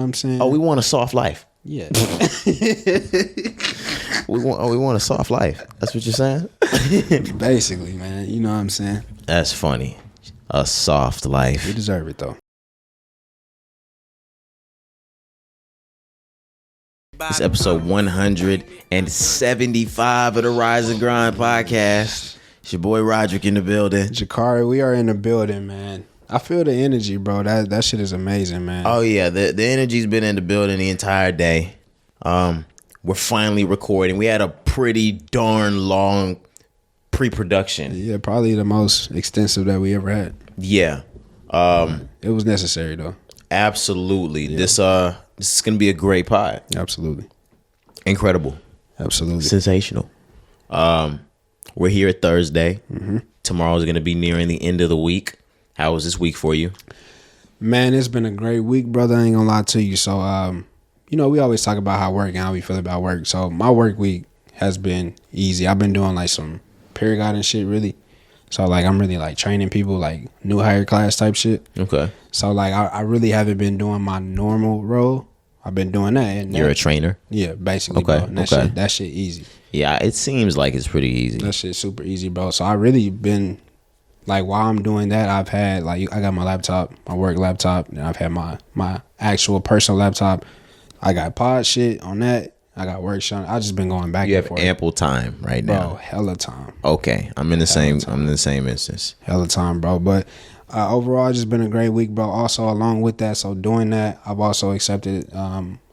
I'm saying? Oh, we want a soft life. Yeah. we want a soft life. That's what you're saying? Basically, man. You know what I'm saying? That's funny. A soft life. We deserve it, though. It's episode 175 of the Rise and Grind podcast. It's your boy Roderick in the building. Jakari, we are in the building, man. I feel the energy, bro. That shit is amazing, man. Oh, yeah. The energy's been in the building the entire day. We're finally recording. We had a pretty darn long pre-production. Yeah, probably the most extensive that we ever had. Yeah. It was necessary, though. Absolutely. Yeah. This is going to be a great pod. Absolutely. Incredible. Absolutely. Sensational. We're here at Thursday. Mm-hmm. Tomorrow's going to be nearing the end of the week. How was this week for you? Man, it's been a great week, brother. I ain't gonna lie to you. So, we always talk about how work and how we feel about work. So my work week has been easy. I've been doing like some period and shit, really. So like I'm really like training people, like new hire class type shit. Okay. So like I really haven't been doing my normal role. I've been doing that. And you're a trainer? Yeah, basically. Okay. Bro. And that shit easy. Yeah, it seems like it's pretty easy. That shit's super easy, bro. So I really been like while I'm doing that, I've had like I got my laptop, my work laptop, and I've had my actual personal laptop. I got pod shit on that. I got work shit. I just been going back. You and have forth. ample time right now. Bro, hella time. Okay, I'm in the same instance. Hella time, bro. But overall, it's just been a great week, bro. Also, along with that, so doing that, I've also accepted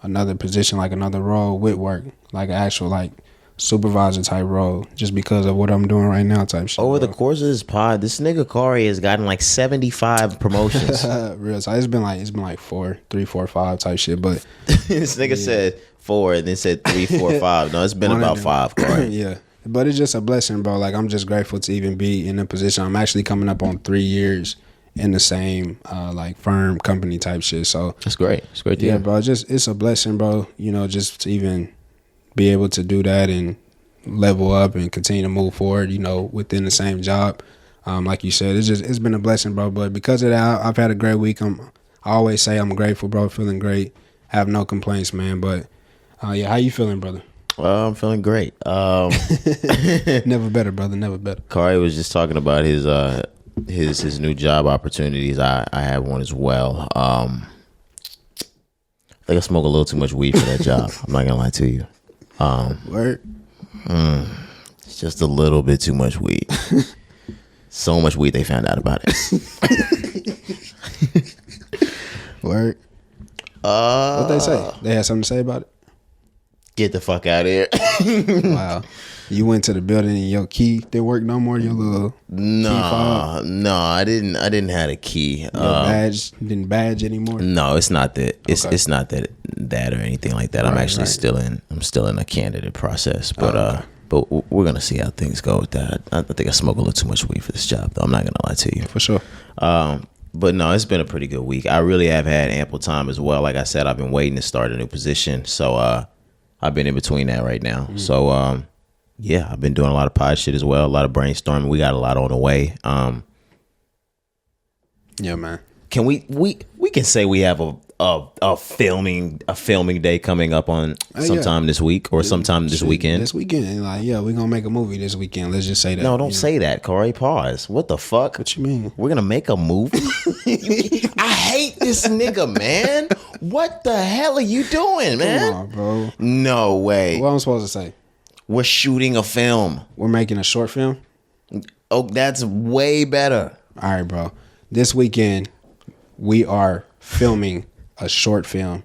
another position, like another role with work, like an actual like supervisor type role, just because of what I'm doing right now type shit. Over the course of this pod, this nigga Cari has gotten like 75 promotions. Real. So it's been like 4, 3, 4, 5 type shit. But this nigga said 4 and then said 3, 4, 5. No, it's been about 5, Cari. Yeah. But it's just a blessing, bro. Like I'm just grateful to even be in a position. I'm actually coming up on 3 years in the same like firm company type shit. So that's great. It's great to hear. Yeah, bro. It's a blessing, bro. Just to even be able to do that and level up and continue to move forward, within the same job. Like you said, it's been a blessing, bro. But because of that, I've had a great week. I always say I'm grateful, bro. Feeling great. Have no complaints, man. But yeah, how you feeling, brother? I'm feeling great. Never better, brother. Never better. Cari was just talking about his new job opportunities. I have one as well. I think I smoke a little too much weed for that job. I'm not gonna lie to you. Word. It's just a little bit too much weed. So much weed they found out about it. Word. What they say? They had something to say about it? Get the fuck out of here. Wow. You went to the building and your key didn't work no more? Your little key fob? No, I didn't have a key. Your badge didn't badge anymore? No, it's not that. It's not that or anything like that. I'm actually still in a candidate process. But but we're gonna see how things go with that. I think I smoke a little too much weed for this job, though. I'm not gonna lie to you. For sure. But no, it's been a pretty good week. I really have had ample time as well. Like I said, I've been waiting to start a new position. So I've been in between that right now. Mm. So yeah, I've been doing a lot of pod shit as well, a lot of brainstorming. We got a lot on the way. Yeah, man. Can we can say we have a filming day coming up on sometime this week or sometime this weekend? This weekend, and like, yeah, we're gonna make a movie this weekend. Let's just say that. No, don't say that, Cari. Pause. What the fuck? What you mean? We're gonna make a movie? I hate this nigga, man. What the hell are you doing, man? Come on, bro. No way. What am I supposed to say? We're shooting a film. We're making a short film? Oh, that's way better. All right, bro. This weekend, we are filming a short film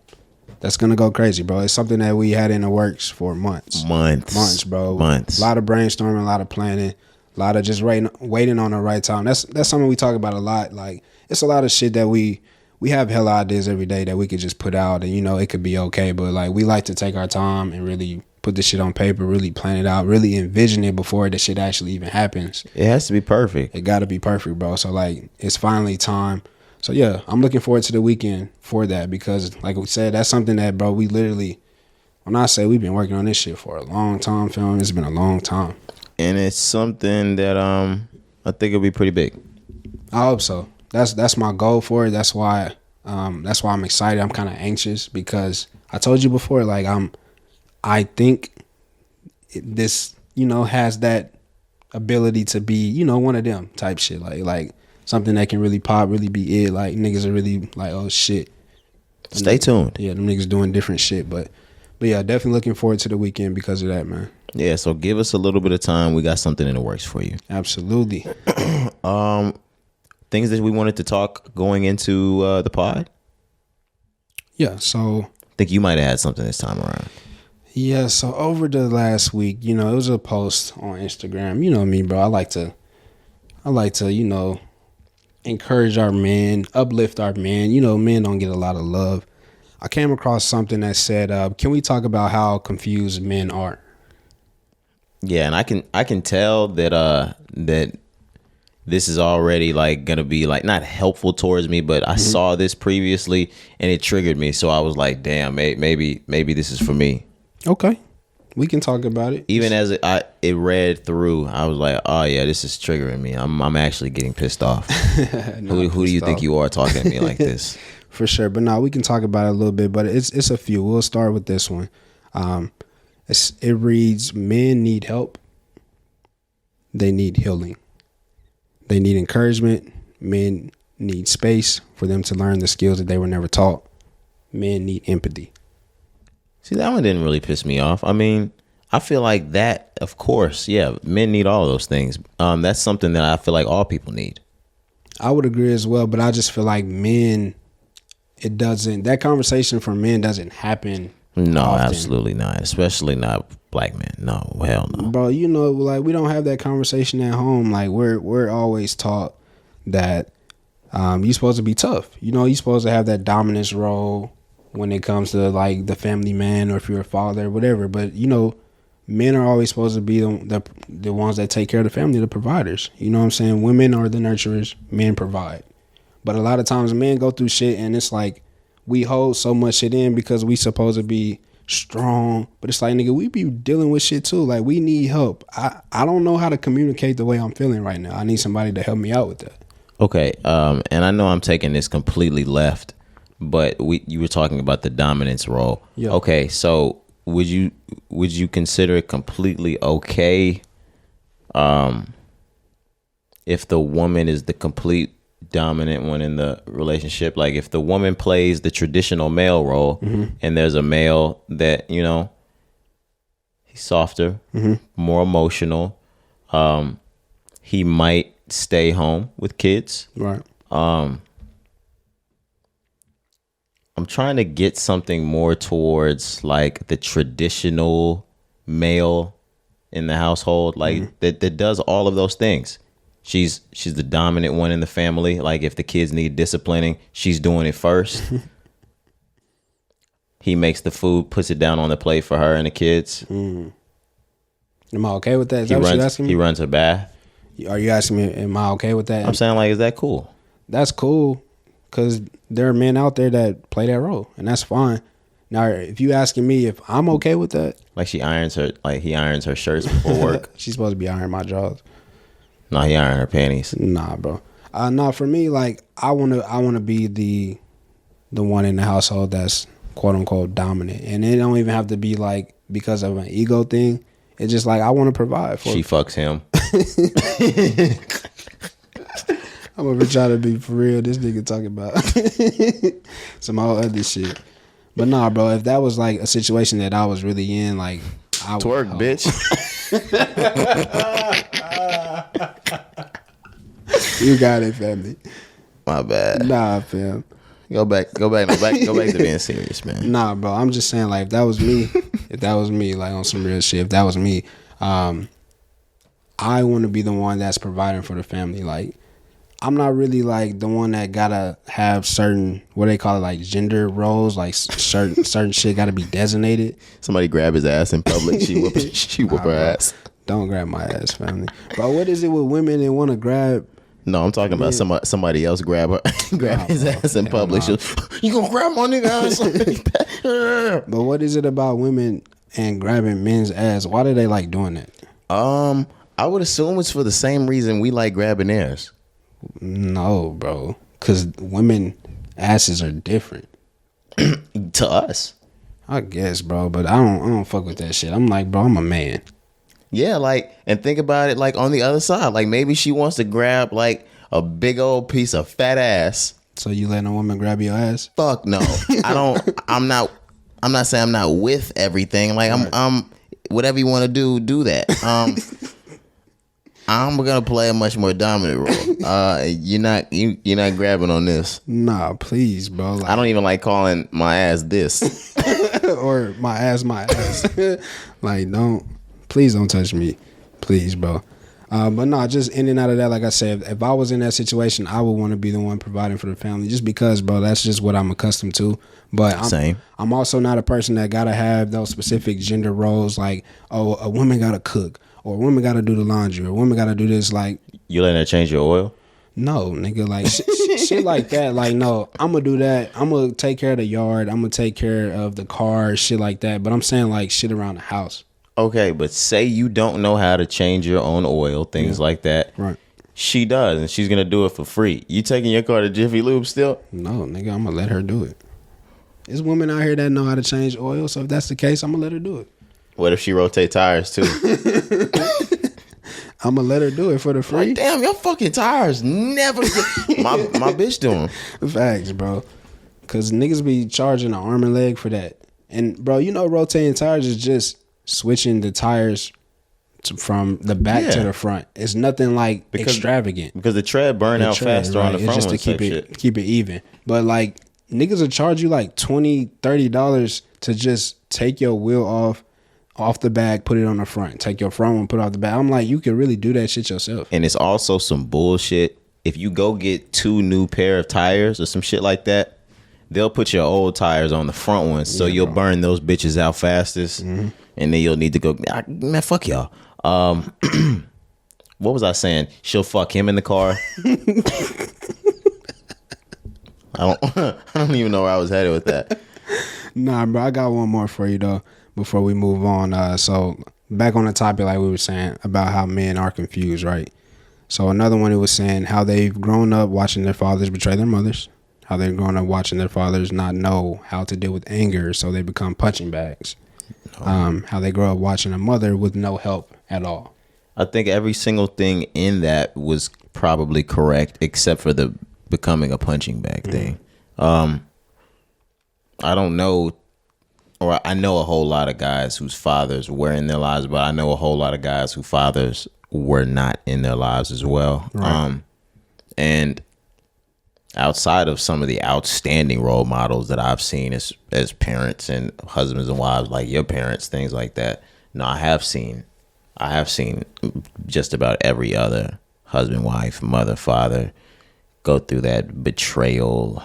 that's going to go crazy, bro. It's something that we had in the works for months. Months, bro. Months. A lot of brainstorming, a lot of planning, a lot of just waiting on the right time. That's something we talk about a lot. Like, it's a lot of shit that we have hella ideas every day that we could just put out and, it could be okay. But, like, we like to take our time and really put this shit on paper, really plan it out, really envision it before the shit actually even happens. It has to be perfect. It got to be perfect, bro. So, like, it's finally time. So, yeah, I'm looking forward to the weekend for that because, like we said, that's something that, bro, we literally, when I say we've been working on this shit for a long time, film, it's been a long time. And it's something that I think it'll be pretty big. I hope so. That's my goal for it. That's why That's why I'm excited. I'm kind of anxious because I told you before, like I think this, has that ability to be, one of them type shit. Like something that can really pop, really be it. Like niggas are really like, oh shit. Stay tuned. Yeah, them niggas doing different shit, but yeah, definitely looking forward to the weekend because of that, man. Yeah, so give us a little bit of time. We got something in the works for you. Absolutely. Things that we wanted to talk going into the pod. Yeah, so I think you might have had something this time around. Yeah, so over the last week, it was a post on Instagram. You know me, bro. I like to, encourage our men, uplift our men. Men don't get a lot of love. I came across something that said, can we talk about how confused men are? Yeah, and I can tell that that this is already like gonna be like not helpful towards me, but I saw this previously and it triggered me. So I was like, damn, maybe this is for me. Okay, we can talk about it. Even as it read through, I was like, oh yeah, this is triggering me. I'm actually getting pissed off. Who do you think you are talking to me like this? For sure, but no, we can talk about it a little bit. But it's a few. We'll start with this one. It reads: men need help. They need healing. They need encouragement. Men need space for them to learn the skills that they were never taught. Men need empathy. See, that one didn't really piss me off. I mean, I feel like that, of course, yeah, men need all of those things. That's something that I feel like all people need. I would agree as well, but I just feel like men, that conversation for men doesn't happen. No, often. Absolutely not. Especially not black men. No, hell no. Bro, like we don't have that conversation at home. Like we're always taught that you're supposed to be tough. You're supposed to have that dominance role when it comes to like the family man or if you're a father or whatever. But men are always supposed to be the ones that take care of the family, the providers. You know what I'm saying? Women are the nurturers, men provide. But a lot of times men go through shit and it's like we hold so much shit in because we supposed to be strong. But it's like, nigga, we be dealing with shit too. Like we need help. I don't know how to communicate the way I'm feeling right now. I need somebody to help me out with that. Okay. And I know I'm taking this completely left, but you were talking about the dominance role. Yep. Okay. So would you consider it completely okay if the woman is the complete dominant one in the relationship? Like if the woman plays the traditional male role and there's a male that he's softer, more emotional, he might stay home with kids, right? I'm trying to get something more towards like the traditional male in the household, like that does all of those things. She's the dominant one in the family. Like if the kids need disciplining, she's doing it first. He makes the food, puts it down on the plate for her and the kids. Am I okay with that? Is that what you're asking me? He runs her bath. Are you asking me, am I okay with that? I'm saying, like, is that cool? That's cool because there are men out there that play that role, and that's fine. Now, if you asking me if I'm okay with that, like he irons her shirts before work. She's supposed to be ironing my drawers. No, he ironed her panties. Nah, bro. No, for me, like I wanna be the one in the household that's quote unquote dominant, and it don't even have to be like because of an ego thing. It's just like I want to provide for. She fucks him. I'm gonna try to be for real. This nigga talking about some whole other shit. But nah, bro. If that was like a situation that I was really in, like I twerk, bitch. You got it, family. My bad. Nah, fam. Go back to being serious, man. Nah, bro. I'm just saying, like, if that was me, like on some real shit, if that was me, I want to be the one that's providing for the family. Like, I'm not really like the one that gotta have certain, what they call it, like gender roles, like certain shit gotta be designated. Somebody grab his ass in public, she whoop her ass. Don't grab my ass, family. But what is it with women that want to grab? No, I'm talking about somebody else grab his ass in public. You gonna grab my nigga ass? But what is it about women and grabbing men's ass? Why do they like doing that? I would assume it's for the same reason we like grabbing theirs. No, bro. Because women asses are different to us. I guess, bro, but I don't fuck with that shit. I'm like, bro, I'm a man. Yeah, like, and think about it, like, on the other side, like, maybe she wants to grab like a big old piece of fat ass. So you letting a woman grab your ass? Fuck no. I'm not saying I'm not with everything. Like, I'm whatever you want to do that. I'm gonna play a much more dominant role. You're not grabbing on this. Nah, please, bro. Like, I don't even like calling my ass this. or my ass. Like, please don't touch me, please, bro. But no, just in and out of that, like I said, if I was in that situation, I would want to be the one providing for the family, just because, bro, that's just what I'm accustomed to. But I'm also not a person that gotta have those specific gender roles, like, oh, a woman gotta cook, or a woman gotta do the laundry, or a woman gotta do this. Like, you letting her change your oil? No, nigga, like shit like that. Like, no, I'm gonna do that. I'm gonna take care of the yard. I'm gonna take care of the car, shit like that. But I'm saying, like, shit around the house. Okay, but say you don't know how to change your own oil, things like that. Right. She does, and she's gonna do it for free. You taking your car to Jiffy Lube still? No, nigga, I'm gonna let her do it. There's women out here that know how to change oil, so if that's the case, I'm gonna let her do it. What if she rotate tires too? I'm gonna let her do it for the free. Like, damn, your fucking tires never get my bitch doing. Facts, bro. Cause niggas be charging an arm and leg for that. And bro, you know, rotating tires is just switching the tires from the back to the front. It's nothing like extravagant. Because the tread burn out faster on the front. It's just to keep it even. But like, niggas will charge you like $20, $30 to just take your wheel off the back, put it on the front. Take your front one, put it off the back. I'm like, you can really do that shit yourself. And it's also some bullshit. If you go get 2 new pair of tires or some shit like that, they'll put your old tires on the front ones, so you'll burn those bitches out fastest, and then you'll need to go, man, fuck y'all. What was I saying? She'll fuck him in the car. I don't even know where I was headed with that. Nah, bro, I got one more for you though before we move on. So back on the topic, like we were saying about how men are confused, right? So another one, it was saying how they've grown up watching their fathers betray their mothers, how they've grown up watching their fathers not know how to deal with anger, so they become punching bags. How they grow up watching a mother with no help at all. I think every single thing in that was probably correct, except for the becoming a punching bag thing. I don't know, or I know a whole lot of guys whose fathers were in their lives, but I know a whole lot of guys whose fathers were not in their lives as well. Right. And outside of some of the outstanding role models that I've seen as parents and husbands and wives, like your parents, things like that. No, I have seen just about every other husband, wife, mother, father go through that betrayal,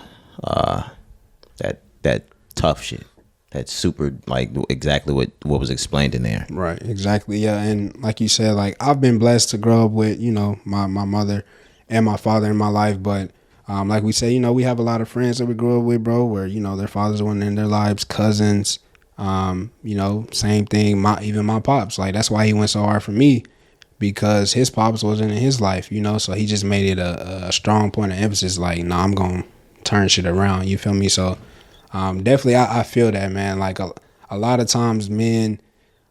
that tough shit. That's super, like, exactly what was explained in there. Right, exactly, yeah. And like you said, like, I've been blessed to grow up with, you know, my mother and my father in my life, but like we say, you know, we have a lot of friends that we grew up with, bro, where, you know, their fathers weren't in their lives, cousins, you know, same thing, even my pops. Like, that's why he went so hard for me, because his pops wasn't in his life, you know, so he just made it a strong point of emphasis, like, no, I'm going to turn shit around, you feel me? So definitely I feel that, man. Like, a lot of times men,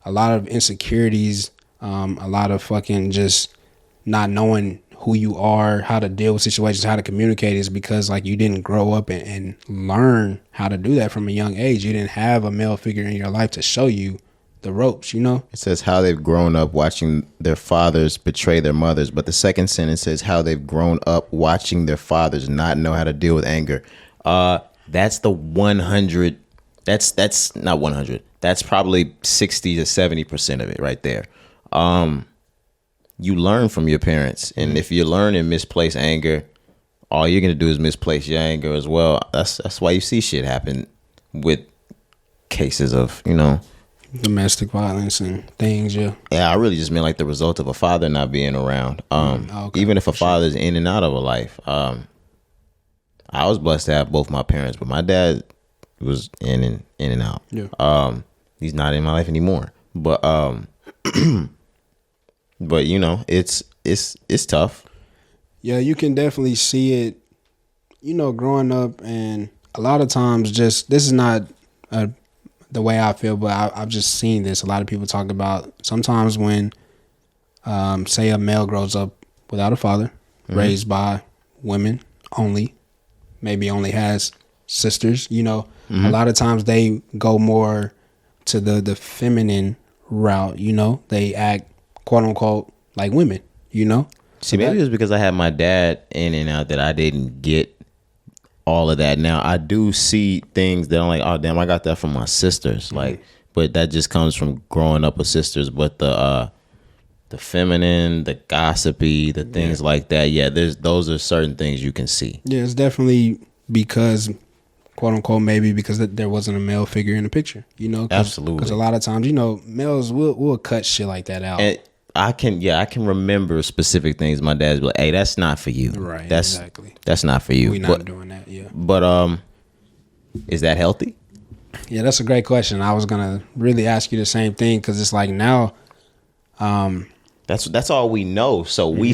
a lot of insecurities, a lot of fucking just not knowing who you are, how to deal with situations, how to communicate is because, like, you didn't grow up and learn how to do that from a young age. You didn't have a male figure in your life to show you the ropes, you know? It says how they've grown up watching their fathers betray their mothers. But the second sentence says how they've grown up watching their fathers not know how to deal with anger. That's the 100. That's not 100. That's probably 60 to 70% of it right there. You learn from your parents, and if you learn in misplaced anger, all you're gonna do is misplace your anger as well. That's why you see shit happen with cases of, you know, domestic violence and things. Yeah, I really just mean like the result of a father not being around. Okay, even if a father's in and out of a life. I was blessed to have both my parents, but my dad was in and out. Yeah. He's not in my life anymore, but but you know, it's tough. Yeah, you can definitely see it growing up, and a lot of times, just this is not the way I feel, but I've just seen this. A lot of people talk about sometimes when, say, a male grows up without a father, raised by women only, maybe only has sisters. A lot of times they go more to the feminine route. They act quote unquote like women. See, maybe it was because I had my dad in and out that I didn't get all of that. Now I do see things that I'm like, oh damn, I got that from my sisters. But that just comes from growing up with sisters. But the feminine, the gossipy, the things like that. Yeah, those are certain things you can see. Yeah, it's definitely because, quote unquote, maybe because there wasn't a male figure in the picture. Absolutely. Because a lot of times, males will cut shit like that out. And I can remember specific things. My dad's like, "Hey, that's not for you. Right. Exactly. That's not for you. We're not doing that. Yeah. But is that healthy? Yeah, that's a great question. I was gonna really ask you the same thing because it's like now. That's all we know. So we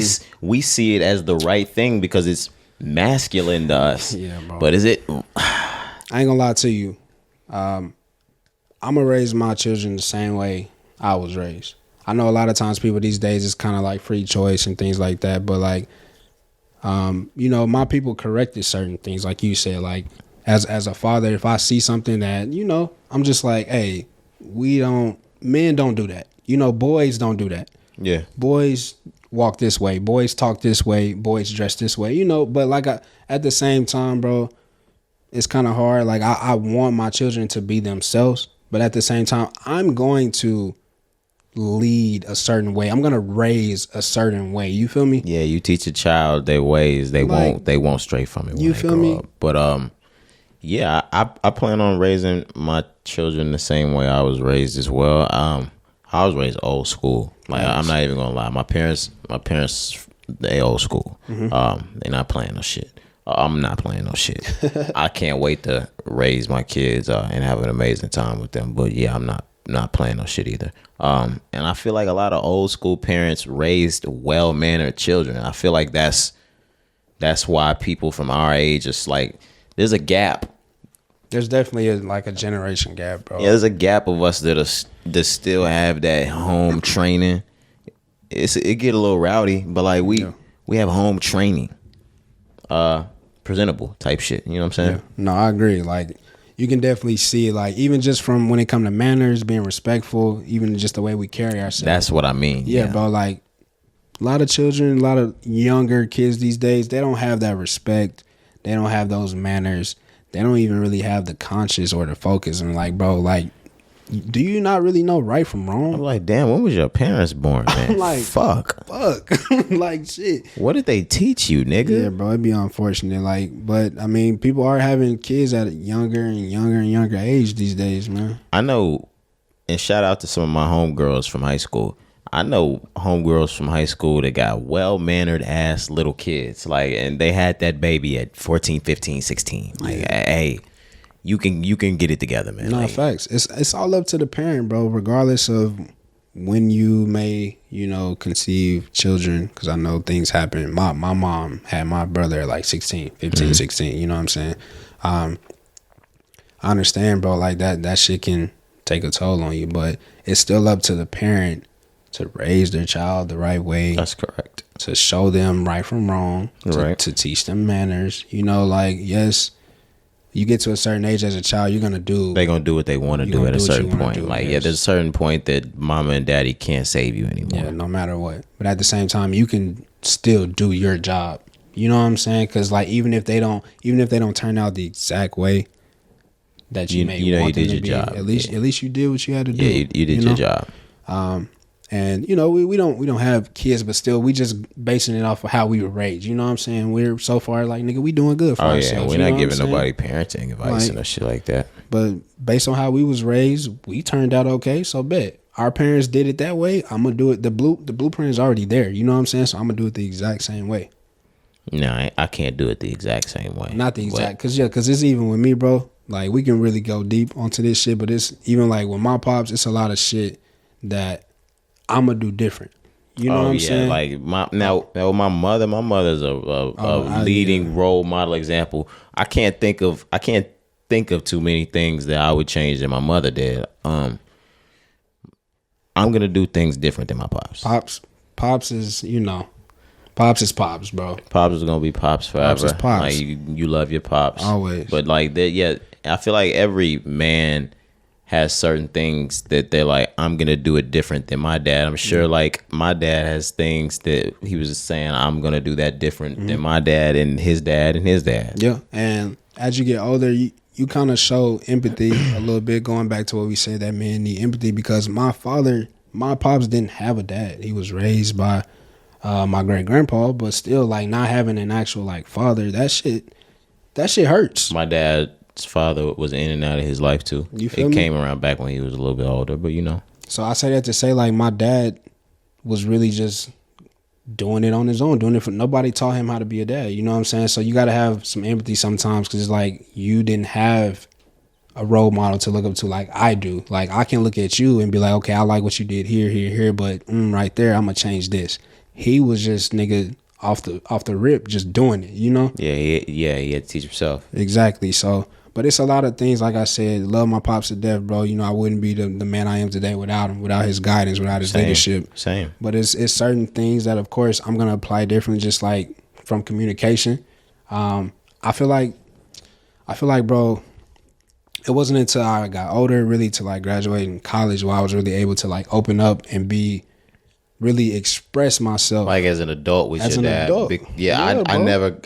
see it as the right thing because it's masculine to us. Yeah, bro. But is it? I ain't gonna lie to you. I'm gonna raise my children the same way I was raised. I know a lot of times people these days it's kind of like free choice and things like that, but like, my people corrected certain things, like you said, like as a father, if I see something that I'm just like, hey, men don't do that. Boys don't do that. Yeah, boys walk this way, boys talk this way, boys dress this way. But like at the same time, bro, it's kind of hard. Like I want my children to be themselves, but at the same time, I'm going to lead a certain way. I'm gonna raise a certain way. You feel me? Yeah, you teach a child their ways, they won't stray from it. You feel me? Up. But yeah, I plan on raising my children the same way I was raised as well. I was raised old school. Like I'm not even gonna lie. My parents, they old school. They're not playing no shit. I'm not playing no shit. I can't wait to raise my kids and have an amazing time with them. But yeah, I'm not playing no shit either. And I feel like a lot of old school parents raised well-mannered children. I feel like that's why people from our age is like, there's a gap. There's definitely a generation gap, bro. Yeah, there's a gap of us that still have that home training. It get a little rowdy, but like we have home training, presentable type shit. You know what I'm saying? Yeah. No, I agree. Like you can definitely see it, like even just from when it comes to manners, being respectful, even just the way we carry ourselves. That's what I mean. Yeah, bro. Like a lot of children, a lot of younger kids these days, they don't have that respect. They don't have those manners. They don't even really have the conscious or the focus. And like, bro, like, do you not really know right from wrong? I'm like, damn, when was your parents born, man? Like, fuck. Like, shit. What did they teach you, nigga? Yeah, bro, it'd be unfortunate. Like, but I mean, people are having kids at a younger and younger and younger age these days, man. I know, and shout out to some of my homegirls from high school. I know homegirls from high school that got well-mannered ass little kids. Like, and they had that baby at 14, 15, 16. Like, hey, you can get it together, man. No, like, facts. It's all up to the parent, bro, regardless of when you may, conceive children. Because I know things happen. My mom had my brother at like 16, 15, 16. You know what I'm saying? I understand, bro, like that shit can take a toll on you. But it's still up to the parent to raise their child the right way. That's correct. To show them right from wrong. Right. To teach them manners. Like, yes, you get to a certain age as a child, they're gonna do what they want to do at a certain point. Like, yes. There's a certain point that mama and daddy can't save you anymore. Yeah, no matter what. But at the same time, you can still do your job. You know what I'm saying? Because like, even if they don't turn out the exact way that you may want them to be, job. At least you did what you had to do. Yeah, you did your job. And we don't have kids, but still we just basing it off of how we were raised. You know what I'm saying? We're so far like, nigga, we doing good for ourselves. We're not giving nobody parenting advice and shit like that. But based on how we was raised, we turned out okay. So bet our parents did it that way. I'm gonna do it. The blueprint is already there. You know what I'm saying? So I'm gonna do it the exact same way. No, I can't do it the exact same way. Not the exact, because it's even with me, bro. Like, we can really go deep onto this shit, but it's even like with my pops, it's a lot of shit that I'm gonna do different. You know what I'm saying? Like my mother's a leading role model example. I can't think of too many things that I would change that my mother did. I'm gonna do things different than my pops. Pops is, Pops is pops, bro. Pops is gonna be pops forever. Pops is pops. Like you love your pops always. But like that, yeah. I feel like every man has certain things that they're like, I'm gonna do it different than my dad. I'm sure like my dad has things that he was just saying, I'm gonna do that different than my dad and his dad and his dad. Yeah, and as you get older, you kind of show empathy a little bit. Going back to what we said, that men need empathy, because my pops didn't have a dad. He was raised by my great grandpa, but still, like, not having an actual like father, that shit hurts. My dad's father was in and out of his life too. You feel me? Came around back when he was a little bit older, but So I say that to say, like, my dad was really just doing it on his own, doing it for nobody taught him how to be a dad. You know what I'm saying? So you got to have some empathy sometimes, because it's like you didn't have a role model to look up to like I do. Like, I can look at you and be like, okay, I like what you did here, but right there, I'm gonna change this. He was just nigga off the rip, just doing it, Yeah, he had to teach himself. Exactly. So, but it's a lot of things. Like I said, love my pops to death, bro. I wouldn't be the man I am today without him, without his guidance, without his leadership. Same. But it's certain things that, of course, I'm gonna apply differently, just like from communication. I feel like, bro, it wasn't until I got older, really, to like graduate in college, where I was really able to like open up and really express myself, like as an adult with your dad. Adult.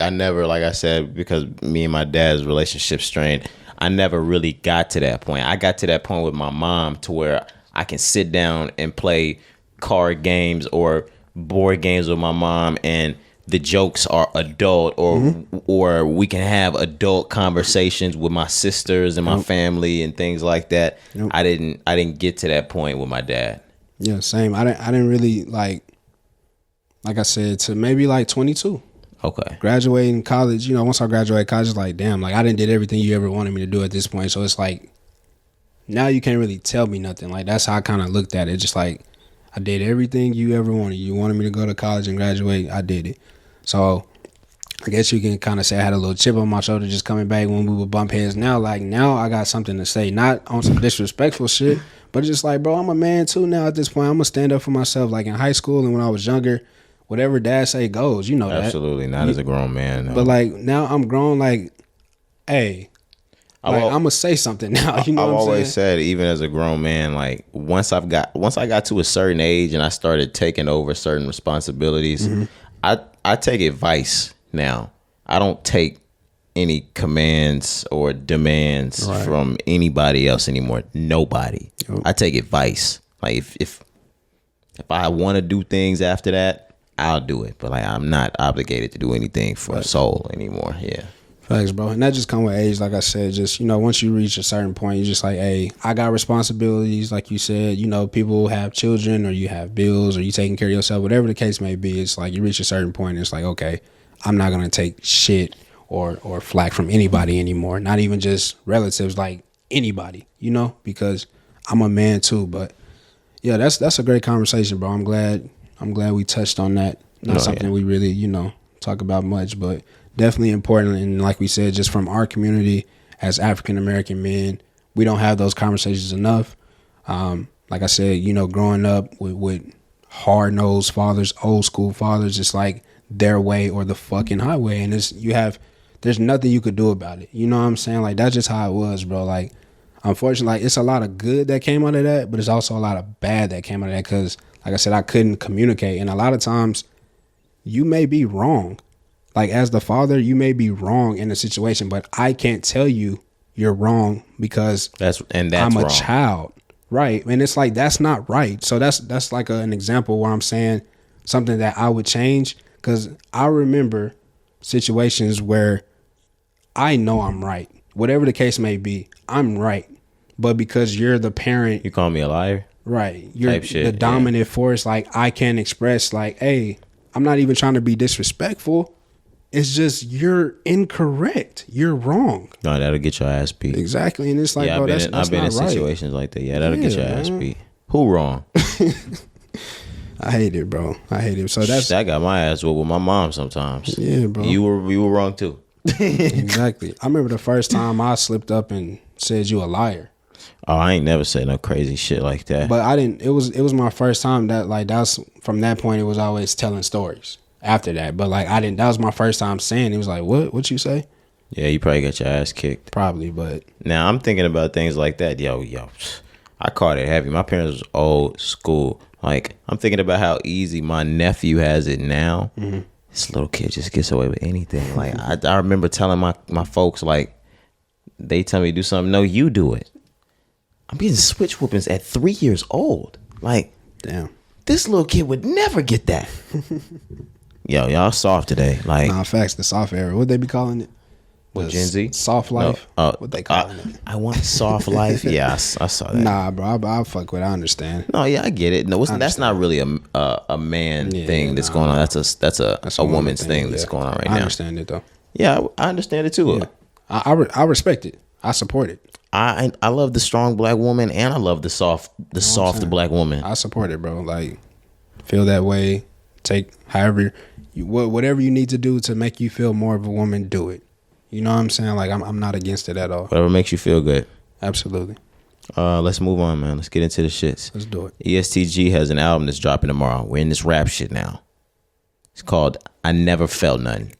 I never, like I said, because me and my dad's relationship strained, I never really got to that point. I got to that point with my mom to where I can sit down and play card games or board games with my mom, and the jokes are adult, or we can have adult conversations with my sisters and my family and things like that. I didn't get to that point with my dad. Yeah, same. I didn't really like I said, to maybe like 22. Okay. Graduating college, once I graduated college, it's like, damn, like I didn't did everything you ever wanted me to do at this point. So it's like, now you can't really tell me nothing. Like, that's how I kind of looked at it. Just like, I did everything you ever wanted. You wanted me to go to college and graduate, I did it. So I guess you can kind of say I had a little chip on my shoulder just coming back when we would bump heads. Now I got something to say, not on some disrespectful shit, but it's just like, bro, I'm a man too now at this point. I'm going to stand up for myself. Like in high school and when I was younger, whatever dad say goes, that. Absolutely, not as a grown man. No. But like now I'm grown, like, hey, like, I'm going to say something now. You know I've what I'm always saying? said, even as a grown man, like once I got to a certain age and I started taking over certain responsibilities, I take advice now. I don't take any commands or demands from anybody else anymore. Nobody. Yep. I take advice. Like if I want to do things after that, I'll do it. But like, I'm not obligated to do anything for a soul anymore. Yeah. Facts, bro. And that just come with age. Like I said, just, once you reach a certain point, you're just like, hey, I got responsibilities. Like you said, people have children, or you have bills, or you taking care of yourself, whatever the case may be. It's like you reach a certain point and it's like, okay, I'm not going to take shit or flack from anybody anymore. Not even just relatives, like anybody, because I'm a man too. But yeah, that's a great conversation, bro. I'm glad we touched on that. Not something we really, talk about much, but definitely important. And like we said, just from our community as African American men, we don't have those conversations enough. Like I said, growing up with hard-nosed fathers, old school fathers, it's like their way or the fucking highway. And there's nothing you could do about it. You know what I'm saying? Like, that's just how it was, bro. Like, unfortunately, like, it's a lot of good that came out of that, but it's also a lot of bad that came out of that, because, like I said, I couldn't communicate. And a lot of times, you may be wrong. Like, as the father, you may be wrong in a situation, but I can't tell you you're wrong because I'm a child. Right. And it's like, that's not right. So that's like an example where I'm saying something that I would change, because I remember situations where I know I'm right. Whatever the case may be, I'm right. But because you're the parent. You call me a liar? Right. You're the dominant force. Like, I can't express like, hey, I'm not even trying to be disrespectful. It's just, you're incorrect. You're wrong. No, that'll get your ass beat. Exactly. And it's like, bro, that's I've been in right. situations like that. Yeah, that'll get your ass beat. Who wrong? I hate it, bro. I hate it. So that's I got my ass whooped with my mom sometimes. Yeah, bro. You were wrong too. Exactly. I remember the first time I slipped up and said you a liar. Oh, I ain't never said no crazy shit like that. But I didn't. It was my first time that's from that point. It was always telling stories after that. But like I didn't. That was my first time saying. It was like, what you say? Yeah, you probably got your ass kicked. Probably, but now I'm thinking about things like that. Yo, I caught it heavy. My parents was old school. Like I'm thinking about how easy my nephew has it now. Mm-hmm. This little kid just gets away with anything. Like I remember telling my folks, like they tell me to do something. No, you do it. I'm getting switch whoopings at 3 years old. Like, damn, this little kid would never get that. Yo, y'all soft today. Like, nah, facts. The soft era. What they be calling it? What, Gen Z? Soft life. No, what they calling it? I want soft life. Yeah, I saw that. Nah, bro. I fuck with it. I understand. No, yeah, I get it. No, that's not really a man thing that's going on. That's a woman's thing that's going on right now. I understand it though. Yeah, I understand it too. Yeah. I respect it. I support it. I love the strong black woman, and I love the soft black woman. I support it, bro. Like, feel that way. Take whatever you need to do to make you feel more of a woman. Do it. You know what I'm saying? Like, I'm not against it at all. Whatever makes you feel good. Absolutely. Let's move on, man. Let's get into the shits. Let's do it. EST GEE has an album that's dropping tomorrow. We're in this rap shit now. It's called I Never Felt Nothing.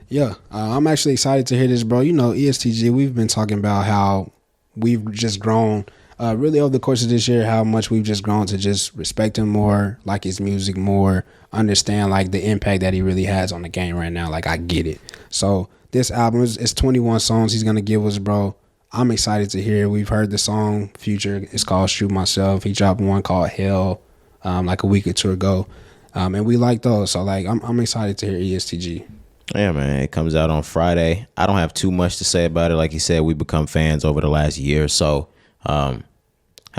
Yeah, I'm actually excited to hear this, bro. You know, EST GEE, we've been talking about how we've just grown, really over the course of this year, how much we've just grown to just respect him more, like his music more, understand like the impact that he really has on the game right now. Like, I get it. So this album is 21 songs he's going to give us, bro. I'm excited to hear. We've heard the song Future. It's called Shoot Myself. He dropped one called Hell like a week or two ago. And we like those. So like I'm excited to hear EST GEE. Yeah, man. It comes out on Friday. I don't have too much to say about it. Like you said, we become fans over the last year or so. How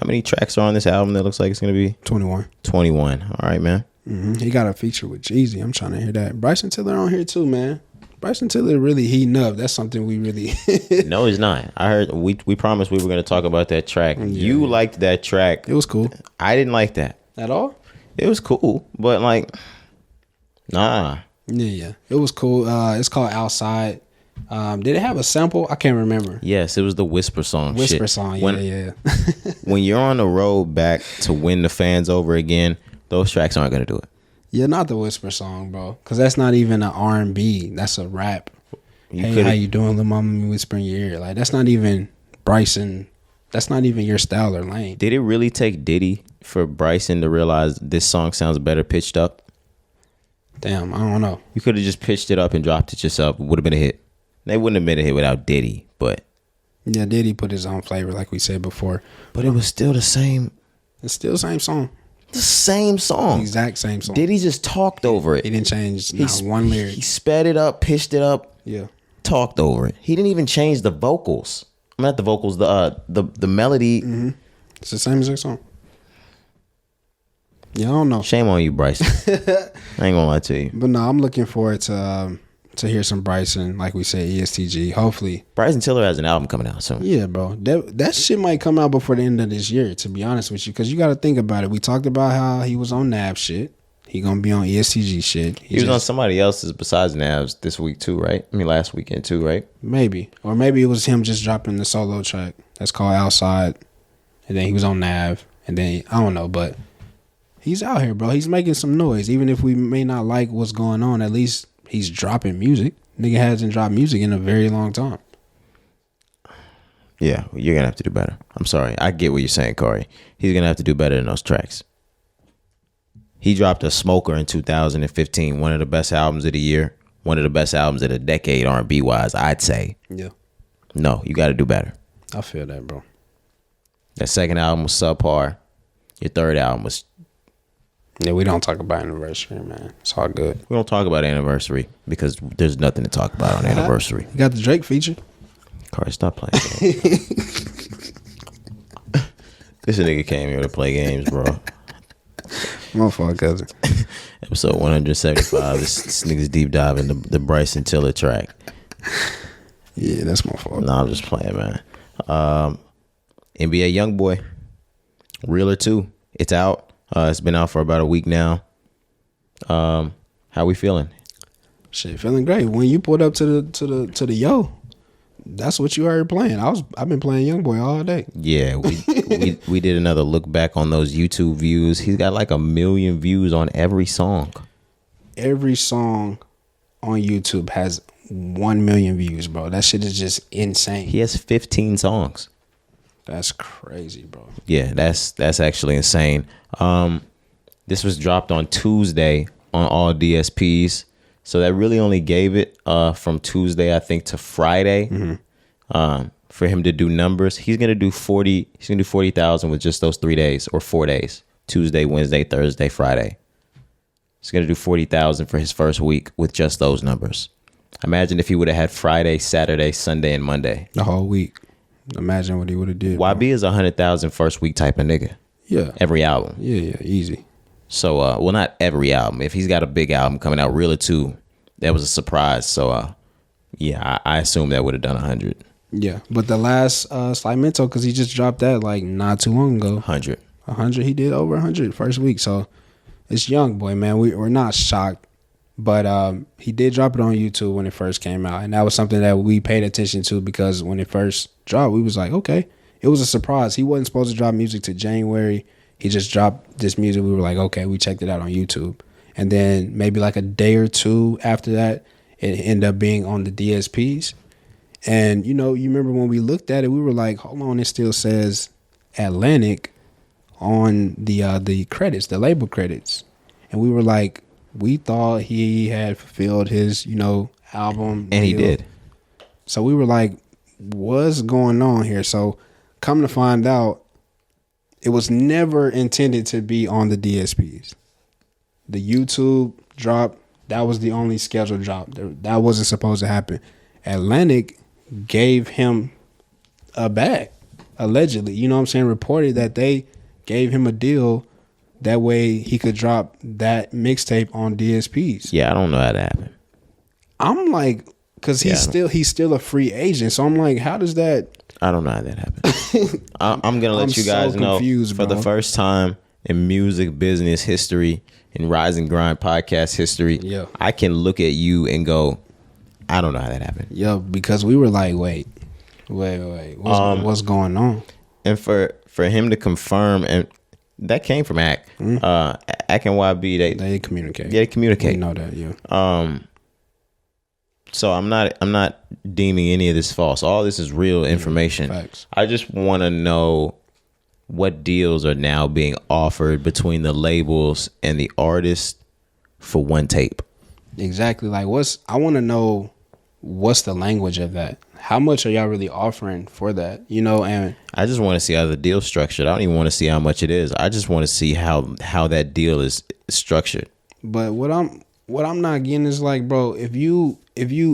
many tracks are on this album that looks like it's going to be? 21. 21. All right, man. Mm-hmm. He got a feature with Jeezy. I'm trying to hear that. Bryson Tiller on here too, man. Bryson Tiller really heating up. That's something we really... No, he's not. I heard we promised we were going to talk about that track. Yeah. You liked that track. It was cool. I didn't like that. At all? It was cool, but like, nah. Yeah. It was cool. It's called Outside. Did it have a sample? I can't remember. Yes, it was the Whisper song. Whisper song, yeah. When you're on the road back to win the fans over again, those tracks aren't going to do it. Yeah, not the Whisper song, bro. Because that's not even an R&B. That's a rap. Hey, how you doing, little mama? Me whisper in your ear. Like, that's not even Bryson. That's not even your style or lane. Did it really take Diddy for Bryson to realize this song sounds better pitched up? Damn, I don't know. You could have just pitched it up and dropped it yourself. It would have been a hit. They wouldn't have been a hit without Diddy, but... Yeah, Diddy put his own flavor, like we said before. But it was still the same... It's still the same song. The same song. The exact same song. Diddy just talked over it. He didn't change one lyric. He sped it up, pitched it up. Yeah. Talked over it. He didn't even change the vocals. I mean, not the vocals, the melody. Mm-hmm. It's the same exact song. Yeah, I don't know. Shame on you, Bryson. I ain't gonna lie to you. But no, I'm looking forward to hear some Bryson, like we said, EST GEE. Hopefully, Bryson Tiller has an album coming out soon. Yeah, bro. That shit might come out before the end of this year, to be honest with you, because you got to think about it. We talked about how he was on NAB shit. He gonna be on EST GEE shit. He was on somebody else's besides Nav's this week too, right? I mean, last weekend too, right? Maybe, or maybe it was him just dropping the solo track that's called Outside, and then he was on NAB, and then I don't know, but he's out here, bro. He's making some noise, even if we may not like what's going on. At least he's dropping music. Nigga hasn't dropped music in a very long time. Yeah, you're gonna have to do better. I'm sorry, I get what you're saying, Corey. He's gonna have to do better than those tracks. He dropped a smoker in 2015, one of the best albums of the year, one of the best albums of the decade, R&B wise, I'd say. Yeah. No, you got to do better. I feel that, bro. That second album was subpar. Your third album was... Yeah, we don't talk about anniversary, man. It's all good. We don't talk about anniversary because there's nothing to talk about on anniversary. You got the Drake feature. Corey, stop playing games. This nigga came here to play games, bro. My fault, cousin. Episode 175. This nigga's deep dive into the Bryson Tiller track. Yeah, that's my fault. Nah, I'm just playing, man. NBA Youngboy, Realer 2. It's out. It's been out for about a week now. How we feeling? Shit, feeling great. When you pulled up to the yo, that's what you heard playing. I've been playing Youngboy all day. Yeah, we did another look back on those YouTube views. He's got like 1 million views on every song. Every song on YouTube has 1 million views, bro. That shit is just insane. He has 15 songs. That's crazy, bro. Yeah, that's actually insane. This was dropped on Tuesday on all DSPs. So that really only gave it from Tuesday, I think, to Friday for him to do numbers. He's gonna do 40. He's gonna do 40,000 with just those 3 days or 4 days: Tuesday, Wednesday, Thursday, Friday. He's gonna do 40,000 for his first week with just those numbers. Imagine if he would have had Friday, Saturday, Sunday, and Monday. The whole week. Imagine what he would have did. YB bro. is 100,000 first week type of nigga. Yeah. Every album. Yeah, easy. So, well, not every album. If he's got a big album coming out, Realer 2, that was a surprise. So, yeah, I assume that would have done 100. Yeah, but the last Slimento, because he just dropped that like not too long ago. 100. 100, he did over 100 first week. So, it's Youngboy, man. We're not shocked. But he did drop it on YouTube when it first came out. And that was something that we paid attention to because when it first dropped, we was like, okay. It was a surprise. He wasn't supposed to drop music to January. He just dropped this music. We were like, okay, we checked it out on YouTube. And then maybe like a day or two after that, it ended up being on the DSPs. And, you know, you remember when we looked at it, we were like, hold on, it still says Atlantic on the credits, the label credits. And we were like, we thought he had fulfilled his, you know, album. And he did. So we were like, what's going on here? So come to find out, it was never intended to be on the DSPs. The YouTube drop, that was the only scheduled drop. That wasn't supposed to happen. Atlantic gave him a bag, allegedly. You know what I'm saying? Reported that they gave him a deal. That way he could drop that mixtape on DSPs. Yeah, I don't know how that happened. I'm like, because he's still a free agent. So I'm like, how does that? I don't know how that happened. I'm gonna let you guys know for the first time in music business history, in Rise and Grind podcast history. Yeah, I can look at you and go, I don't know how that happened. Yeah, because we were like, wait, what's going on? And for him to confirm, and that came from Ak. Ak and YB, they communicate. Yeah, they communicate. We know that. Yeah. So I'm not deeming any of this false. All this is real information. Facts. I just want to know what deals are now being offered between the labels and the artist for one tape. Exactly. Like I want to know what's the language of that. How much are y'all really offering for that? You know, and I just want to see how the deal's structured. I don't even want to see how much it is. I just want to see how that deal is structured. But what I'm not getting is like, bro, if you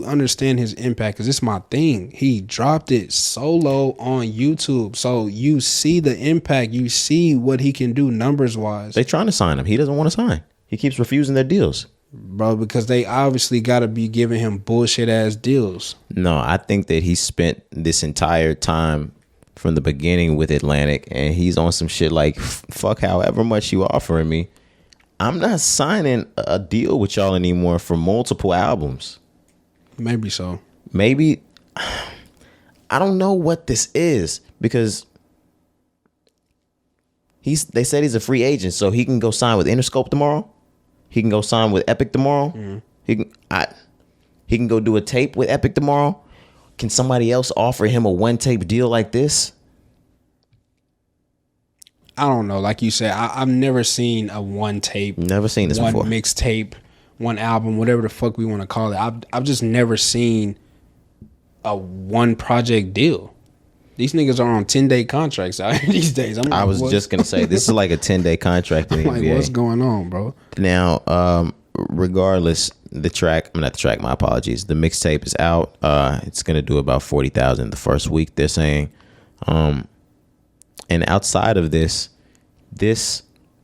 understand his impact, because it's my thing. He dropped it solo on YouTube. So you see the impact. You see what he can do numbers wise. They trying to sign him. He doesn't want to sign. He keeps refusing their deals. Bro, because they obviously got to be giving him bullshit ass deals. No, I think that he spent this entire time from the beginning with Atlantic and he's on some shit like, fuck however much you offering me. I'm not signing a deal with y'all anymore for multiple albums. Maybe so. Maybe. I don't know what this is because they said he's a free agent, so he can go sign with Interscope tomorrow. He can go sign with Epic tomorrow. Mm. He can go do a tape with Epic tomorrow. Can somebody else offer him a one tape deal like this? I don't know. Like you said, I've never seen a one tape. Never seen this before. One mixtape, one album, whatever the fuck we want to call it. I've just never seen a one project deal. These niggas are on 10-day contracts out here these days. I was just going to say, this is like a 10-day contract in the NBA. What's going on, bro? Now, regardless, the mixtape is out. It's going to do about 40,000 the first week, they're saying. And outside of this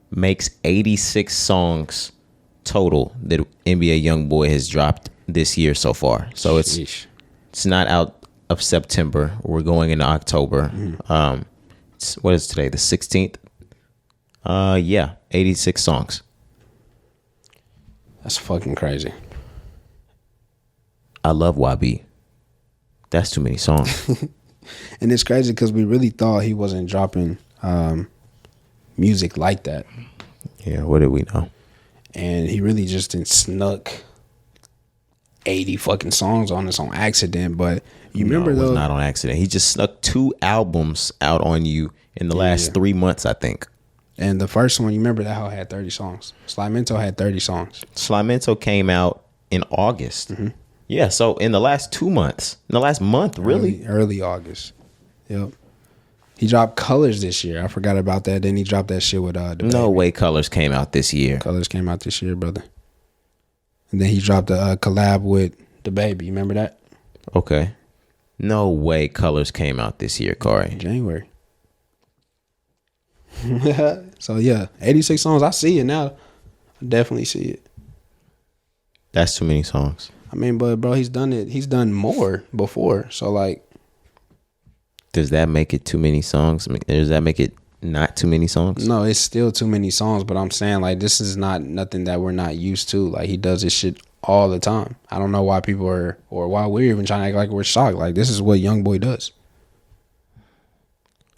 makes 86 songs total that NBA Youngboy has dropped this year so far. So it's not out of September. We're going into October. What is today? The 16th. Yeah, 86 songs. That's fucking crazy. I love YB. That's too many songs. And it's crazy because we really thought he wasn't dropping music like that. Yeah, what did we know? And he really just didn't snuck 80 fucking songs on us on accident. But you remember it was though, not on accident. He just snuck 2 albums out on you in the last 3 months, I think. and the first one, you remember that hoe had 30 songs. Slimento had 30 songs. Slimento came out in August. Mm-hmm. Yeah, so in the last 2 months, in the last month, really? Early August. Yep. He dropped Colors this year. I forgot about that. Then he dropped that shit with No way Colors came out this year. Colors came out this year, brother. And then he dropped a collab with the Baby. You remember that? Okay. No way Colors came out this year, Cari. January. So yeah, 86 songs. I see it now. I definitely see it. That's too many songs. I mean, but bro, he's done it. He's done more before. So like, does that make it too many songs? Does that make it not too many songs? no, it's still too many songs. But I'm saying like, this is not nothing that we're not used to. Like he does this shit all the time. I don't know why people are, or why we're even trying to act like we're shocked. Like this is what Youngboy does.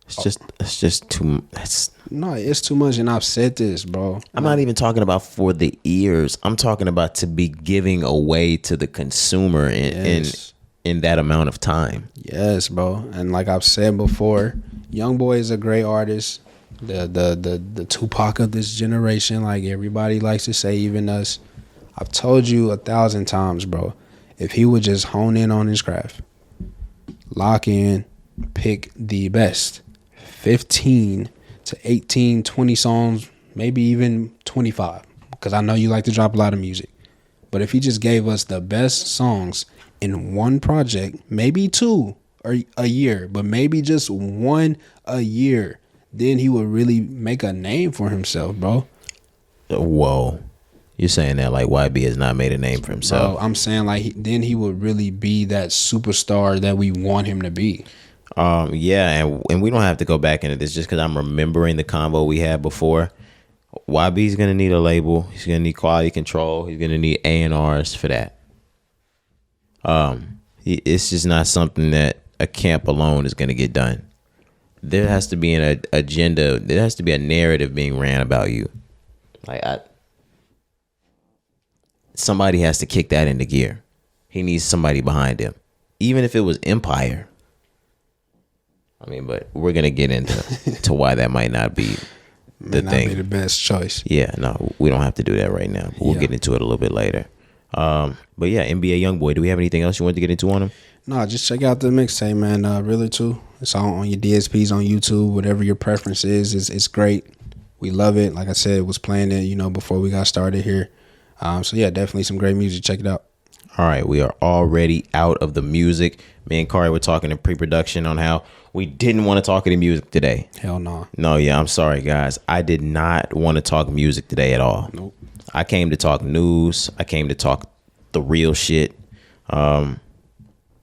It's just too. No, it's too much, and I've said this, bro. I'm not even talking about for the ears. I'm talking about to be giving away to the consumer in that amount of time. Yes, bro. And like I've said before, Youngboy is a great artist. The Tupac of this generation, like everybody likes to say, even us. I've told you 1,000 times, bro. If he would just hone in on his craft, lock in, pick the best 15 to 18, 20 songs, maybe even 25, because I know you like to drop a lot of music. But if he just gave us the best songs in one project, maybe 2 or a year, but maybe just 1 a year, then he would really make a name for himself, bro. Whoa. You're saying that like YB has not made a name for himself. Bro, I'm saying like then he would really be that superstar that we want him to be. Yeah, and we don't have to go back into this just because I'm remembering the convo we had before. YB's gonna need a label. He's gonna need quality control. He's gonna need A&Rs for that. It's just not something that a camp alone is gonna get done. There has to be an agenda. There has to be a narrative being ran about you. Somebody has to kick that into gear. He needs somebody behind him, even if it was Empire. I mean, but we're gonna get into why that might not be the thing. Be the best choice. Yeah, no, we don't have to do that right now. We'll get into it a little bit later. But yeah, NBA Youngboy. Do we have anything else you want to get into on him? No, just check out the mixtape, man. Really too. It's on your DSPs on YouTube, whatever your preference is. It's great. We love it. Like I said, was playing it, before we got started here. So yeah, definitely some great music. Check it out. All right, we are already out of the music. Me and Cari were talking in pre-production on how we didn't want to talk any music today. Hell no. No, yeah, I'm sorry, guys. I did not want to talk music today at all. Nope. I came to talk news. I came to talk the real shit.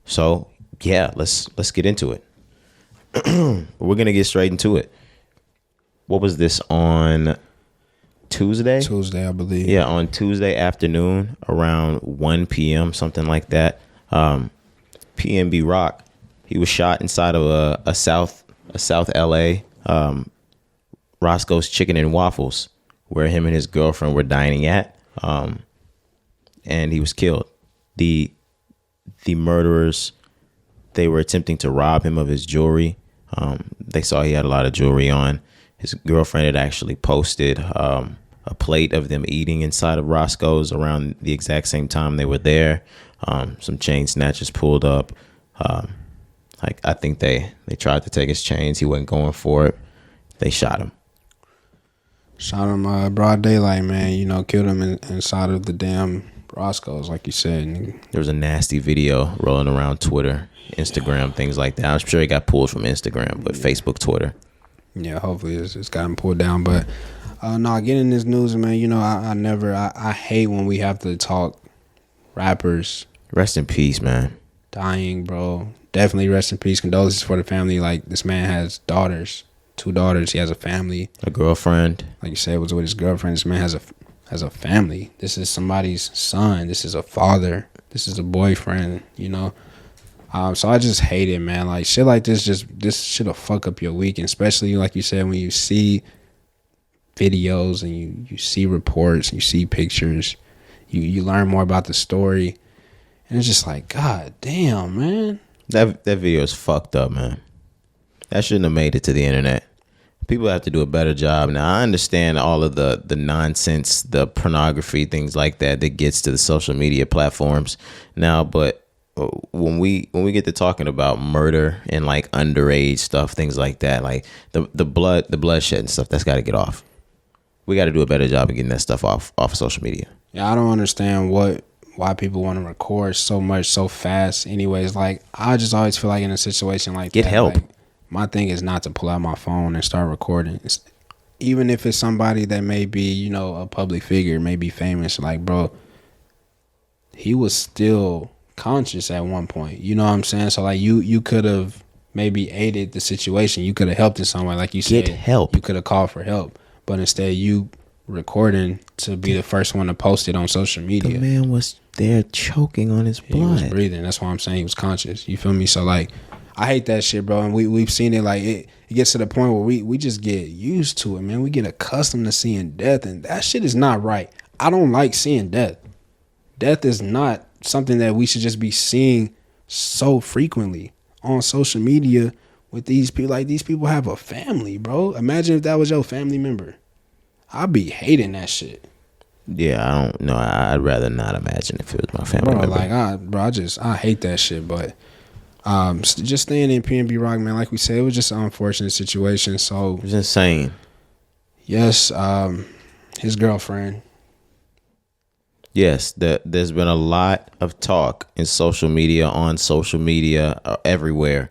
So yeah, let's get into it. We're gonna get straight into it. What was this on Tuesday? Tuesday, I believe. Yeah, on Tuesday afternoon around 1 p.m., something like that. PNB Rock, he was shot inside of a South LA Roscoe's Chicken and Waffles, where him and his girlfriend were dining at, and he was killed. The murderers, they were attempting to rob him of his jewelry. They saw he had a lot of jewelry on. His girlfriend had actually posted a plate of them eating inside of Roscoe's around the exact same time they were there. Some chain snatchers pulled up. I think they tried to take his chains. He wasn't going for it. They shot him. Shot him broad daylight, man. Killed him inside of the damn Roscoe's, like you said. There was a nasty video rolling around Twitter, Instagram, things like that. I'm sure it got pulled from Instagram, but Facebook, Twitter. Yeah, hopefully it's gotten pulled down. But no, getting this news, man, I hate when we have to talk rappers. Rest in peace, man. Dying, bro. Definitely rest in peace. Condolences for the family. Like, this man has daughters, 2 daughters. He has a family, a girlfriend. like you said, was with his girlfriend. This man has a family. This is somebody's son. This is a father. This is a boyfriend. You know. So I just hate it, man. Like shit like this shit'll fuck up your week, and especially like you said, when you see videos and you see reports, you see pictures, you learn more about the story, and it's just like, God damn, man. That video is fucked up, man. That shouldn't have made it to the internet. People have to do a better job. Now, I understand all of the nonsense, the pornography, things like that gets to the social media platforms now, but when we get to talking about murder and like underage stuff, things like that, like the bloodshed and stuff, that's got to get off. We got to do a better job of getting that stuff off of social media. Yeah, I don't understand why people want to record so much so fast. Anyways, like I just always feel like in a situation like get help. Like, my thing is not to pull out my phone and start recording. Even if it's somebody that may be, you know, a public figure, may be famous. Like, bro, he was still conscious at one point. You know what I'm saying? So like you could have maybe aided the situation. You could have helped in some way, like you said. Get help. You could have called for help, but instead you recording to be the first one to post it on social media. The man was there choking on his blood. He was breathing. That's why I'm saying he was conscious. You feel me? So like, I hate that shit, bro. And we've seen it. Like it gets to the point where we just get used to it, man. We get accustomed to seeing death, and that shit is not right. I don't like seeing death. Death is not something that we should just be seeing so frequently on social media with these people. Like, these people have a family, bro. Imagine if that was your family member. I'd be hating that shit. Yeah, I don't know. I'd rather not imagine if it was my family member. Like, I hate that shit. But just staying in PNB Rock, man, like we said, it was just an unfortunate situation. So it was insane. Yes, his girlfriend. Yes, there's been a lot of talk in social media, everywhere,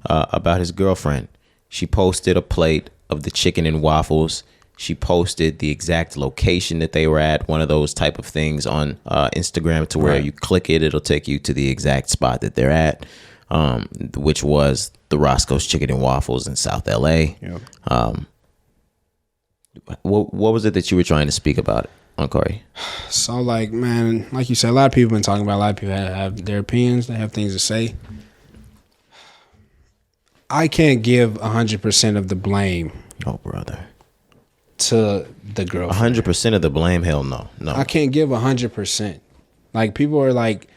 about his girlfriend. She posted a plate of the chicken and waffles. She posted the exact location that they were at, one of those type of things on Instagram to where you click it, it'll take you to the exact spot that they're at, which was the Roscoe's Chicken and Waffles in South LA. Yep. What was it that you were trying to speak about, Cari? So, like, man, like you said, a lot of people been talking about, a lot of people have their opinions, they have things to say. I can't give 100% of the blame. Oh, brother. To the girlfriend. 100% of the blame? Hell no. I can't give 100%. Like, people are like,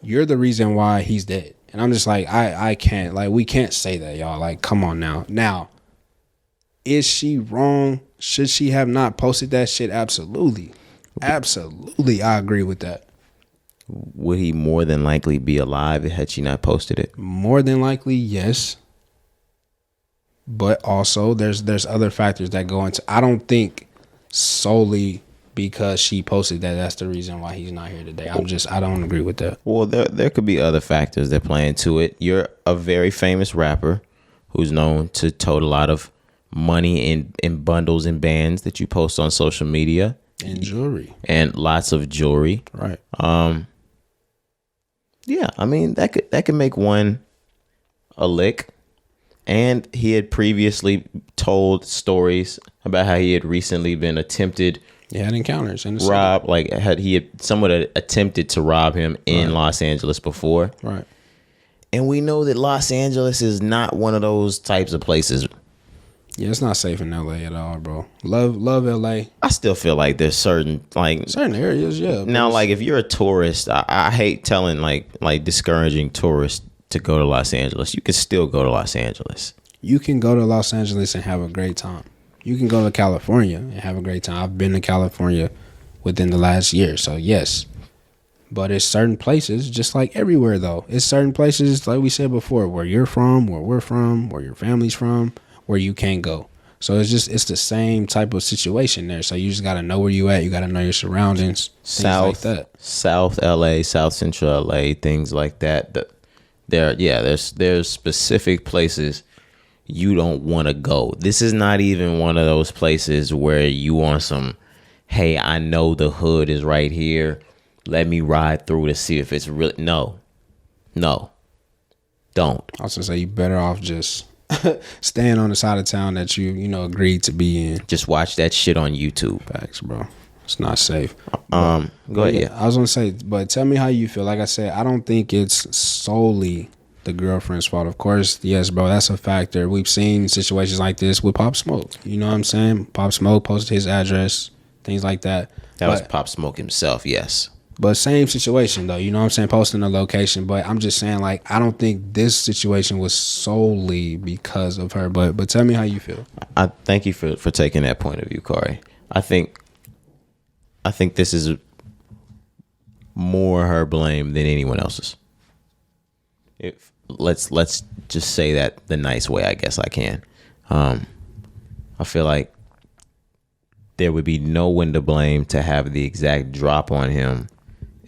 you're the reason why he's dead. And I'm just like, I can't. Like, we can't say that, y'all. Like, come on now. Now, is she wrong? Should she have not posted that shit? Absolutely. Absolutely, I agree with that. Would he more than likely be alive had she not posted it? More than likely, yes. But also, there's other factors that go into. I don't think solely because she posted that, that's the reason why he's not here today. I don't agree with that. Well, there could be other factors that play into it. You're a very famous rapper who's known to tote a lot of money in bundles and bands that you post on social media. And jewelry. And lots of jewelry. Right. Yeah, I mean, that could make one a lick. And he had previously told stories about how he had recently been attempted. He had encounters in the rob, city. Someone had attempted to rob him in Los Angeles before. Right. And we know that Los Angeles is not one of those types of places. Yeah, it's not safe in LA at all, bro. Love LA. I still feel like there's certain areas, yeah. Now, like, if you're a tourist, I hate telling like discouraging tourists to go to Los Angeles. You can still go to Los Angeles. You can go to Los Angeles and have a great time. You can go to California and have a great time. I've been to California within the last year, so yes. But it's certain places, just like everywhere, though. It's certain places, like we said before, where you're from, where we're from, where your family's from, where you can't go. So it's the same type of situation there. So you just got to know where you at. You got to know your surroundings. South LA, South Central LA, things like that. There's specific places you don't want to go. This is not even one of those places where you want some, hey, I know the hood is right here. Let me ride through to see if it's real. No, don't. I was gonna say, you better off just staying on the side of town that you know agreed to be in. Just watch that shit on YouTube. Facts, bro. It's not safe. Go ahead. Yeah. I was gonna say, but tell me how you feel. Like I said, I don't think it's solely the girlfriend's fault. Of course, yes, bro, that's a factor. We've seen situations like this with Pop Smoke. You know what I'm saying? Pop Smoke posted his address, things like that. That was Pop Smoke himself, yes. But same situation though, you know what I'm saying? Posting a location, but I'm just saying, like, I don't think this situation was solely because of her. But tell me how you feel. I thank you for taking that point of view, Cari. I think this is more her blame than anyone else's. Let's just say that the nice way I guess I can. I feel like there would be no one to blame to have the exact drop on him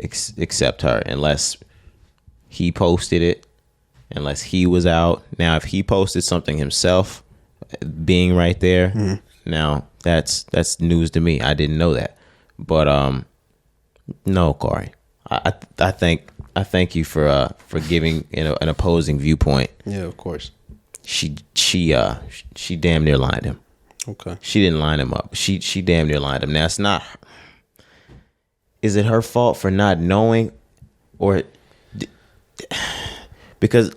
except her, unless he posted it, unless he was out. Now, if he posted something himself, being right there, now that's news to me. I didn't know that, but no, Cari, I thank you for giving an opposing viewpoint. Yeah, of course. She damn near lined him. Okay. She didn't line him up. She damn near lined him. Now it's not. Is it her fault for not knowing, or because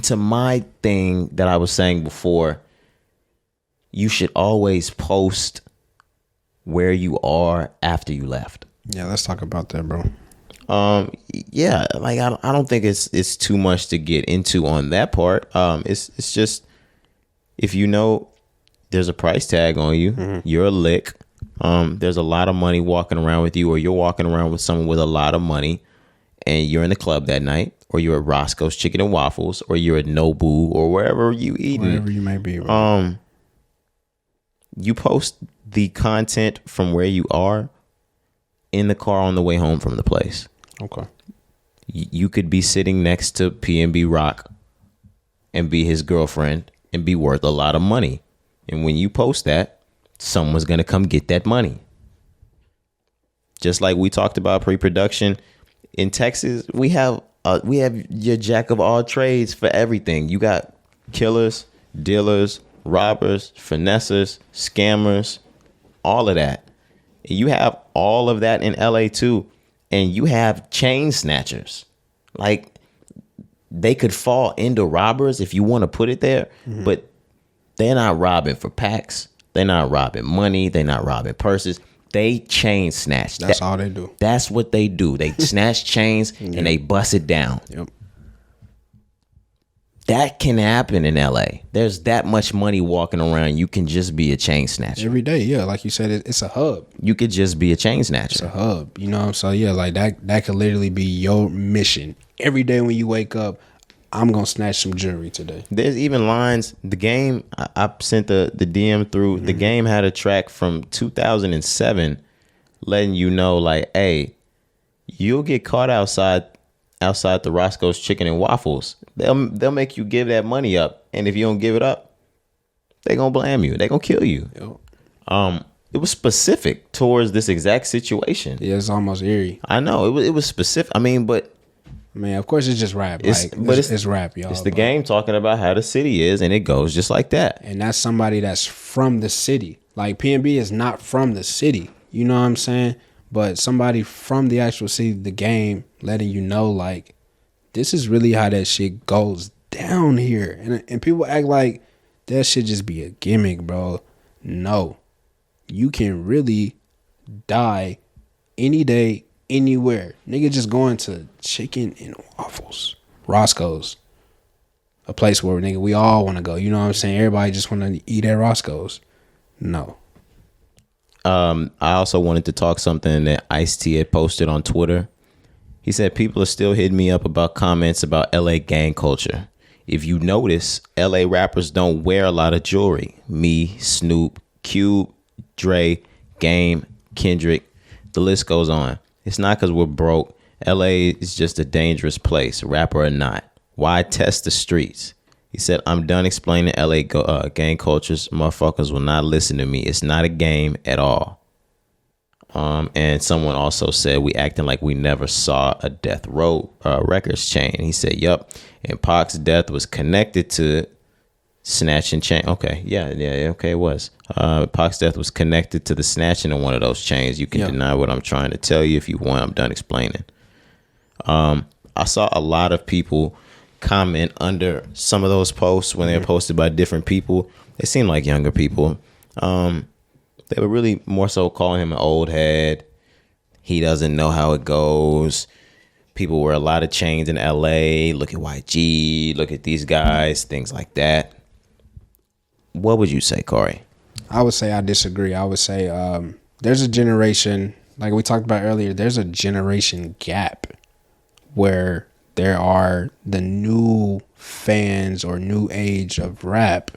to my thing that I was saying before, you should always post where you are after you left. Yeah, let's talk about that, bro. Yeah, like I don't think it's too much to get into on that part. It's just, if you know there's a price tag on you, you're a lick. There's a lot of money walking around with you, or you're walking around with someone with a lot of money, and you're in the club that night, or you're at Roscoe's Chicken and Waffles, or you're at Nobu, or wherever you eating. Wherever you may be. Right? You post the content from where you are in the car on the way home from the place. Okay. You could be sitting next to PNB Rock and be his girlfriend and be worth a lot of money. And when you post that, someone's going to come get that money. Just like we talked about pre-production in Texas, we have your jack of all trades for everything. You got killers, dealers, robbers, finessers, scammers, all of that. You have all of that in LA too. And you have chain snatchers. Like, they could fall into robbers if you want to put it there, but they're not robbing for packs. They're not robbing money. They're not robbing purses. They chain snatch. That's all they do. That's what they do. They snatch chains and they bust it down. Yep. That can happen in LA. There's that much money walking around. You can just be a chain snatcher. Every day, yeah. Like you said, it's a hub. You could just be a chain snatcher. It's a hub, you know? So, yeah, like that could literally be your mission. Every day when you wake up, I'm going to snatch some jewelry today. There's even lines. The game, I sent the DM through. The game had a track from 2007 letting you know, like, hey, you'll get caught outside the Roscoe's Chicken and Waffles. They'll make you give that money up, and if you don't give it up, they gonna blame you. They gonna kill you. Yep. It was specific towards this exact situation. Yeah, it's almost eerie. I know it was specific. I mean, of course it's just rap. It's rap, y'all. It's the game talking about how the city is, and it goes just like that. And that's somebody that's from the city. Like, PNB is not from the city. You know what I'm saying? But somebody from the actual city, the game, letting you know, like, this is really how that shit goes down here. And people act like that should just be a gimmick, bro. No. You can really die any day, anywhere. Nigga just going to Chicken and Waffles. Roscoe's. A place where, nigga, we all want to go. You know what I'm saying? Everybody just want to eat at Roscoe's. No. I also wanted to talk something that Ice-T had posted on Twitter. He said people are still hitting me up about comments about LA gang culture. If you notice, LA rappers don't wear a lot of jewelry. Me, Snoop, Cube, Dre, Game, Kendrick, the list goes on. It's not because we're broke. LA is just a dangerous place, rapper or not. Why test the streets? He said, I'm done explaining LA gang cultures. Motherfuckers will not listen to me. It's not a game at all. And someone also said, we acting like we never saw a Death Row Records chain. He said, yup. And Pac's death was connected to snatching chain. Okay, yeah, okay, it was. Pac's death was connected to the snatching of one of those chains. You can deny what I'm trying to tell you if you want. I'm done explaining. I saw a lot of people comment under some of those posts when they were posted by different people. They seemed like younger people. They were really more so calling him an old head. He doesn't know how it goes. People wear a lot of chains in LA. Look at YG. Look at these guys. Things like that. What would you say, Corey? I would say I disagree. I would say there's a generation, like we talked about earlier, there's a generation gap where there are the new fans or new age of rap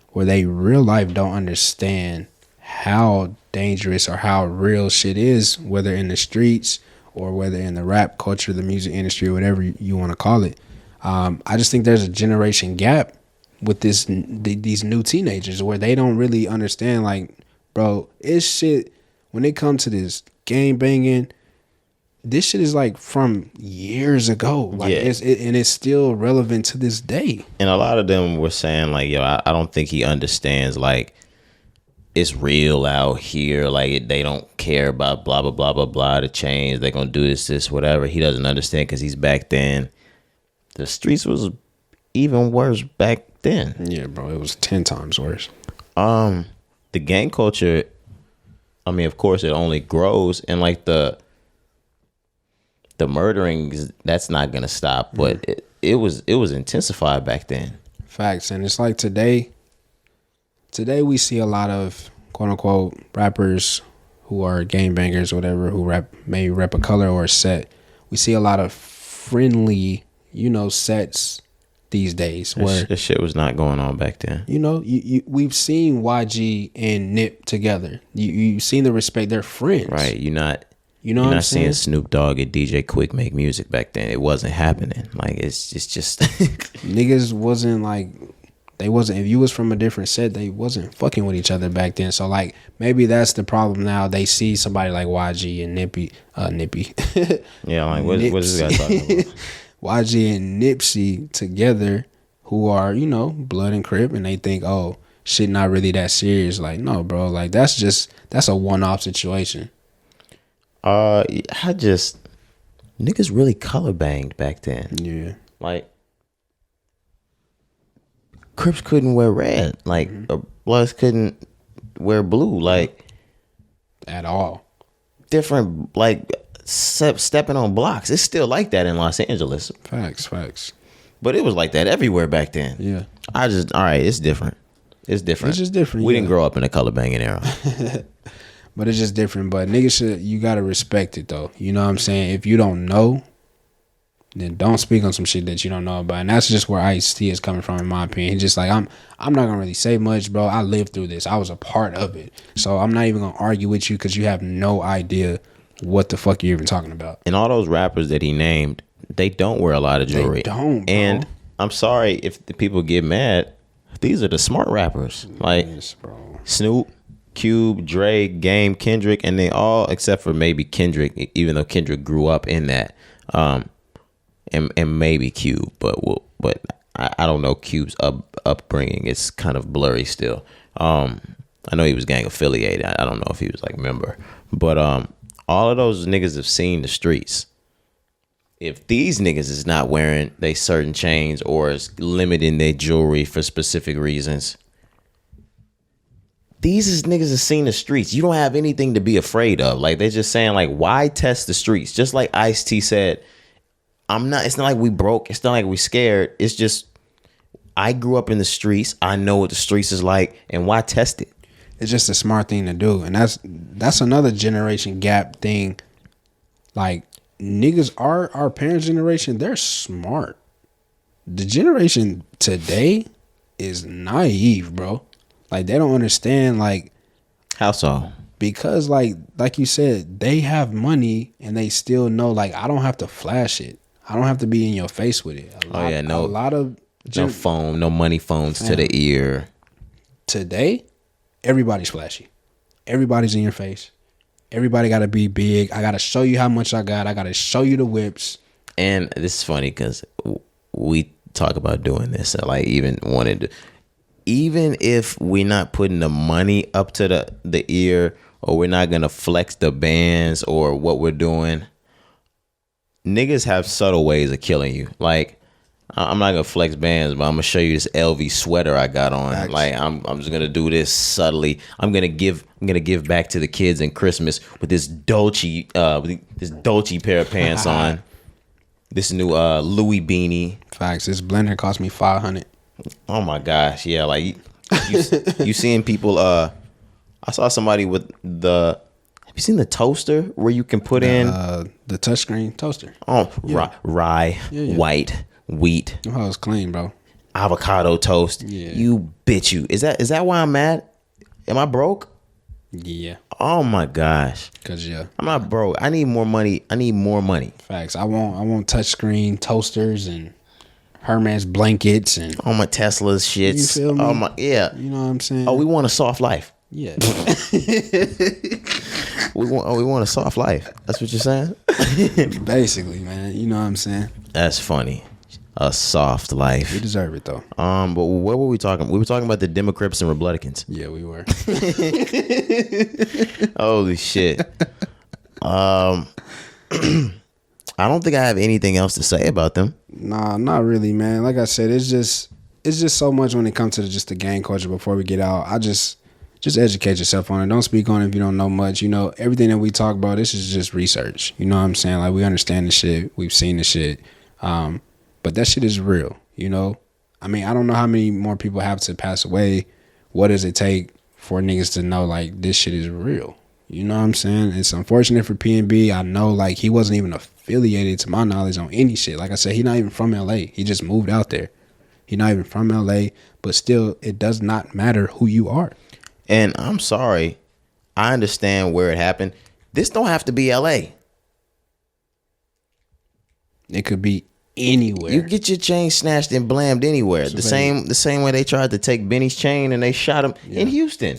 where they real life don't understand how dangerous or how real shit is, whether in the streets or whether in the rap culture, the music industry, whatever you want to call it. I just think there's a generation gap with these new teenagers where they don't really understand, like, bro, it's shit. When it comes to this gang banging, this shit is like from years ago. Like, and it's still relevant to this day. And a lot of them were saying, like, yo, I don't think he understands, like, it's real out here. Like, they don't care about blah, blah, blah, blah, blah, the change. They're going to do this, whatever. He doesn't understand because he's back then. The streets was even worse back then. Yeah, bro, it was 10 times worse. The gang culture, I mean, of course, it only grows. And, like, the murdering, that's not going to stop. But it was intensified back then. Facts. And it's like today we see a lot of quote unquote rappers who are gangbangers or whatever, who may rep a color or a set. We see a lot of friendly, sets these days where this shit was not going on back then. We've seen YG and Nip together. You've seen the respect. They're friends, right? You're not seeing Snoop Dogg and DJ Quick make music back then. It wasn't happening. Like, it's just niggas wasn't like. They wasn't, if you was from a different set, they wasn't fucking with each other back then. So, like, maybe that's the problem now. They see somebody like YG and Nippy. Yeah, like, what is this guy talking about? YG and Nipsey together, who are, blood and Crip, and they think, oh, shit not really that serious. Like, no, bro. Like, that's a one-off situation. Niggas really color banged back then. Yeah. Like, Crips couldn't wear red, like Bloods couldn't wear blue, like at all. Different, like stepping on blocks. It's still like that in Los Angeles. Facts. But it was like that everywhere back then. Yeah. All right, it's different. It's just different. We didn't grow up in a color banging era. But it's just different. But niggas you gotta respect it though. You know what I'm saying? If you don't know, then don't speak on some shit that you don't know about. And that's just where Ice-T is coming from, in my opinion. He's just like, I'm not gonna really say much, bro. I lived through this. I was a part of it. So I'm not even gonna argue with you because you have no idea what the fuck you're even talking about. And all those rappers that he named, they don't wear a lot of jewelry. They don't, bro. And I'm sorry if the people get mad. These are the smart rappers. Like, yes, bro. Snoop, Cube, Dre, Game, Kendrick, and they all, except for maybe Kendrick, even though Kendrick grew up in that. And maybe Cube, but I don't know Cube's upbringing. It's kind of blurry still. I know he was gang affiliated. I don't know if he was like a member, but all of those niggas have seen the streets. If these niggas is not wearing they certain chains or is limiting their jewelry for specific reasons, these niggas have seen the streets. You don't have anything to be afraid of. Like, they're just saying, like, why test the streets? Just like Ice-T said, it's not like we broke. It's not like we scared. It's just, I grew up in the streets. I know what the streets is like, and why test it? It's just a smart thing to do. And that's another generation gap thing. Like, niggas, our parents' generation, they're smart. The generation today is naive, bro. Like, they don't understand, like, how so? Because like you said, they have money and they still know, like, I don't have to flash it. I don't have to be in your face with it. No phone, no money phones Damn. to the ear. Today, everybody's flashy. Everybody's in your face. Everybody got to be big. I got to show you how much I got. I got to show you the whips. And this is funny because we talk about doing this. I like even wanted to. even if we're not putting the money up to the ear, or we're not gonna flex the bands or what we're doing, niggas have subtle ways of killing you. Like, I'm not gonna flex bands, but I'm gonna show you this LV sweater I got on. Actually. Like, I'm just gonna do this subtly. I'm gonna give back to the kids in Christmas with this Dolce pair of pants on. This new Louis beanie. Facts. This blender cost me $500. Oh my gosh, yeah. Like you seeing people. I saw somebody with the. Have you seen the toaster where you can put in the touchscreen toaster? Oh, yeah. Rye, white, wheat. Oh, it's clean, bro. Avocado toast. Yeah. You bitch. You is that why I'm mad? Am I broke? Yeah. Oh my gosh. Cause yeah, I'm not broke. I need more money. Facts. I want touchscreen toasters and Hermes blankets and all my Tesla's shits. You feel me? Oh my, yeah. You know what I'm saying? Oh, we want a soft life. Yeah. we want a soft life. That's what you're saying? Basically, man. You know what I'm saying? That's funny. A soft life. We deserve it though. But what were we talking? We were talking about the Democrats and Republicans. Yeah, we were. Holy shit. I don't think I have anything else to say about them. Nah, not really, man. Like I said, it's just so much when it comes to just the gang culture. Before we get out, I just educate yourself on it. Don't speak on it if you don't know much. You know, everything that we talk about, this is just research. You know what I'm saying? Like, we understand the shit. We've seen the shit. But that shit is real, you know? I mean, I don't know how many more people have to pass away. What does it take for niggas to know, like, this shit is real? You know what I'm saying? It's unfortunate for PNB. I know, like, he wasn't even affiliated, to my knowledge, on any shit. Like I said, he's not even from LA. He just moved out there. He's not even from LA. But still, it does not matter who you are. And I'm sorry. I understand where it happened. This don't have to be LA. It could be anywhere. You get your chain snatched and blamed anywhere. The same way they tried to take Benny's chain and they shot him in Houston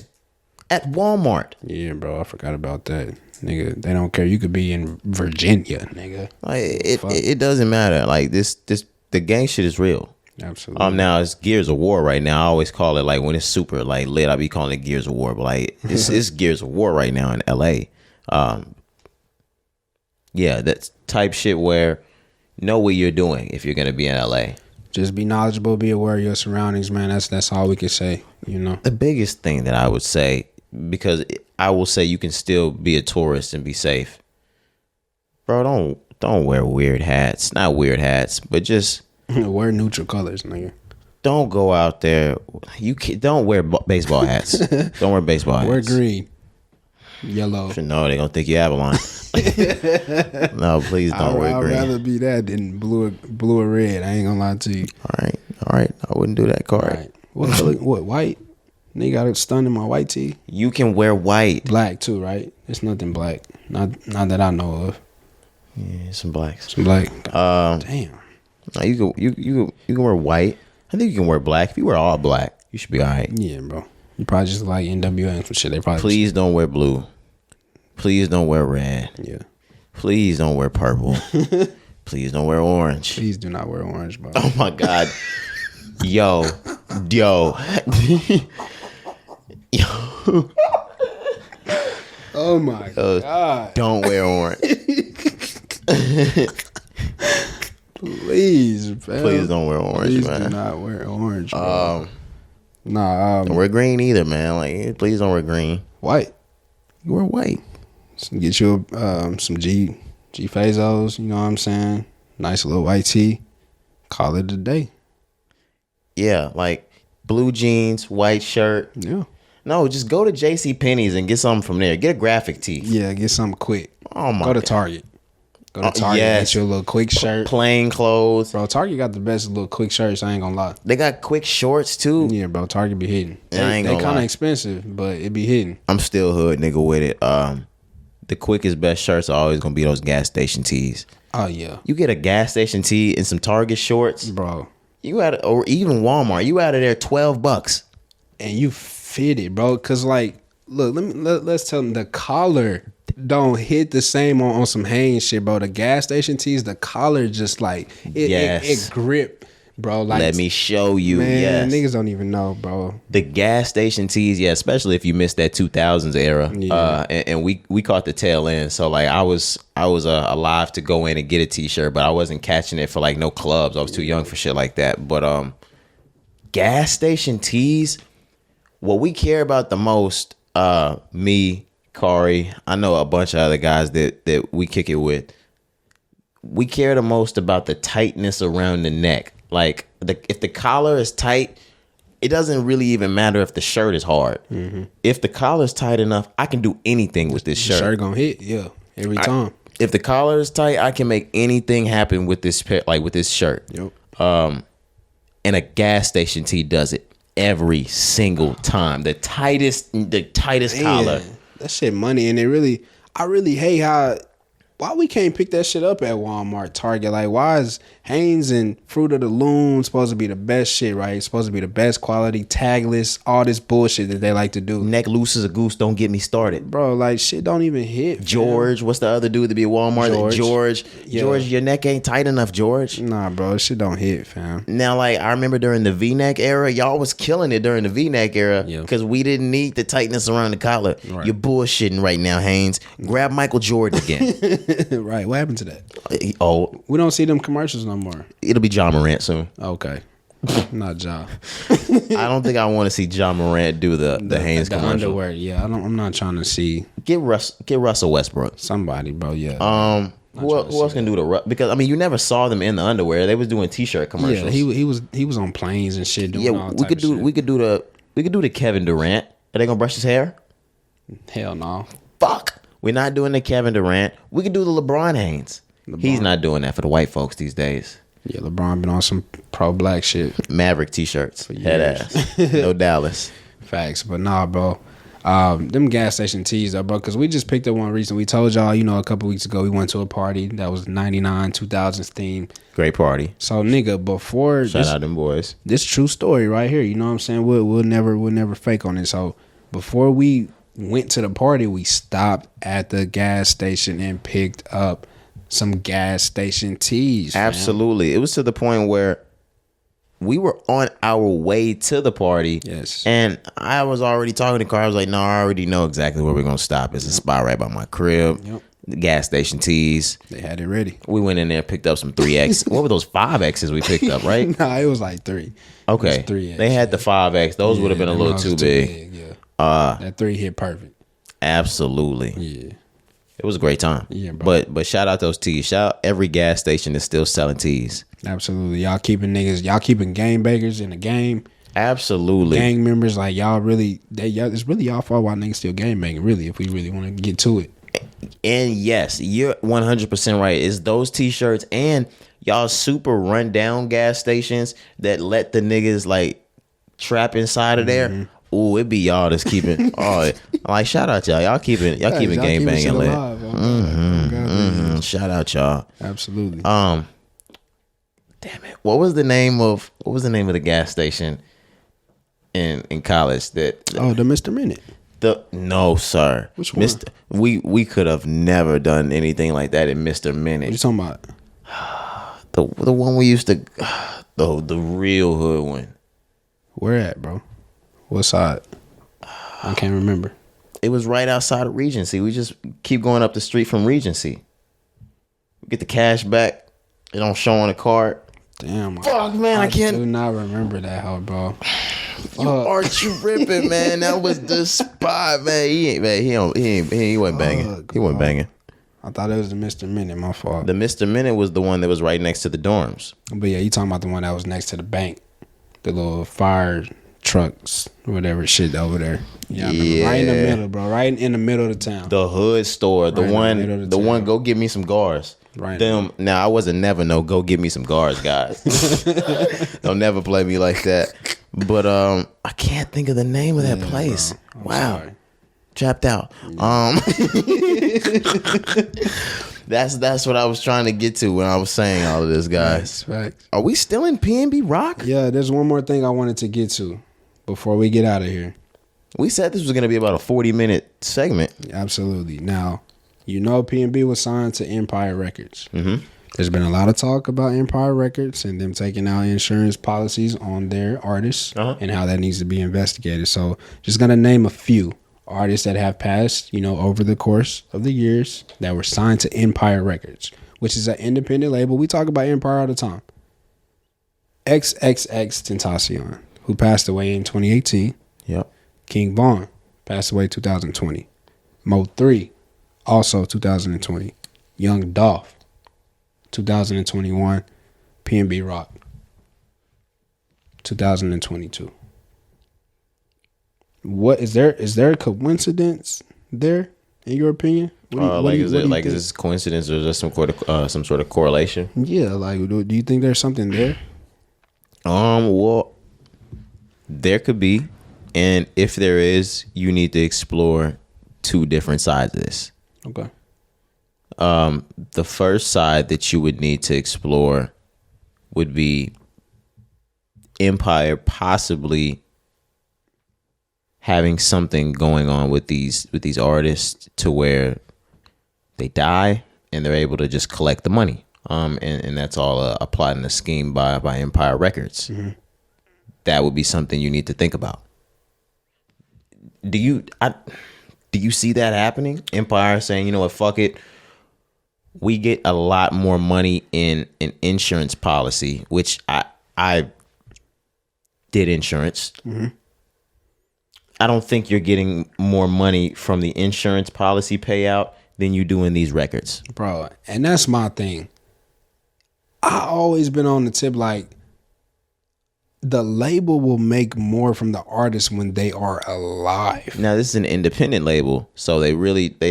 at Walmart. Yeah, bro, I forgot about that. Nigga, they don't care. You could be in Virginia, nigga. Like, it doesn't matter. Like, the gang shit is real. Absolutely. Now it's Gears of War right now. I always call it, like, when it's super like lit, I be calling it Gears of War. But like, it's Gears of War right now in LA. Yeah, that's type shit where know what you're doing if you're gonna be in LA. Just be knowledgeable, be aware of your surroundings, man. That's all we can say, you know. The biggest thing that I would say, because I will say you can still be a tourist and be safe. Bro, don't wear weird hats. Not weird hats, but just wear neutral colors, nigga. Don't go out there. Don't wear baseball hats. Don't wear baseball hats. Wear green, yellow. No, they're gonna think you Avalon. No, please don't wear green. I'd rather be that than blue or red. I ain't gonna lie to you. All right. I wouldn't do that card. Right. What color? What, white? Nigga got it stunned in my white tee. You can wear white. Black too, right? It's nothing black. Not that I know of. Yeah, some blacks. Some black. Damn. No, you can wear white. I think you can wear black. If you wear all black, you should be all right. Yeah, bro. You probably just like NWA and some shit. They probably Please don't wear blue. Please don't wear red. Yeah. Please don't wear purple. Please don't wear orange. Please do not wear orange, bro. Oh my God. Yo. Yo. Oh my God. Don't wear orange. Please, man. Please don't wear orange, please man. Do not wear orange, bro. Don't wear green either, man. Like, please don't wear green. White. You wear white. So get you some G Fazos, you know what I'm saying? Nice little white tee. Call it a day. Yeah, like blue jeans, white shirt. Yeah. No, just go to JCPenney's and get something from there. Get a graphic tee. Yeah, get something quick. Oh my God. Go to Target. Go to Target, get you a little quick shirt. Plain clothes. Bro, Target got the best little quick shirts, I ain't gonna lie. They got quick shorts too. Yeah, bro, Target be hitting. They kind of expensive, but it be hitting. I'm still hood nigga with it. The quickest best shirts are always gonna be those gas station tees. Oh yeah. You get a gas station tee and some Target shorts, bro. Or even Walmart, you out of there $12. And you fit it, bro. Cause like, look, let's tell them the collar don't hit the same on some Hanes shit, bro. The gas station tees, the collar just like it grip bro. Like, let me show you. Man, niggas don't even know, bro. The gas station tees, yeah, especially if you missed that 2000s era. Yeah. And we caught the tail end. So like I was alive to go in and get a t-shirt, but I wasn't catching it for like no clubs. I was too young for shit like that. But gas station tees, what we care about the most, me, Cari, I know a bunch of other guys that we kick it with. We care the most about the tightness around the neck. Like if the collar is tight, it doesn't really even matter if the shirt is hard. Mm-hmm. If the collar is tight enough, I can do anything with this shirt. The shirt gonna hit, yeah, every time. If the collar is tight, I can make anything happen with this with this shirt. Yep. And a gas station tee does it every single time. The tightest collar. That shit money, and I really hate why we can't pick that shit up at Walmart, Target. Like, why is Hanes and Fruit of the Loom supposed to be the best shit, right? It's supposed to be the best quality, tagless, all this bullshit that they like to do. Neck loose as a goose, don't get me started. Bro, like, shit don't even hit. George, what's the other dude to be at Walmart? George. Yeah. George, your neck ain't tight enough, George. Nah, bro, shit don't hit, fam. Now, like, I remember during the V-neck era, y'all was killing it during the V-neck era because we didn't need the tightness around the collar. Right. You're bullshitting right now, Hanes. Grab Michael Jordan again. Right, what happened to that? We don't see them commercials no more. It'll be John Morant soon. Okay. Not Ja. I don't think I want to see John Morant do the Hanes commercial. Underwear, yeah. I'm not trying to see. Get Russell Westbrook. Somebody, bro, yeah. Who else can do the because I mean you never saw them in the underwear. They was doing t-shirt commercials. Yeah, he was on planes and shit doing all we could do the Kevin Durant. Are they gonna brush his hair? Hell no. Fuck. We're not doing the Kevin Durant. We could do the LeBron Hanes. He's not doing that for the white folks these days. Yeah, LeBron been on some pro-black shit. Maverick t-shirts. Head ass. No Dallas. Facts. But nah, bro. Them gas station tees, though, bro, because we just picked up one recently. We told y'all, a couple weeks ago, we went to a party that was 99, 2000s theme. Great party. So, nigga, before... Shout out them boys. This true story right here, you know what I'm saying? We'll never fake on it. So, before we went to the party, we stopped at the gas station and picked up some gas station tees. Absolutely. Man. It was to the point where we were on our way to the party. Yes. And I was already talking to Cari. I was like, no, I already know exactly where we're going to stop. It's a spot right by my crib. Yep. The gas station tees. They had it ready. We went in there, picked up some 3X. What were those 5Xs we picked up, right? Nah, it was like 3. Okay. 3X. They had the 5X. Those would have been a little too big. Yeah. That 3 hit perfect. Absolutely. Yeah. It was a great time. Yeah, bro. But shout out those tees. Shout out every gas station that's still selling tees. Absolutely. Y'all keeping game bangers in the game. Absolutely. Gang members, like y'all really, it's really y'all fault why niggas still game banging, really, if we really want to get to it. And yes, you're 100% right. It's those t-shirts and y'all super run down gas stations that let the niggas like trap inside of there. Mm-hmm. Ooh, it be y'all that's keeping. Like shout out y'all. Y'all keeping game banging lit. Shout out y'all. Absolutely. Damn it. What was the name of the gas station in college that? The Mr. Minute. No, sir. Which one? We could have never done anything like that in Mr. Minute. What you talking about? The one we used to, the real hood one. Where at, bro? What side? I can't remember. It was right outside of Regency. We just keep going up the street from Regency. We get the cash back. It don't show on the card. Damn. Fuck, man, I can't. I do not remember that, hoe, bro. You are tripping, man. That was the spot, man. He wasn't banging. He wasn't banging. I thought it was the Mr. Minute. My fault. The Mr. Minute was the one that was right next to the dorms. But yeah, you talking about the one that was next to the bank, the little fire trucks, whatever shit over there. Yeah, right in the middle, bro. Right in the middle of the town. The hood store, the one. Go get me some guards. Right. Now I wasn't never no go get me some guards, guys. Don't never play me like that. But I can't think of the name of that place. Wow. Sorry. Trapped out. Yeah. That's what I was trying to get to when I was saying all of this, guys. Facts. Are we still in PNB Rock? Yeah, there's one more thing I wanted to get to before we get out of here. We said this was going to be about a 40-minute segment. Absolutely. Now, PNB was signed to Empire Records. Mm-hmm. There's been a lot of talk about Empire Records and them taking out insurance policies on their artists and how that needs to be investigated. So just going to name a few artists that have passed, over the course of the years that were signed to Empire Records, which is an independent label. We talk about Empire all the time. XXXTentacion, who passed away in 2018. Yep. King Von passed away 2020. Mo 3, also 2020. Young Dolph, 2021. PNB Rock, 2022. What is there a coincidence there in your opinion? Is this coincidence or just some sort of correlation? Yeah, like do you think there's something there? Well, there could be, and if there is, you need to explore two different sides of this. Okay. The first side that you would need to explore would be Empire possibly having something going on with these artists to where they die and they're able to just collect the money. And that's all applied in a scheme by Empire Records. Mm-hmm. That would be something you need to think about. Do you see that happening? Empire saying, you know what, fuck it. We get a lot more money in an insurance policy, which I did insurance. Mm-hmm. I don't think you're getting more money from the insurance policy payout than you do in these records. Bro, and that's my thing. I always been on the tip like the label will make more from the artist when they are alive. Now this is an independent label, so they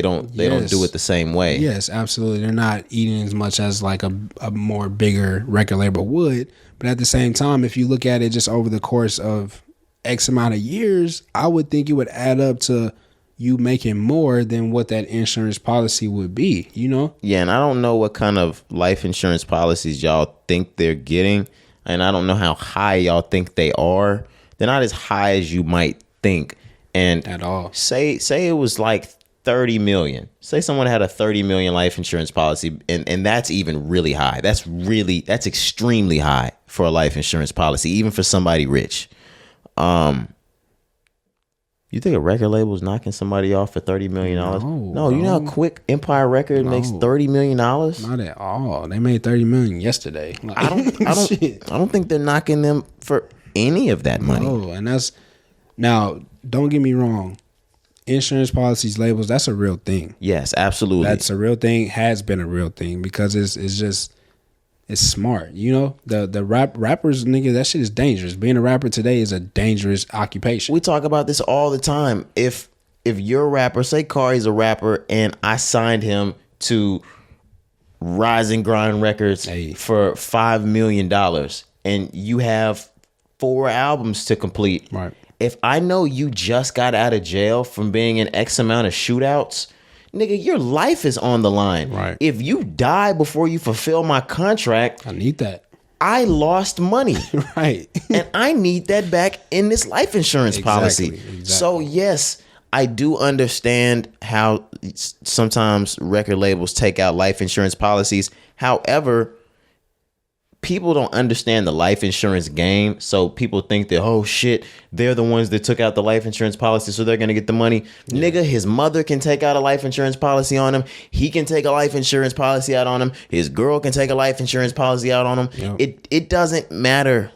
don't do it the same way. Yes, absolutely. They're not eating as much as like a more bigger record label would. But at the same time, if you look at it just over the course of X amount of years, I would think it would add up to you making more than what that insurance policy would be, Yeah, and I don't know what kind of life insurance policies y'all think they're getting. And I don't know how high y'all think they are. They're not as high as you might think. And at all. Say it was like 30 million. Say someone had a 30 million life insurance policy, and that's even really high. That's extremely high for a life insurance policy, even for somebody rich. You think a record label is knocking somebody off for $30 million? No, you know how quick Empire Record makes $30 million? Not at all. They made $30 million yesterday. Like, I don't think they're knocking them for any of that money. No, and that's now. Don't get me wrong. Insurance policies, labels, that's a real thing. Yes, absolutely. That's a real thing. Has been a real thing because it's smart. The rappers, nigga, that shit is dangerous. Being a rapper today is a dangerous occupation. We talk about this all the time. If you're a rapper, say Cari's a rapper, and I signed him to Rise and Grind Records for $5 million, and you have 4 albums to complete. Right. If I know you just got out of jail from being in X amount of shootouts, nigga, your life is on the line. Right. If you die before you fulfill my contract, I need that. I lost money. Right. And I need that back in this life insurance policy. Exactly. So yes, I do understand how sometimes record labels take out life insurance policies. However, people don't understand the life insurance game. So people think that, oh shit, they're the ones that took out the life insurance policy, so they're going to get the money. Yeah. Nigga, his mother can take out a life insurance policy on him. He can take a life insurance policy out on him. His girl can take a life insurance policy out on him. Yep. It doesn't matter.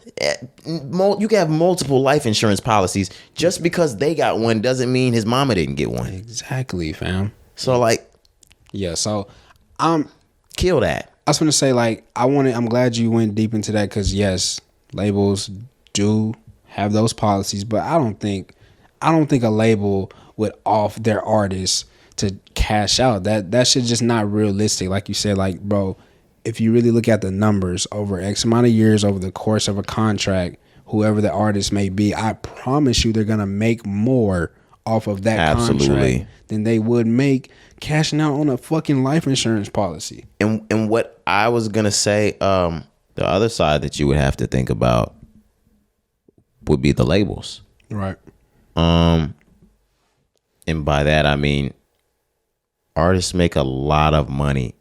You can have multiple life insurance policies. Just because they got one doesn't mean his mama didn't get one. Exactly, fam. So like, yeah, so kill that. I was going to say, like, I'm glad you went deep into that because, yes, labels do have those policies, but I don't think a label would off their artists to cash out. That shit just not realistic. Like you said, like, bro, if you really look at the numbers over X amount of years over the course of a contract, whoever the artist may be, I promise you they're going to make more off of that contract than they would make cashing out on a fucking life insurance policy. And what I was gonna say, the other side that you would have to think about would be the labels, right? And by that I mean artists make a lot of money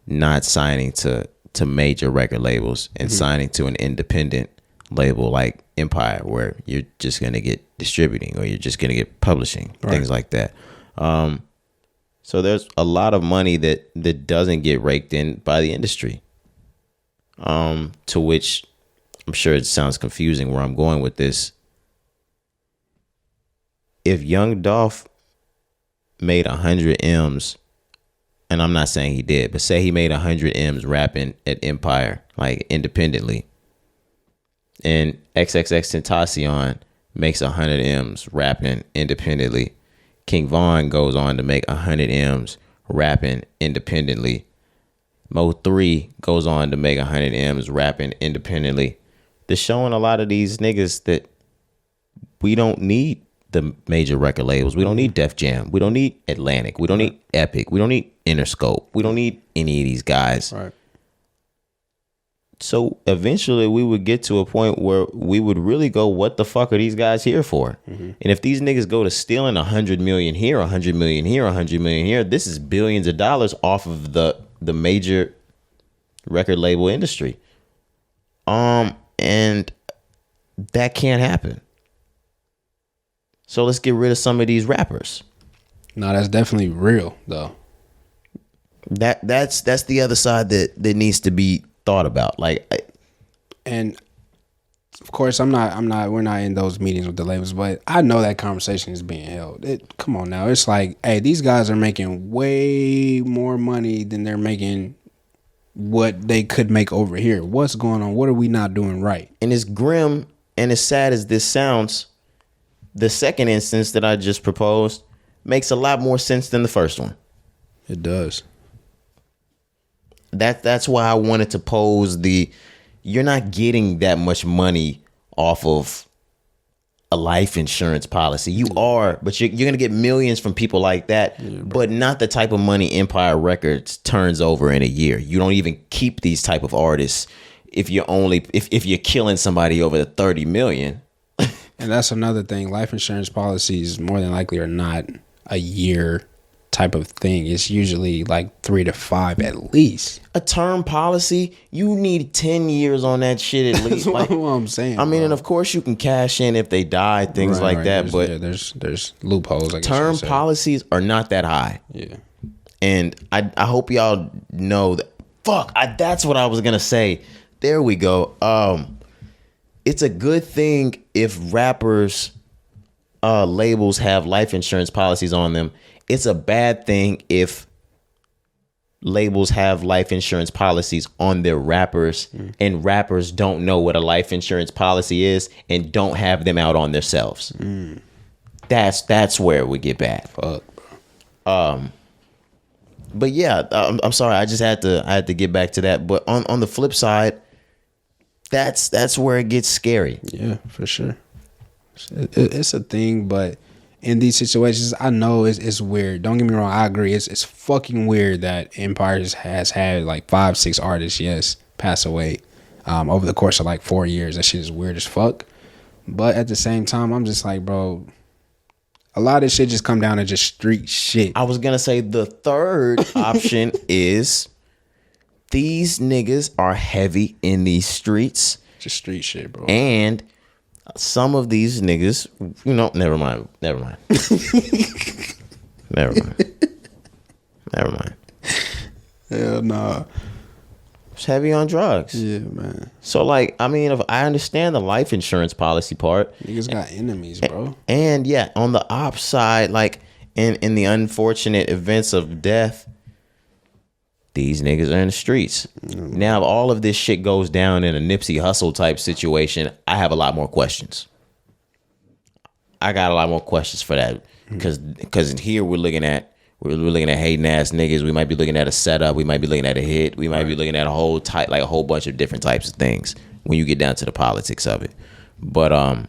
not signing to to major record labels and signing to an independent label like Empire, where you're just going to get distributing or you're just going to get publishing, things like that. So there's a lot of money that doesn't get raked in by the industry. To which I'm sure it sounds confusing where I'm going with this. If Young Dolph made 100 M's, and I'm not saying he did, but say he made 100 M's rapping at Empire, like independently, and XXXTentacion makes 100 M's rapping independently, King Von goes on to make 100 M's rapping independently, Mo 3 goes on to make 100 M's rapping independently. They're showing a lot of these niggas that we don't need the major record labels. We don't need Def Jam. We don't need Atlantic. We don't need Epic. We don't need Interscope. We don't need any of these guys. Right. So eventually we would get to a point where we would really go, what the fuck are these guys here for? And if these niggas go to stealing 100 million here, 100 million here, 100 million here, this is billions of dollars off of the major record label industry. And that can't happen. So let's get rid of some of these rappers. No, that's definitely real though. That's the other side that needs to be thought about. And of course we're not in those meetings with the labels, but I know that conversation is being held. Come on now. It's like, hey, these guys are making way more money than they're making what they could make over here. What's going on? What are we not doing right? And as grim and as sad as this sounds, the second instance that I just proposed makes a lot more sense than the first one. It does. That's why I wanted to pose you're not getting that much money off of a life insurance policy. You are, but you're going to get millions from people like that, but not the type of money Empire Records turns over in a year. You don't even keep these type of artists if you're killing somebody over the 30 million. And that's another thing. Life insurance policies more than likely are not a year type of thing. It's usually like 3 to 5 at least. A term policy, you need 10 years on that shit at least. That's what I'm saying. I mean, and of course you can cash in if they die, things like that. But there's loopholes. I guess term policies are not that high. Yeah. And I hope y'all know that. That's what I was gonna say. There we go. It's a good thing if rappers labels have life insurance policies on them. It's a bad thing if labels have life insurance policies on their rappers and rappers don't know what a life insurance policy is and don't have them out on themselves. That's where we get bad. Fuck, bro. But yeah, I'm sorry. I had to get back to that. But on the flip side, that's where it gets scary. Yeah, for sure. It's a thing, but in these situations, I know it's weird. Don't get me wrong. I agree. It's fucking weird that Empire has had like 5-6 artists, pass away over the course of like 4 years. That shit is weird as fuck. But at the same time, I'm just like, bro, a lot of this shit just come down to just street shit. I was gonna say the third option is these niggas are heavy in these streets. Just street shit, bro. And some of these niggas, never mind. Never mind. Hell nah. It's heavy on drugs. Yeah, man. So if I understand the life insurance policy part. Niggas got enemies, bro. And yeah, on the op side, in the unfortunate events of death, these niggas are in the streets. Now, if all of this shit goes down in a Nipsey Hussle type situation, I have a lot more questions. I got a lot more questions for that because here we're looking at hating ass niggas. We might be looking at a setup. We might be looking at a hit. We might be looking at a whole bunch of different types of things when you get down to the politics of it. But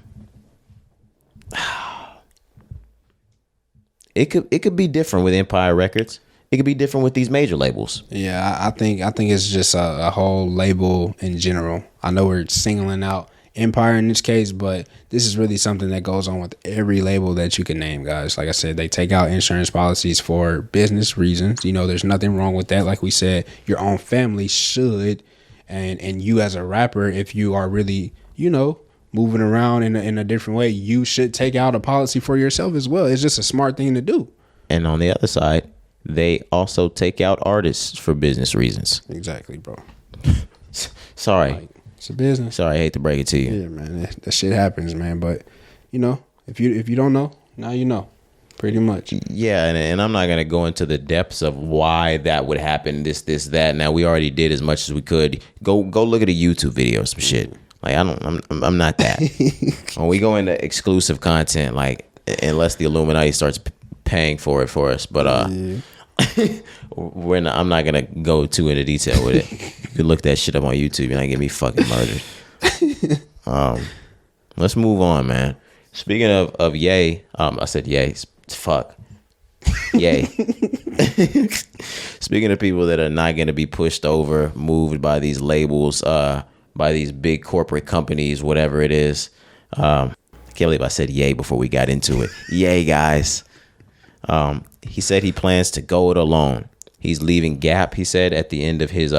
it could be different with Empire Records. It could be different with these major labels. Yeah, I think it's just a whole label in general. I know we're singling out Empire in this case, but this is really something that goes on with every label that you can name, guys. Like I said, they take out insurance policies for business reasons. There's nothing wrong with that. Like we said, your own family should and you as a rapper, if you are really, you know, moving around in a different way, you should take out a policy for yourself as well. It's just a smart thing to do. And on the other side, they also take out artists for business reasons. Exactly, bro. Sorry. Like, it's a business. Sorry, I hate to break it to you. Yeah, man. That shit happens, man. But, you know, if you don't know, now you know. Pretty much. Yeah, and I'm not gonna go into the depths of why that would happen. This, that. Now we already did as much as we could. Go look at a YouTube video or some shit. Like I'm not that. When we go into exclusive content, like unless the Illuminati starts paying for it for us, but I'm not gonna go too into detail with it. You can look that shit up on YouTube. You're not getting me fucking murdered. Let's move on, man. Speaking of Ye, I said Ye. Fuck. Yay. Speaking of people that are not going to be pushed over, moved by these labels, by these big corporate companies, whatever it is. I can't believe I said yay before we got into it. Yay, guys. He said he plans to go it alone. He's leaving GAP, he said, at the end of his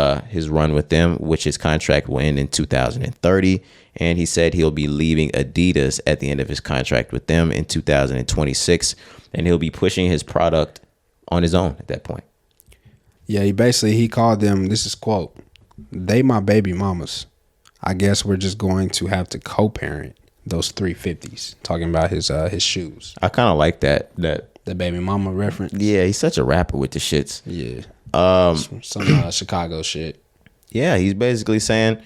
run with them, which his contract will end in 2030. And he said he'll be leaving Adidas at the end of his contract with them in 2026. And he'll be pushing his product on his own at that point. Yeah, he called them, this is quote, "They my baby mamas. I guess we're just going to have to co-parent those 350s." Talking about his shoes. I kind of like that. The baby mama reference. Yeah, he's such a rapper with the shits. Yeah. Some Chicago shit. Yeah, he's basically saying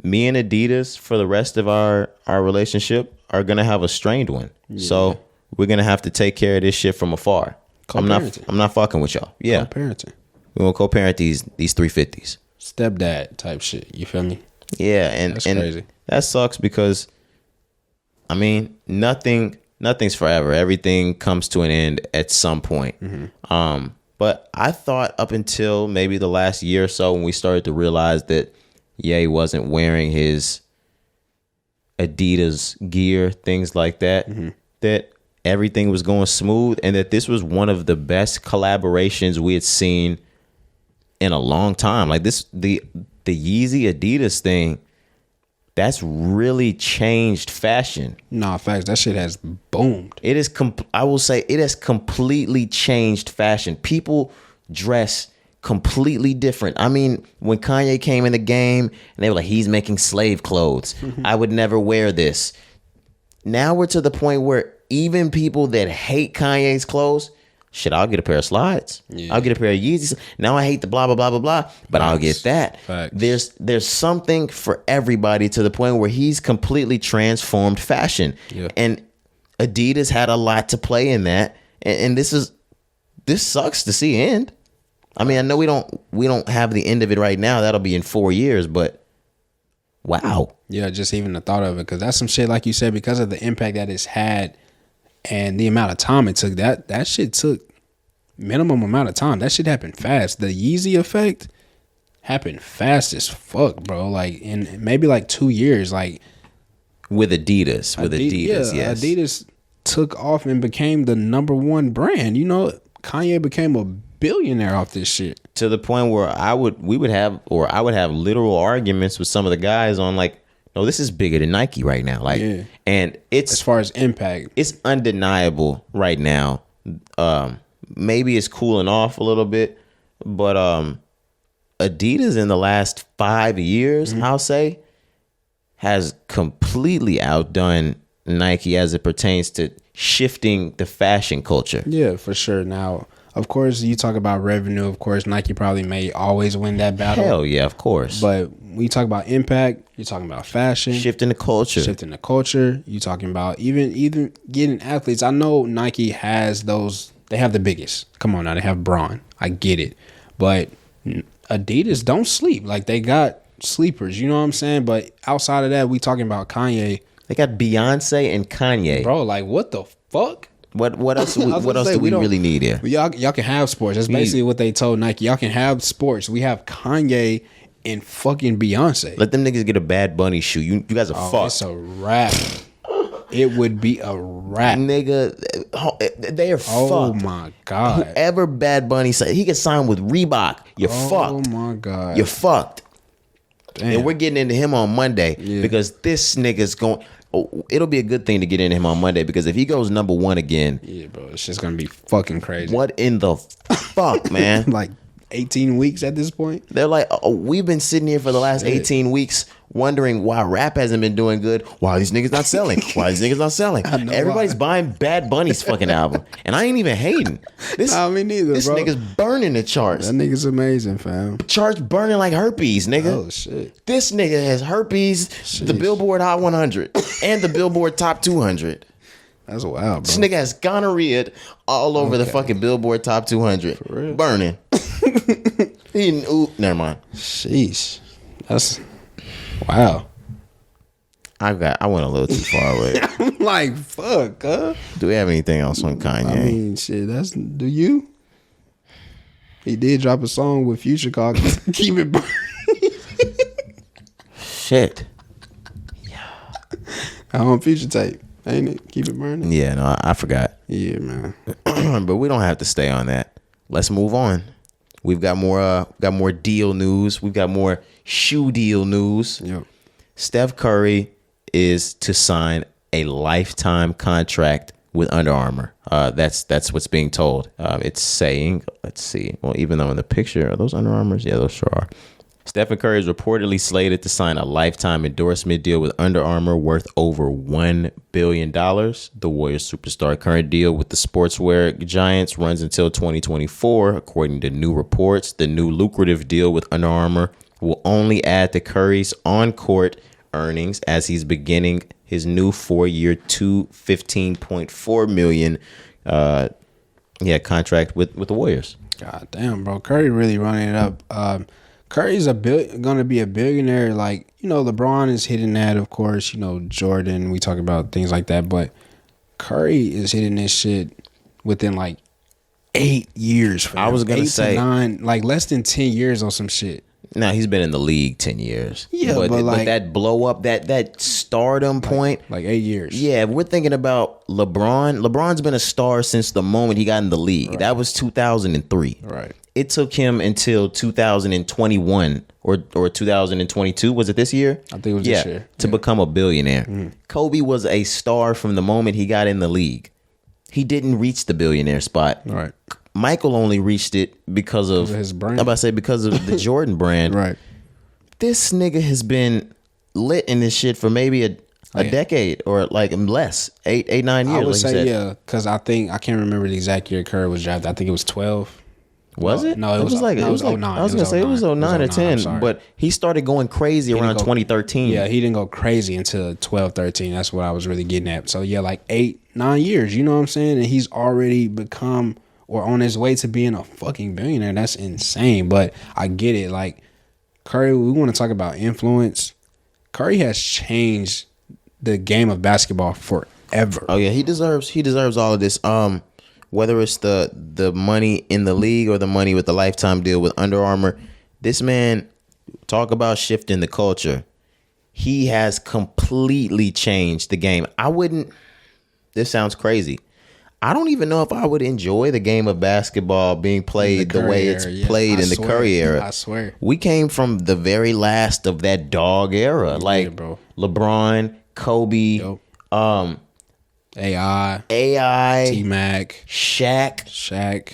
me and Adidas for the rest of our relationship are going to have a strained one. Yeah. So we're going to have to take care of this shit from afar. I'm not fucking with y'all. Yeah. Co-parenting. We're going to co-parent these 350s. Stepdad type shit. You feel me? Yeah, and crazy. That sucks because, I mean, nothing's forever. Everything comes to an end at some point. Mm-hmm. But I thought up until maybe the last year or so when we started to realize that Ye wasn't wearing his Adidas gear, things like that, mm-hmm. that everything was going smooth and that this was one of the best collaborations we had seen in a long time. Like this, the Yeezy Adidas thing, that's really changed fashion. Nah, facts. That shit has boomed. It is. I will say it has completely changed fashion. People dress completely different. I mean, when Kanye came in the game and they were like, he's making slave clothes. I would never wear this. Now we're to the point where even people that hate Kanye's clothes, shit, I'll get a pair of slides. Yeah. I'll get a pair of Yeezys. Now I hate the blah, blah, blah, blah, blah, but I'll get that. Facts. There's something for everybody to the point where he's completely transformed fashion. Yeah. And Adidas had a lot to play in that. And this sucks to see end. I mean, I know we don't have the end of it right now. That'll be in 4 years, but wow. Yeah, just even the thought of it, because that's some shit, like you said, because of the impact that it's had and the amount of time it took. That shit took minimum amount of time. That shit happened fast. The Yeezy effect happened fast as fuck, bro. Like in maybe like 2 years, like with Adidas, yes. Adidas took off and became the #1 brand. You know, Kanye became a billionaire off this shit. To the point where I would have literal arguments with some of the guys on like, no, this is bigger than Nike right now. Like, yeah. And it's, as far as impact, it's undeniable right now. Maybe it's cooling off a little bit, but Adidas in the last 5 years, mm-hmm. I'll say, has completely outdone Nike as it pertains to shifting the fashion culture. Yeah, for sure. Now, of course, you talk about revenue. Of course, Nike probably may always win that battle. Hell yeah, of course. But when you talk about impact, you're talking about fashion. Shifting the culture. You're talking about even getting athletes. I know Nike has those. They have the biggest. Come on now, they have Braun. I get it. But Adidas don't sleep. Like, they got sleepers. You know what I'm saying? But outside of that, we talking about Kanye. They got Beyonce and Kanye. Bro, like, what the fuck? What else? What else do we really need here? Y'all can have sports. That's basically what they told Nike. Y'all can have sports. We have Kanye and fucking Beyonce. Let them niggas get a Bad Bunny shoe. You guys are fucked. It's a wrap. It would be a wrap, nigga. They are fucked. Oh my god. Whoever Bad Bunny said he could sign with Reebok. You're fucked. Oh my god. You're fucked. Damn. And we're getting into him on Monday because this nigga's going. Oh, it'll be a good thing to get into him on Monday because if he goes number 1 again, yeah, bro, it's just gonna be fucking crazy. What in the fuck, man? Like 18 weeks at this point. They're like, we've been sitting here for the last 18 weeks wondering why rap hasn't been doing good. Why these niggas not selling? Why these niggas not selling? Everybody's buying Bad Bunny's fucking album, and I ain't even hating. Me neither. This bro. Nigga's burning the charts. That nigga's amazing, fam. Charts burning like herpes, nigga. Oh shit. This nigga has herpes, the Billboard Hot 100, and the Billboard Top 200. That's wild, bro. This nigga has gonorrhea all over the fucking Billboard Top 200. For real? Burning. Never mind. Sheesh. That's wow. I went a little too far with it. I'm like, fuck, huh? Do we have anything else on Kanye? I mean, shit, do you? He did drop a song with Future called Keep It Burning. Shit. On Future tape. Ain't it? Keep It Burning? Yeah, no, I forgot. Yeah, man. But we don't have to stay on that. Let's move on. We've got more deal news. We've got more shoe deal news. Yep. Steph Curry is to sign a lifetime contract with Under Armour. That's what's being told. It's saying, let's see. Well, even though in the picture, are those Under Armours? Yeah, those sure are. Stephen Curry is reportedly slated to sign a lifetime endorsement deal with Under Armour worth over $1 billion. The Warriors superstar current deal with the sportswear giants runs until 2024. According to new reports, the new lucrative deal with Under Armour will only add to Curry's on-court earnings as he's beginning his new 4-year, $15.4 million contract with the Warriors. God damn, bro. Curry really running it up. Curry's going to be a billionaire. Like, LeBron is hitting that, of course. Jordan, we talk about things like that. But Curry is hitting this shit within like 8 years. I was going to say 9, like less than 10 years on some shit. Now he's been in the league 10 years. Yeah, but that blow up, that stardom point, like 8 years. Yeah, we're thinking about LeBron. LeBron's been a star since the moment he got in the league. Right. That was 2003. Right. It took him until 2021 or 2022. Was it this year? I think it was this year. To become a billionaire. Mm. Kobe was a star from the moment he got in the league. He didn't reach the billionaire spot. Right. Michael only reached it because of his brand. I'm about to say because of the Jordan brand. Right. This nigga has been lit in this shit for maybe a decade or like less, 8, 9 years. I would like say because I can't remember the exact year Curry was drafted. I think it was 12. Was it? No, it was 09. I was gonna say it was 09 or 10, but he started going crazy around 2013. Yeah, he didn't go crazy until 12, 13. That's what I was really getting at. So yeah, like 8, 9 years. You know what I'm saying? And he's already become or on his way to being a fucking billionaire. That's insane. But I get it. Like Curry, we want to talk about influence. Curry has changed the game of basketball forever. Oh yeah, he deserves all of this. Whether it's the money in the league or the money with the lifetime deal with Under Armour, this man, talk about shifting the culture. He has completely changed the game. This sounds crazy. I don't even know if I would enjoy the game of basketball being played the way it's played in the Curry era. I swear. We came from the very last of that dog era. Like bro. LeBron, Kobe, AI, T-Mac, Shaq,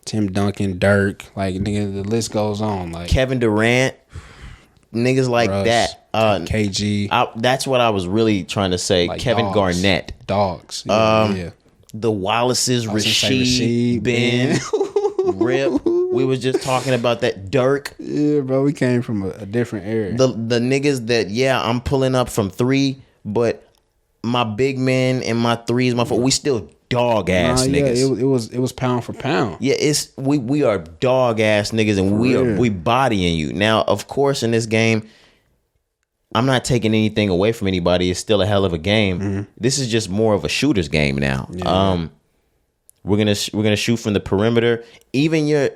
Tim Duncan, Dirk, like nigga, the list goes on. Like Kevin Durant, niggas like Russ, that. KG. That's what I was really trying to say. Like Kevin Garnett, dogs. The Wallaces, Rasheed, Ben, Rip. We was just talking about that. Dirk. Yeah, bro, we came from a different era. The niggas that I'm pulling up from 3, but my big men and my 3s, we still dog ass niggas. It was pound for pound. Yeah, we are dog ass niggas, and we bodying you. Now, of course, in this game, I'm not taking anything away from anybody. It's still a hell of a game. Mm-hmm. This is just more of a shooter's game now. Yeah. We're gonna shoot from the perimeter. Even your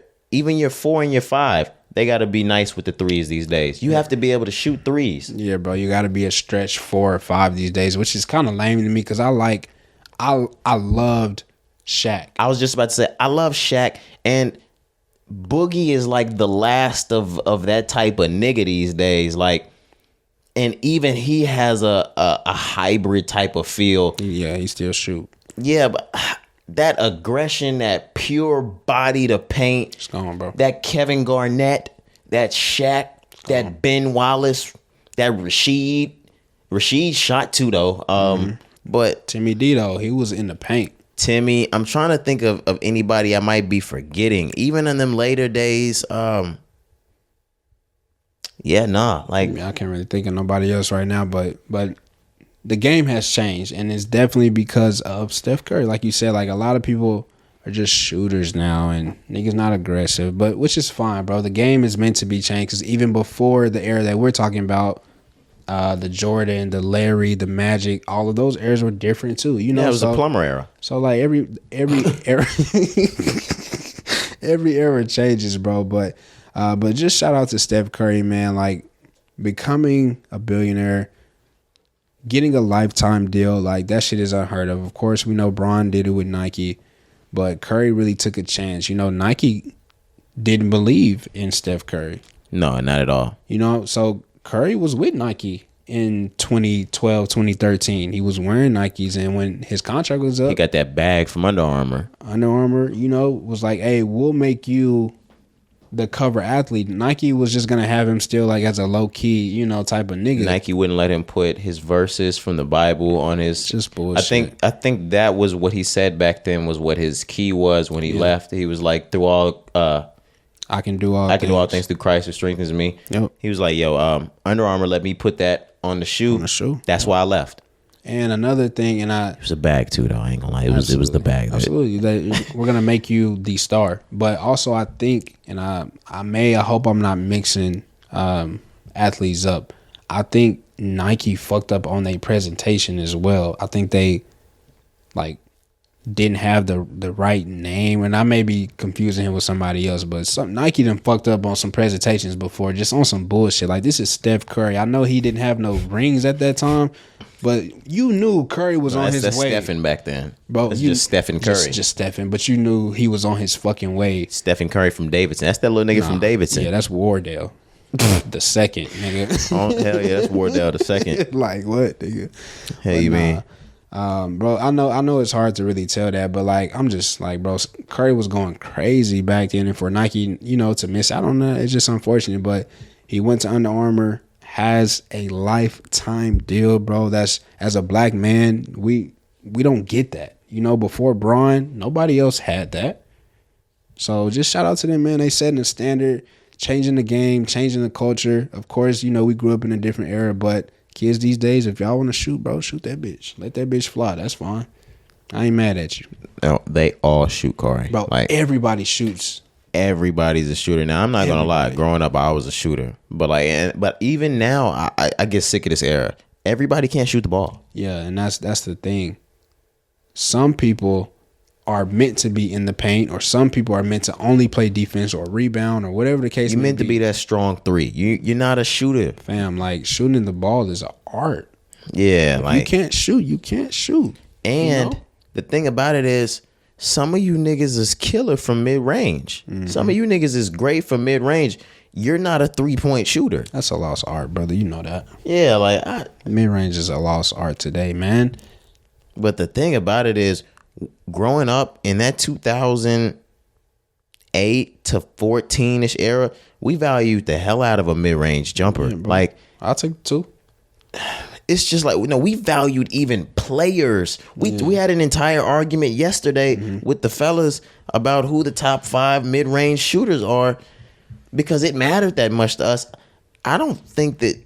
4 and your 5. They got to be nice with the 3s these days. You have to be able to shoot 3s. Yeah, bro. You got to be a stretch 4 or 5 these days, which is kind of lame to me because I loved Shaq. I was just about to say, I love Shaq. And Boogie is like the last of that type of nigga these days. Like, and even he has a hybrid type of feel. Yeah, he still shoot. Yeah, but that aggression, that pure body to paint, It's gone, bro. that Kevin Garnett, that Shaq, that Ben Wallace, that Rashid. Rashid shot too though. But Timmy D though, he was in the paint. Timmy, I'm trying to think of anybody I might be forgetting. Even in them later days, like I can't really think of nobody else right now, but the game has changed, and it's definitely because of Steph Curry. Like you said, like a lot of people are just shooters now, and niggas not aggressive, but which is fine, bro. The game is meant to be changed, because even before the era that we're talking about, the Jordan, the Larry, the Magic, all of those eras were different too. You know, it was the plumber era. So like every era, every era changes, bro. But just shout out to Steph Curry, man. Like becoming a billionaire, getting a lifetime deal, like that shit is unheard of. Of course, we know Bron did it with Nike, but Curry really took a chance. You know, Nike didn't believe in Steph Curry. No, not at all. You know, so Curry was with Nike in 2012, 2013. He was wearing Nikes, and when his contract was up, he got that bag from Under Armour. Under Armour, you know, was like, hey, we'll make you the cover athlete. Nike was just gonna have him still like as a low key, you know, type of nigga. Nike wouldn't let him put his verses from the Bible on his. Just bullshit. I think that was what he said back then, was what his key was when he left. He was like, through all I can do all things through Christ who strengthens me. Yep. He was like, yo, Under Armour let me put that on the shoe. That's why I left. And another thing, it was a bag too, though. I ain't gonna lie. It was the bag. Absolutely. We're gonna make you the star. But also I think, and I hope I'm not mixing athletes up. I think Nike fucked up on their presentation as well. I think they like didn't have the right name, and I may be confusing him with somebody else, but Nike done fucked up on some presentations before, just on some bullshit. Like, this is Steph Curry. I know he didn't have no rings at that time, but you knew Curry was on his way. That's Stephen back then. Bro, that's just Stephen Curry. Just Stephen, but you knew he was on his fucking way. Stephen Curry from Davidson. That's that little nigga from Davidson. Yeah, that's Wardell. The second, nigga. Oh, hell yeah, that's Wardell the second. Like, what, nigga? Hell you mean? Bro, I know it's hard to really tell that, but like, I'm just like, bro, Curry was going crazy back then, and for Nike, you know, to miss out on that, it's just unfortunate. But he went to Under Armour, has a lifetime deal, bro. That's, as a black man, we don't get that. You know, before Bron, nobody else had that. So just shout out to them, man. They setting a standard, changing the game, changing the culture. Of course, you know, we grew up in a different era, but kids these days, if y'all want to shoot, bro, shoot that bitch. Let that bitch fly. That's fine. I ain't mad at you. No, they all shoot, Corey. Bro, like, everybody shoots. Everybody's a shooter. Now, I'm not going to lie. Growing up, I was a shooter. But even now, I get sick of this era. Everybody can't shoot the ball. Yeah, and that's the thing. Some people are meant to be in the paint, or some people are meant to only play defense or rebound or whatever the case may be. You're meant to be that strong three. You're not a shooter. Fam, like, shooting the ball is an art. Yeah, if like, you can't shoot, you can't shoot. And the thing about it is, some of you niggas is killer from mid-range. Mm-hmm. Some of you niggas is great from mid-range. You're not a 3-point shooter. That's a lost art, brother. You know that. Yeah, like, mid-range is a lost art today, man. But the thing about it is, growing up in that 2008 to 14-ish era, we valued the hell out of a mid-range jumper. Yeah, like, I'll take 2. It's just like, we valued even players. We had an entire argument yesterday with the fellas about who the top 5 mid-range shooters are, because it mattered that much to us. I don't think that,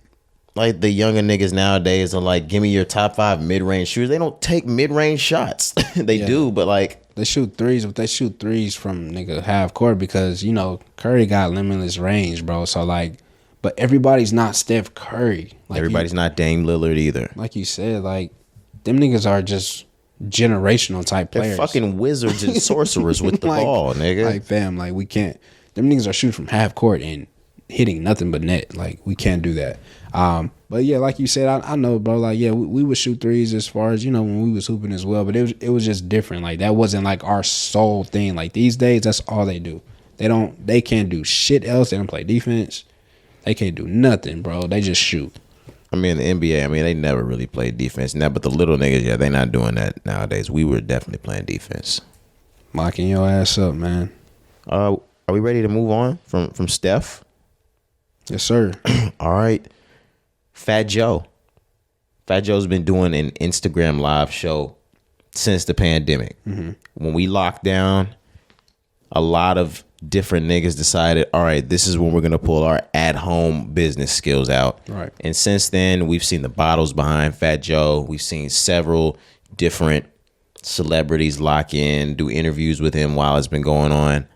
like, the younger niggas nowadays are like, give me your top 5 mid-range shooters. They don't take mid-range shots. They do, but like, they shoot threes, but they shoot threes from nigga half court, because, you know, Curry got limitless range, bro. So like, but everybody's not Steph Curry. Like, everybody's not Dame Lillard either. Like you said, like, them niggas are just generational type players. They're fucking wizards and sorcerers with the ball, nigga. Like, fam, like, we can't. Them niggas are shooting from half court and hitting nothing but net. Like, we can't do that. But yeah, like you said, I know, bro. Like, yeah, we would shoot threes as far as, you know, when we was hooping as well. But it was just different. Like, that wasn't like our sole thing. Like, these days, that's all they do. They can't do shit else. They don't play defense. They can't do nothing, bro. They just shoot. I mean, the NBA, I mean, they never really played defense now, but the little niggas, yeah, they not doing that nowadays. We were definitely playing defense. Locking your ass up, man. Are we ready to move on from Steph? Yes, sir. All right. Fat Joe. Fat Joe's been doing an Instagram live show since the pandemic. Mm-hmm. When we locked down, a lot of different niggas decided, all right, this is when we're going to pull our at-home business skills out. Right. And since then, we've seen the bottles behind Fat Joe. We've seen several different celebrities lock in, do interviews with him while it's been going on.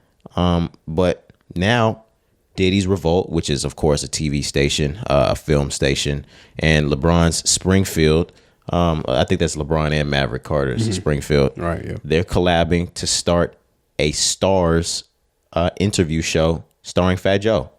But now Diddy's Revolt, which is, of course, a TV station, a film station, and LeBron's Springfield. I think that's LeBron and Maverick Carter's Springfield. Right, yeah. They're collabing to start a STARZ interview show starring Fat Joe.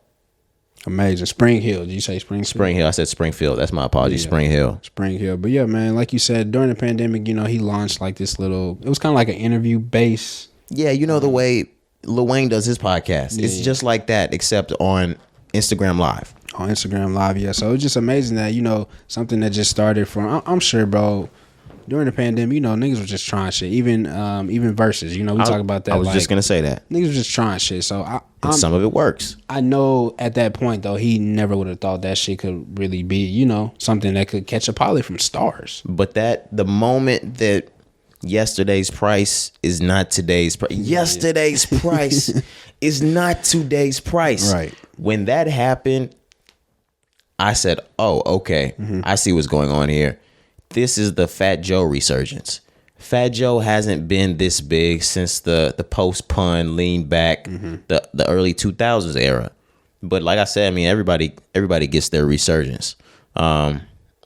Amazing. Springhill. Did you say Springfield? Springhill. I said Springfield. That's my apologies. Yeah. Springhill. Springhill. But yeah, man, like you said, during the pandemic, you know, he launched like this little, it was kind of like an interview base. Yeah, you know the way Lil Wayne does his podcast. Yeah. It's just like that, except on Instagram Live. On Instagram Live, yeah. So it's just amazing that, you know, something that just started from, I'm sure, bro, during the pandemic, you know, niggas was just trying shit. Even verses, you know, we talk about that. I was just gonna say that niggas was just trying shit. So some of it works. I know at that point though, he never would have thought that shit could really be, you know, something that could catch a pilot from STARZ. But the moment that yesterday's price is not today's price. Yesterday's price is not today's price. Right. When that happened, I said, "Oh, okay, I see what's going on here." This is the Fat Joe resurgence. Fat Joe hasn't been this big since the post pun, lean back, the early 2000s era. But like I said, I mean, everybody gets their resurgence. And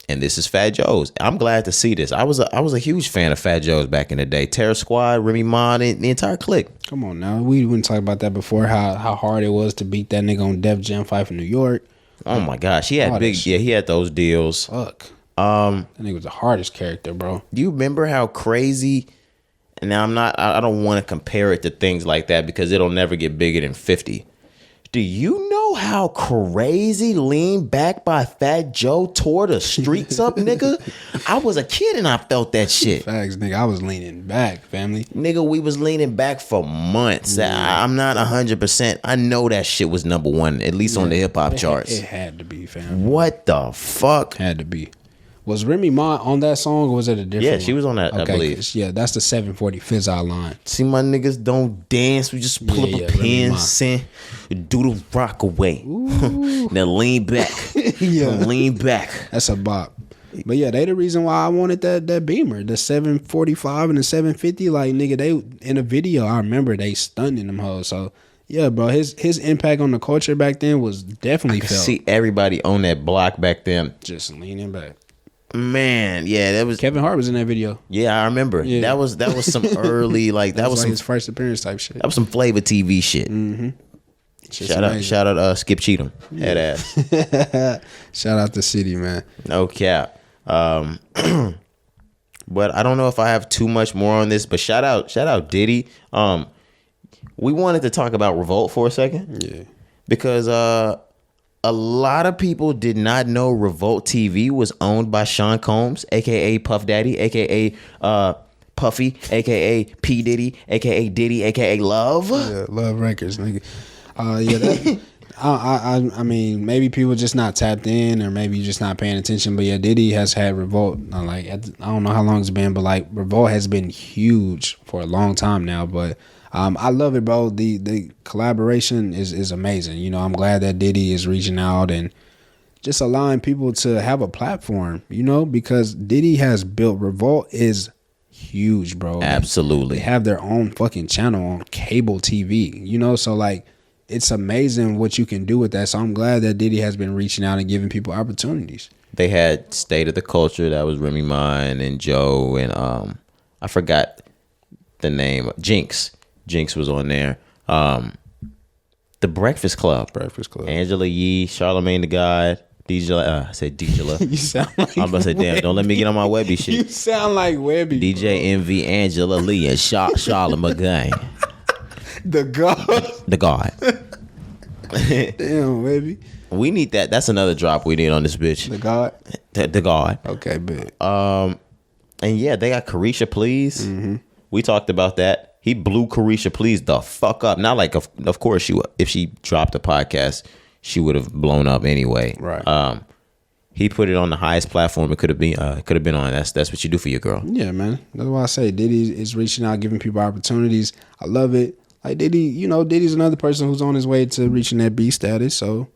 this is Fat Joe's. I'm glad to see this. I was a huge fan of Fat Joe's back in the day. Terror Squad, Remy Ma, the entire clique. Come on now, we wouldn't talk about that before. How hard it was to beat that nigga on Def Jam fight from New York. Oh my gosh, he had he had those deals. Fuck. That nigga was the hardest character, bro. Do you remember how crazy? And now I don't want to compare it to things like that because it'll never get bigger than 50. Do you know how crazy Lean Back by Fat Joe tore the streets up, nigga? I was a kid and I felt that shit. Facts, nigga. I was leaning back, family. Nigga, we was leaning back for months. Yeah. I'm not 100%. I know that shit was number one, at least on the hip hop charts. It had to be, fam. What the fuck? Had to be. Was Remy Ma on that song or was it a different one? She was on that, okay, I believe. Yeah, that's the 740 Fizz-Out line. See, my niggas don't dance. We just pull up a pen, sing, do the rock away. Now lean back. Lean back. That's a bop. But yeah, they the reason why I wanted that Beamer. The 745 and the 750. Like, nigga, they in a video, I remember they stunning them hoes. So yeah, bro, his impact on the culture back then was definitely felt. See everybody on that block back then. Just leaning back. Man, yeah, that was Kevin Hart was in that video. Yeah, I remember. Yeah. That was some early that was like some, his first appearance type shit. That was some Flavor TV shit. Shout out Skip Cheatham, head ass. Shout out the city, man. No cap. But I don't know if I have too much more on this. But shout out Diddy. We wanted to talk about Revolt for a second. Yeah, because a lot of people did not know Revolt TV was owned by Sean Combs, a.k.a. Puff Daddy, a.k.a. Puffy, a.k.a. P. Diddy, a.k.a. Diddy, a.k.a. Love. Yeah, Love Records, nigga. I mean, maybe people just not tapped in or maybe just not paying attention. But yeah, Diddy has had Revolt. I don't know how long it's been, but like Revolt has been huge for a long time now. But I love it, bro. The collaboration is amazing. You know, I'm glad that Diddy is reaching out and just allowing people to have a platform, you know, because Diddy has built Revolt is huge, bro. Absolutely. They have their own fucking channel on cable TV, you know, so like it's amazing what you can do with that. So I'm glad that Diddy has been reaching out and giving people opportunities. They had State of the Culture, that was Remy Ma and Joe and I forgot the name, Jinx. Jinx was on there. The Breakfast Club. Angela Yee, Charlamagne the God, DJ. I said DJ. You sound like I'm about to say, damn, don't let me get on my Webby shit. You sound like Webby. DJ Envy, Angela Lee, and Charlamagne. The God. The God. Damn, baby. We need that. That's another drop we need on this bitch. The God. The God. Okay, bet. And yeah, they got Carisha Please. Mm-hmm. We talked about that. He blew Carisha Please the fuck up. Not like, of course, if she dropped a podcast, she would have blown up anyway. Right. He put it on the highest platform it could have been on. That's what you do for your girl. Yeah, man. That's why I say Diddy is reaching out, giving people opportunities. I love it. Like Diddy, Diddy's another person who's on his way to reaching that B status. So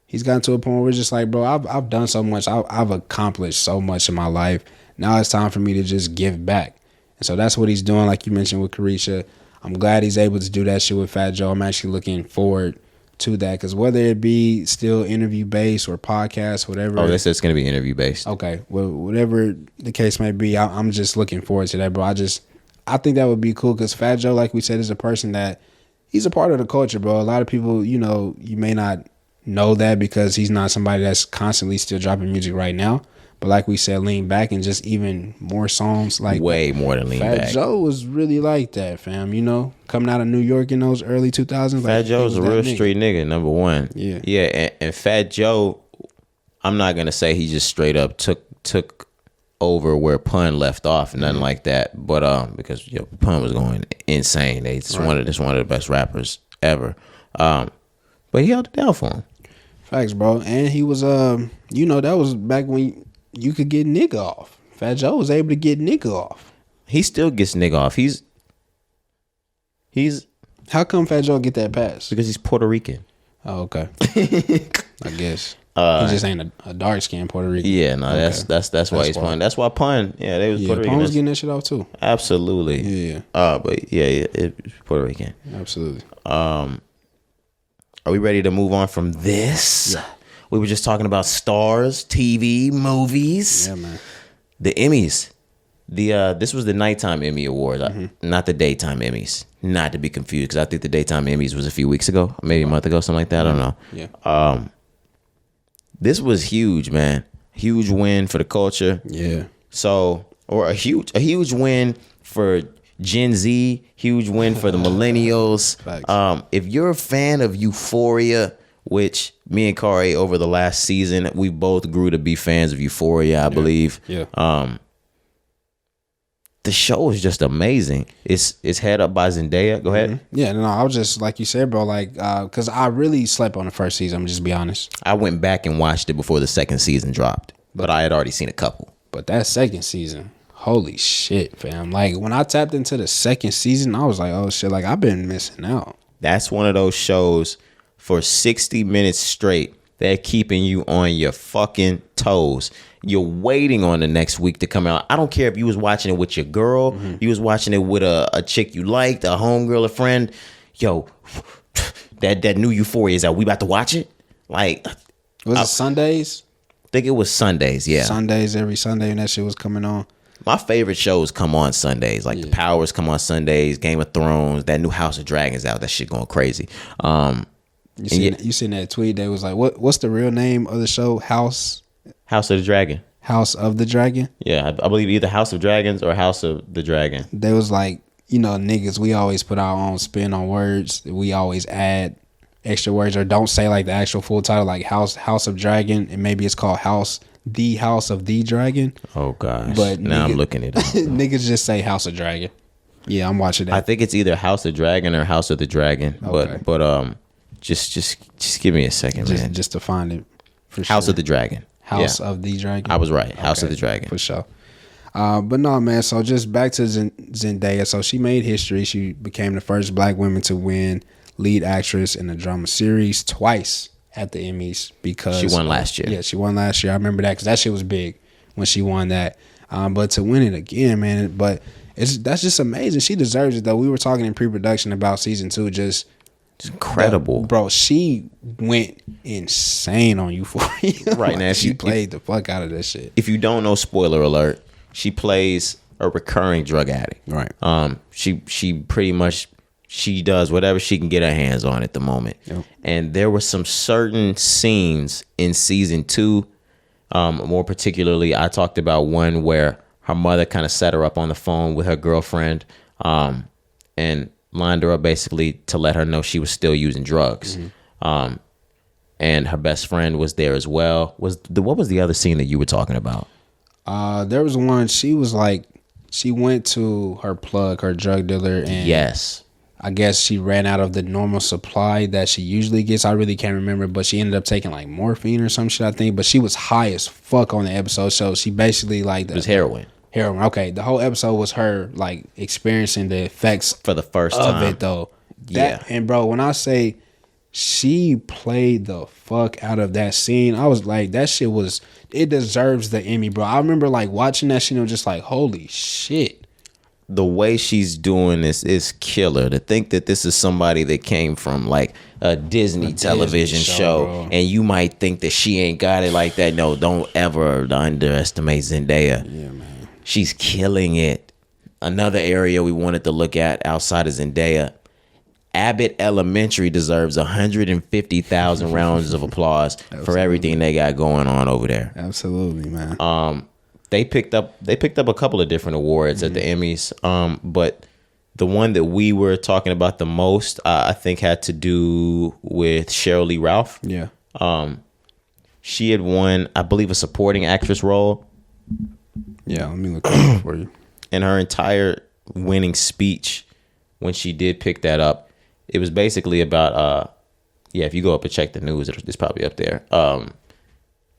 he's gotten to a point where it's just like, bro, I've done so much. I've accomplished so much in my life. Now it's time for me to just give back. And so that's what he's doing, like you mentioned with Carisha. I'm glad he's able to do that shit with Fat Joe. I'm actually looking forward to that, because whether it be still interview based or podcast, whatever. Oh, they said it's going to be interview based. Okay, well, whatever the case may be, I'm just looking forward to that, bro. I think that would be cool, because Fat Joe, like we said, is a person that he's a part of the culture, bro. A lot of people, you may not know that because he's not somebody that's constantly still dropping music right now. But like we said, Lean Back and just even more songs like way more than Lean Back. Fat Joe was really like that, fam. Coming out of New York in those early 2000s. Fat Joe's a real street nigga, number one. Yeah. Yeah, and Fat Joe, I'm not gonna say he just straight up took over where Pun left off, nothing like that. But because Pun was going insane. It's one of the best rappers ever. But he held it down for him. Facts, bro. And he was that was back when you could get nigga off. Fat Joe was able to get nigga off. He still gets nigga off. He's How come Fat Joe get that pass? Because he's Puerto Rican. Oh, okay. I guess he just ain't a dark skinned Puerto Rican. Yeah, no, okay. that's why he's Pun. That's why Pun. Yeah, they was Puerto Rican. Pun was getting that shit off too. Absolutely. Yeah. But it's Puerto Rican. Absolutely. Are we ready to move on from this? Yeah. We were just talking about STARZ, TV, movies. Yeah, man. The Emmys. This was the nighttime Emmy Award, not the daytime Emmys. Not to be confused, because I think the daytime Emmys was a few weeks ago, maybe a month ago, something like that. I don't know. Yeah. This was huge, man. Huge win for the culture. Yeah. So, or a huge win for Gen Z. Huge win for the millennials. If you're a fan of Euphoria, which me and Cari over the last season, we both grew to be fans of Euphoria, I believe. Yeah. The show is just amazing. It's head up by Zendaya. Go ahead. Mm-hmm. Yeah, no, I was just like you said, bro. Like, because I really slept on the first season. I'm just be honest. I went back and watched it before the second season dropped, but I had already seen a couple. But that second season, holy shit, fam! Like when I tapped into the second season, I was like, oh shit, like I've been missing out. That's one of those shows for 60 minutes straight. They're keeping you on your fucking toes. You're waiting on the next week to come out. I don't care if you was watching it with your girl, you was watching it with a chick you liked, a homegirl, a friend. Yo, that new Euphoria is out. We about to watch it? Like, was it Sundays? I think it was Sundays, yeah. Sundays, every Sunday when that shit was coming on. My favorite shows come on Sundays. Like The Powers come on Sundays, Game of Thrones, that new House of Dragons out. That shit going crazy. You seen that tweet? They was like, what's the real name of the show? House of the Dragon. House of the Dragon? Yeah, I believe either House of Dragons or House of the Dragon. They was like, niggas, we always put our own spin on words. We always add extra words or don't say like the actual full title, like House of Dragon, and maybe it's called The House of the Dragon. Oh gosh. But now I'm looking it up. Niggas just say House of Dragon. Yeah, I'm watching that. I think it's either House of Dragon or House of the Dragon. Okay. But just give me a second, man. Just to find it. For House sure. of the Dragon. House of the Dragon. I was right. House of the Dragon. For sure. But no, man. So just back to Zendaya. So she made history. She became the first black woman to win lead actress in a drama series twice at the Emmys, because she won last year. Yeah, she won last year. I remember that because that shit was big when she won that. But to win it again, man. But that's just amazing. She deserves it, though. We were talking in pre-production about season 2. It's incredible, bro. She went insane on Euphoria. Right now, she played the fuck out of that shit. If you don't know, spoiler alert, she plays a recurring drug addict. Right. She pretty much she does whatever she can get her hands on at the moment. Yep. And there were some certain scenes in season 2. More particularly, I talked about one where her mother kind of set her up on the phone with her girlfriend, and lined her up basically to let her know she was still using drugs. And her best friend was there as well. What was the other scene that you were talking about? There was one. She was like, she went to her plug, her drug dealer, and yes, I guess she ran out of the normal supply that she usually gets. I really can't remember, but she ended up taking like morphine or some shit, I think. But she was high as fuck on the episode, so she basically like it was heroin. Heroin. Okay, the whole episode was her like experiencing the effects for the first of time it though. And bro, when I say she played the fuck out of that scene, I was like, that shit was, it deserves the Emmy, bro. I remember like watching that shit and just like, holy shit. The way she's doing this is killer. To think that this is somebody that came from like a Disney television show, and you might think that she ain't got it like that. No, don't ever underestimate Zendaya. Yeah, man. She's killing it. Another area we wanted to look at outside of Zendaya, Abbott Elementary deserves 150,000 rounds of applause for everything they got going on over there. Absolutely, man. They picked up a couple of different awards at the Emmys, but the one that we were talking about the most, I think, had to do with Sheryl Lee Ralph. Yeah. She had won, I believe, a supporting actress role. Yeah, let me look it up for you. And her entire winning speech, when she did pick that up, it was basically about, if you go up and check the news, it's probably up there.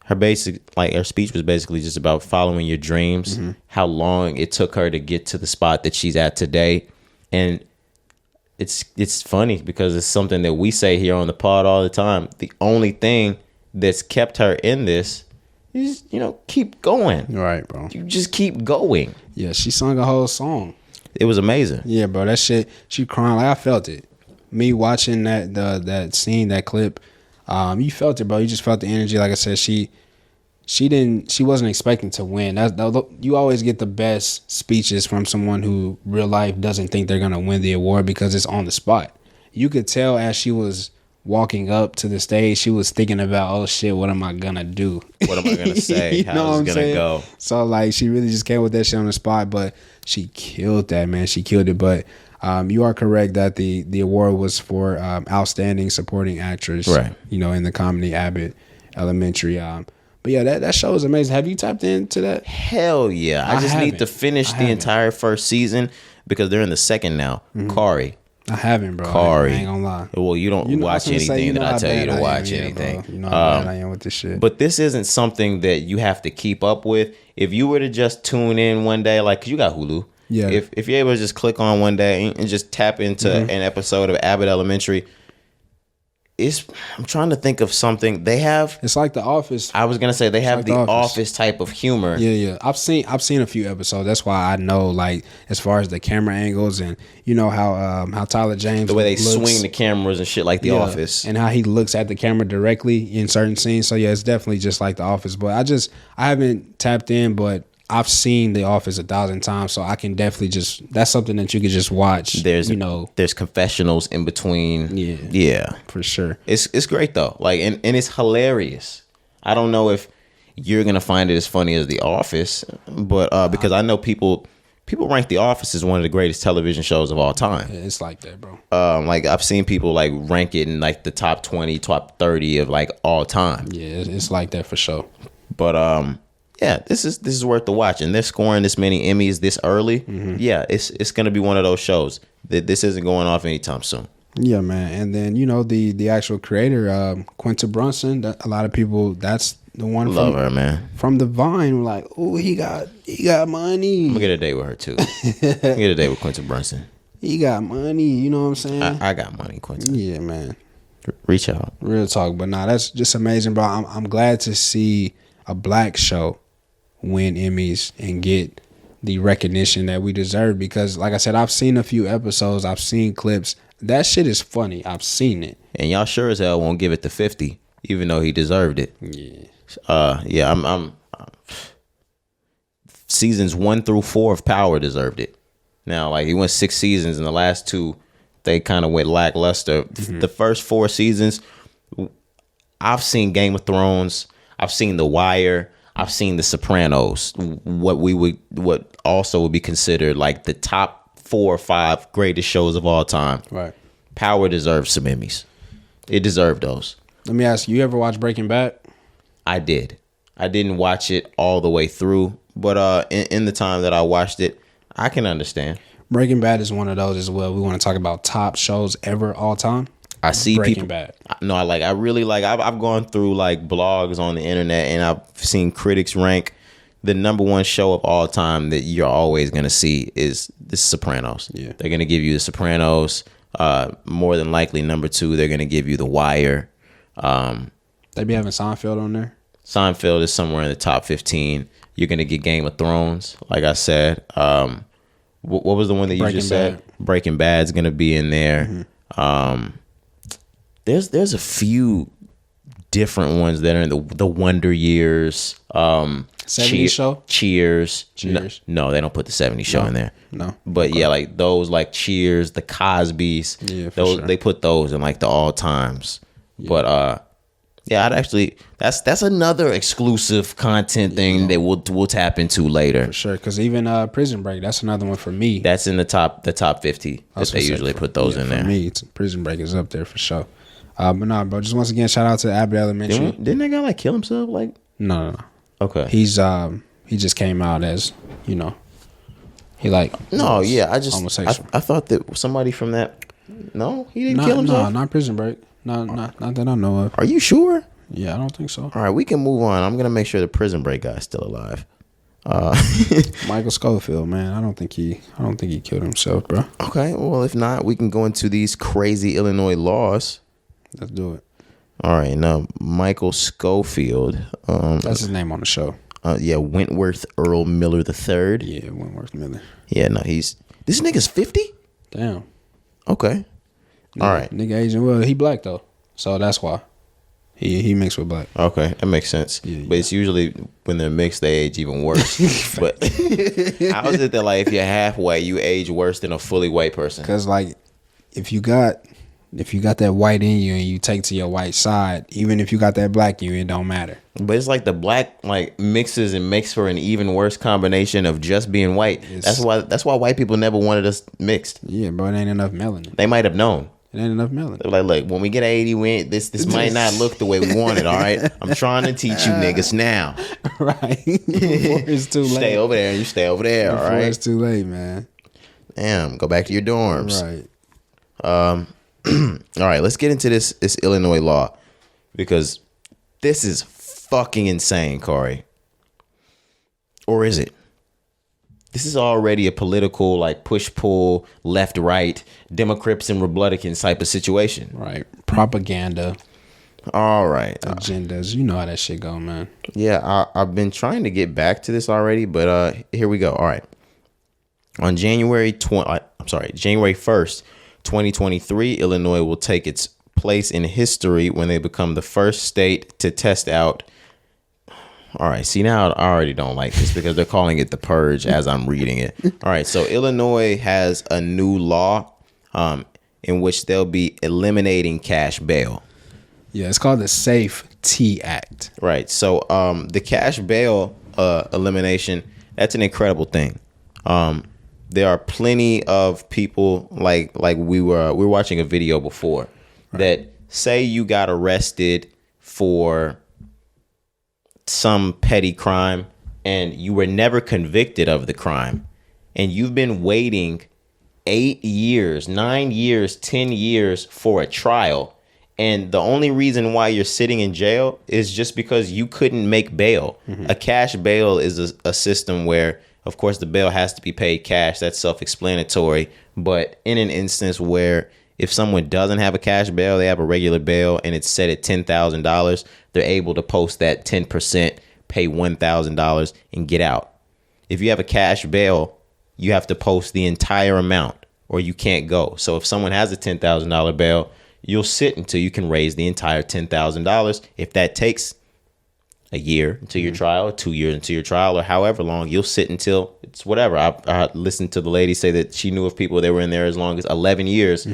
Her speech was basically just about following your dreams, how long it took her to get to the spot that she's at today. And it's funny because it's something that we say here on the pod all the time. The only thing that's kept her in this is, keep going. Right, bro. You just keep going. Yeah, she sung a whole song. It was amazing. Yeah, bro, that shit, she crying, like I felt it. Me watching that scene, that clip, you felt it, bro. You just felt the energy. Like I said, she wasn't expecting to win. You always get the best speeches from someone who real life doesn't think they're gonna win the award because it's on the spot. You could tell as she was walking up to the stage, she was thinking about, oh shit, what am I gonna do? What am I gonna say? How's it gonna go? So like, she really just came with that shit on the spot, but she killed that, man. She killed it. But you are correct that the award was for outstanding supporting actress, right? In the comedy Abbott Elementary. But yeah, that show is amazing. Have you tapped into that? Hell yeah! I just need to finish the entire first season because they're in the second now. Cari. I haven't, bro. Cari. I ain't gonna lie. Well, you don't watch anything that I tell you to watch anything. Bro. You know how bad I am with this shit. But this isn't something that you have to keep up with. If you were to just tune in one day, like, 'cause you got Hulu. Yeah. If you're able to just click on one day and just tap into an episode of Abbott Elementary, I'm trying to think of something they have. It's like The Office. I was gonna say they have like the Office type of humor. Yeah. I've seen a few episodes. That's why I know, like, as far as the camera angles and how Tyler James, the way they swing the cameras and shit, like The Office, and how he looks at the camera directly in certain scenes. So yeah, it's definitely just like The Office. But I haven't tapped in, but I've seen The Office 1,000 times, so I can definitely that's something that you could just watch. There's confessionals in between. Yeah, for sure. It's great though. Like, and it's hilarious. I don't know if you're gonna find it as funny as The Office, but because I know people rank The Office as one of the greatest television shows of all time. Yeah, it's like that, bro. Like, I've seen people like rank it in like the top 20, top 30 of like all time. Yeah, it's like that for sure. But yeah, this is worth the watch, and they're scoring this many Emmys this early. Yeah, it's gonna be one of those shows that this isn't going off anytime soon. Yeah, man. And then the actual creator, Quinta Brunson. A lot of people, that's the one. Love her, man. From the Vine, like, oh, he got money. I'm gonna get a date with her too. Get a date with Quinta Brunson. He got money. You know what I'm saying? I got money, Quinta. Yeah, man. Reach out. Real talk, but nah, that's just amazing, bro. I'm glad to see a black show win Emmys and get the recognition that we deserve, because like I said, I've seen a few episodes, I've seen clips. That shit is funny. I've seen it. And y'all sure as hell won't give it to 50, even though he deserved it. Yeah. I'm seasons 1 through 4 of Power deserved it. Now, like, he went 6 seasons, and the last 2 they kind of went lackluster. The first 4 seasons, I've seen Game of Thrones, I've seen The Wire, I've seen The Sopranos, what also would be considered like the top 4 or 5 greatest shows of all time. Right. Power deserves some Emmys. It deserved those. Let me ask you, you ever watch Breaking Bad? I did. I didn't watch it all the way through, but in the time that I watched it, I can understand. Breaking Bad is one of those as well. We want to talk about top shows ever all time. I see Breaking people. Bad. No, I really like. I've gone through like blogs on the internet, and I've seen critics rank the number one show of all time that you're always gonna see is The Sopranos. Yeah, they're gonna give you The Sopranos. More than likely, number 2, they're gonna give you The Wire. They be having Seinfeld on there. Seinfeld is somewhere in the top 15. You're gonna get Game of Thrones, like I said. What was the one that you just said? Breaking Bad's gonna be in there. Mm-hmm. There's a few different ones that are in the Wonder Years. 70s show? Cheers. No, they don't put the 70s show in there. No. But yeah, like those like Cheers, the Cosbys. Yeah, those sure. They put those in like the all times. Yeah. But yeah, I'd actually that's another exclusive content thing that we'll tap into later. For sure, because even Prison Break, that's another one for me. That's in the top 50 that they usually put those in there. For me, Prison Break is up there for sure. But nah, bro, just once again, shout out to Abbott Elementary. Didn't that guy like kill himself? Like no. Okay. He just came out as, he like homosexual. I thought that somebody from that. No, he didn't kill himself. No, not Prison Break. Not that I know of. Are you sure? Yeah, I don't think so. All right, we can move on. I'm gonna make sure the Prison Break guy's still alive. Michael Scofield, man. I don't think he killed himself, bro. Okay, well if not, we can go into these crazy Illinois laws. Let's do it. All right, now Michael Scofield. That's his name on the show. Yeah, Wentworth Earl Miller III. Yeah, Wentworth Miller. Yeah, no, this nigga's 50. Damn. Okay. All right. Nigga Asian. Well, he black though, so that's why he mixed with black. Okay, that makes sense. Yeah. But it's usually when they're mixed, they age even worse. But how is it that like if you're half white, you age worse than a fully white person? Because like if you got that white in you and you take to your white side, even if you got that black in you, it don't matter. But it's like the black like mixes and makes for an even worse combination of just being white. That's why white people never wanted us mixed. Yeah, bro, it ain't enough melanin. They might have known. It ain't enough melanin. They're like, look, when we get 80, this might not look the way we want it, all right? I'm trying to teach you niggas now. Right. Before it's too late. Stay over there and you stay over there, all right? Before it's too late, man. Damn, go back to your dorms. Right. All right, let's get into this Illinois law because this is fucking insane, Cari. Or is it? This is already a political, like, push-pull, left-right, Democrats and Republicans type of situation. Right. Propaganda. All right. Agendas. You know how that shit go, man. Yeah, I've been trying to get back to this already, but here we go. All right. On January 1st, 2023, Illinois will take its place in history when they become the first state to test out. All right. See, now I already don't like this because they're calling it the Purge as I'm reading it. All right. So Illinois has a new law in which they'll be eliminating cash bail. Yeah, it's called the Safety Act. Right. So the cash bail elimination, that's an incredible thing. There are plenty of people like we were watching a video before that say you got arrested for some petty crime and you were never convicted of the crime and you've been waiting 8 years, 9 years, 10 years for a trial. And the only reason why you're sitting in jail is just because you couldn't make bail. Mm-hmm. A cash bail is a system where, of course, the bail has to be paid cash. That's self-explanatory. But in an instance where if someone doesn't have a cash bail, they have a regular bail and it's set at $10,000, they're able to post that 10%, pay $1,000 and get out. If you have a cash bail, you have to post the entire amount or you can't go. So if someone has a $10,000 bail, you'll sit until you can raise the entire $10,000. If that takes a year until your trial, 2 years until your trial, or however long. You'll sit until it's whatever. I listened to the lady say that she knew of people that were in there as long as 11 years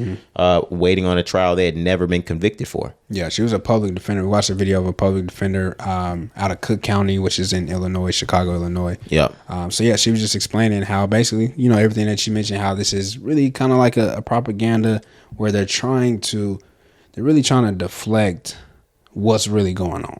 waiting on a trial they had never been convicted for. Yeah, she was a public defender. We watched a video of a public defender out of Cook County, which is in Illinois, Chicago, Illinois. Yeah. So yeah, she was just explaining how basically, you know, everything that she mentioned, how this is really kind of like a propaganda where they're really trying to deflect what's really going on.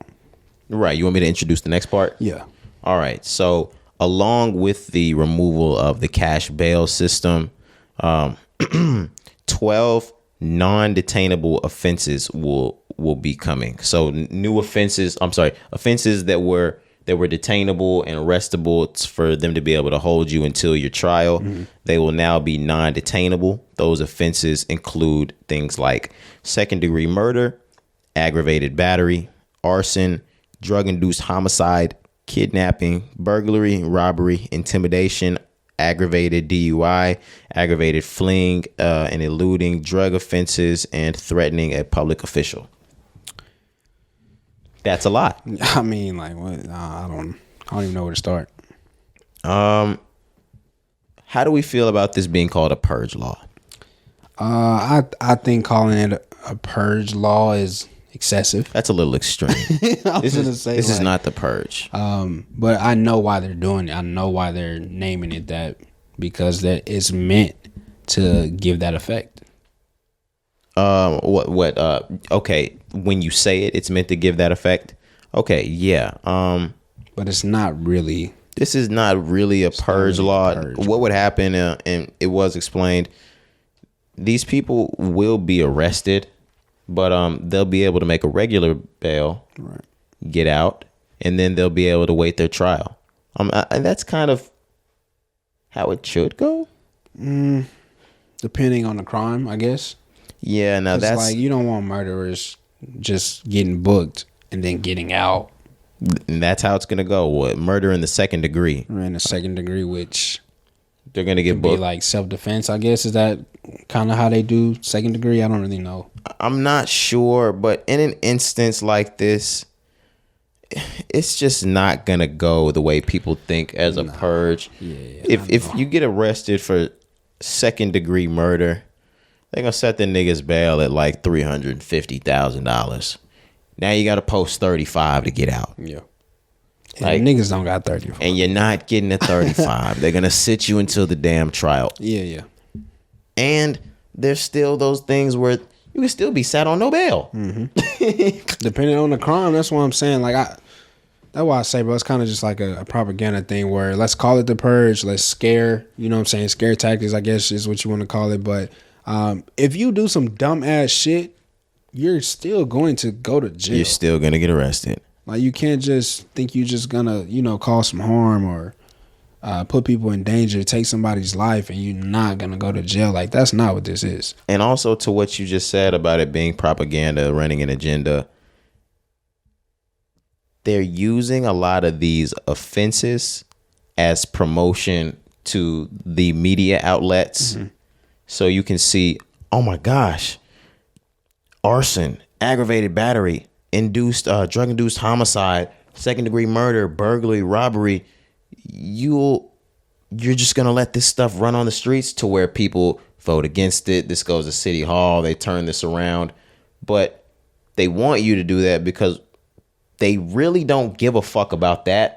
Right. You want me to introduce the next part? Yeah. All right. So along with the removal of the cash bail system, 12 non-detainable offenses will be coming. So new offenses, offenses that were detainable and arrestable. It's for them to be able to hold you until your trial. They will now be non-detainable. Those offenses include things like second-degree murder, aggravated battery, arson, drug-induced homicide, kidnapping, burglary, robbery, intimidation, aggravated DUI, aggravated fleeing and eluding, drug offenses, and threatening a public official. That's a lot. I mean, like, what? I don't even know where to start. How do we feel about this being called a purge law? I think calling it a purge law is excessive. That's a little extreme. This is not the purge. But I know why they're doing it. I know why they're naming it that, because that it's meant to give that effect. Okay, when you say it, it's meant to give that effect. Okay, yeah. But it's not really. This is not really a purge law. What would happen, and it was explained, these people will be arrested, but they'll be able to make a regular bail, right, get out, and then they'll be able to wait their trial. And that's kind of how it should go. Depending on the crime, I guess. Yeah, now that's like, you don't want murderers just getting booked and then getting out. And that's how it's gonna go. What, murder in the second degree? In the second degree, which they're gonna get booked. Be like self-defense, I guess. Is that kind of how they do second degree? I don't really know. I'm not sure, but in an instance like this, it's just not gonna go the way people think as a purge. Yeah, if you get arrested for second degree murder, they're gonna set the niggas bail at like $350,000. Now you gotta post 35 to get out. Yeah. Like, niggas don't got 35. And you're not getting a 35. They're gonna sit you until the damn trial. Yeah. And there's still those things where you can still be sat on no bail. Depending on the crime, that's what I'm saying. Like, that's why I say, bro, it's kind of just like a propaganda thing where let's call it the purge, let's scare, you know what I'm saying, scare tactics, I guess is what you want to call it. But if you do some dumb ass shit, you're still going to go to jail. You're still going to get arrested. Like, you can't just think you're just going to, you know, cause some harm or put people in danger, take somebody's life, and you're not going to go to jail. Like, that's not what this is. And also to what you just said about it being propaganda, running an agenda, they're using a lot of these offenses as promotion to the media outlets. So you can see, oh my gosh, arson, aggravated battery, drug-induced homicide, second-degree murder, burglary, robbery. You're just going to let this stuff run on the streets to where people vote against it. This goes to City Hall. They turn this around. But they want you to do that because they really don't give a fuck about that.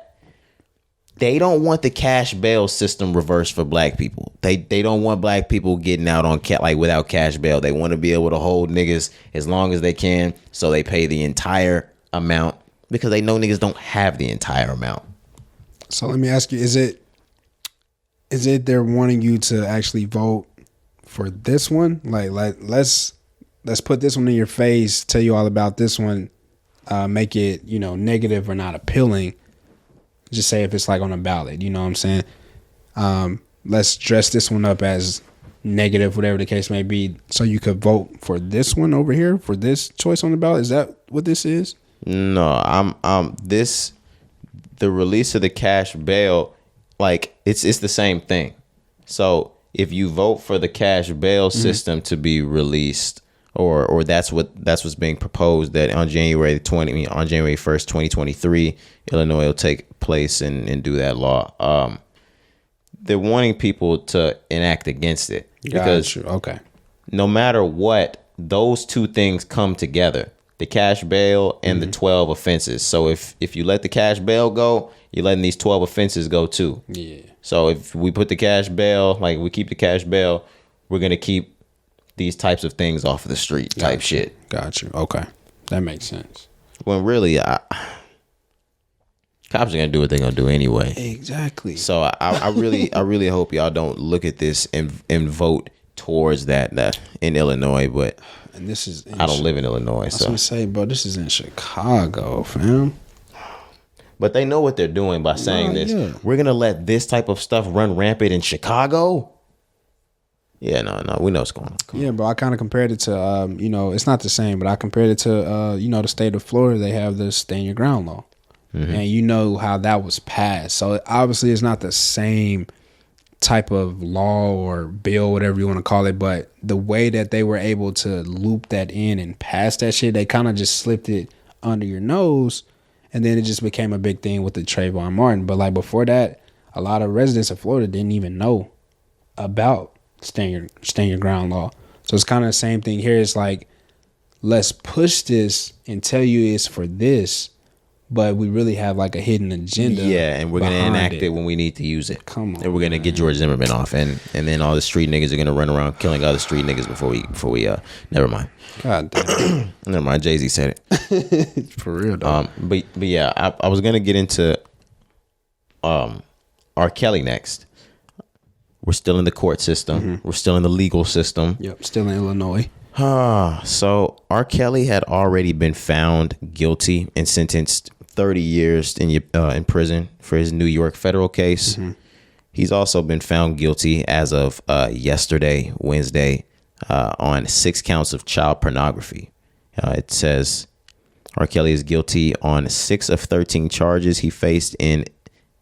They don't want the cash bail system reversed for black people. They don't want black people getting out on without cash bail. They want to be able to hold niggas as long as they can, so they pay the entire amount because they know niggas don't have the entire amount. So let me ask you, is it they're wanting you to actually vote for this one? Like let's put this one in your face, tell you all about this one, make it, you know, negative or not appealing. Just say if it's like on a ballot, you know what I'm saying? Let's dress this one up as negative, whatever the case may be, so you could vote for this one over here, for this choice on the ballot. Is that what this is? No, the release of the cash bail, like it's the same thing. So if you vote for the cash bail system to be released, or that's what's being proposed, that on January 1st, 2023, Illinois will take place and do that law. They're wanting people to enact against it because no matter what, those two things come together: the cash bail and the 12 offenses. So if you let the cash bail go, you're letting these 12 offenses go too. Yeah. So if we put the cash bail, like we keep the cash bail, we're gonna keep these types of things off of the street type shit. Got you. Okay, that makes sense. When really, cops are gonna do what they're gonna do anyway. Exactly. So I really hope y'all don't look at this and vote towards that in Illinois. But and this is I don't live in Illinois, I was so gonna say, bro, this is in Chicago, fam. But they know what they're doing by saying this. Yeah. We're gonna let this type of stuff run rampant in Chicago. Yeah, no, we know what's going on. Yeah, bro, I kind of compared it to, it's not the same, but I compared it to, the state of Florida. They have the stand your ground law. And you know how that was passed. So obviously it's not the same type of law or bill, whatever you want to call it. But the way that they were able to loop that in and pass that shit, they kind of just slipped it under your nose. And then it just became a big thing with the Trayvon Martin. But like before that, a lot of residents of Florida didn't even know about stand your ground law. So it's kind of the same thing here. It's like, let's push this and tell you it's for this, but we really have like a hidden agenda. Yeah, and we're gonna enact it when we need to use it. Come on, and we're gonna get George Zimmerman off, and then all the street niggas are gonna run around killing other street niggas before we never mind. God damn. Never mind. Jay-Z said it. For real though. But yeah, I was gonna get into R. Kelly next. We're still in the court system. We're still in the legal system. Yep, still in Illinois. So R. Kelly had already been found guilty and sentenced 30 years in prison for his New York federal case. He's also been found guilty as of yesterday, Wednesday, on 6 counts of child pornography. It says R. Kelly is guilty on 6 of 13 charges he faced in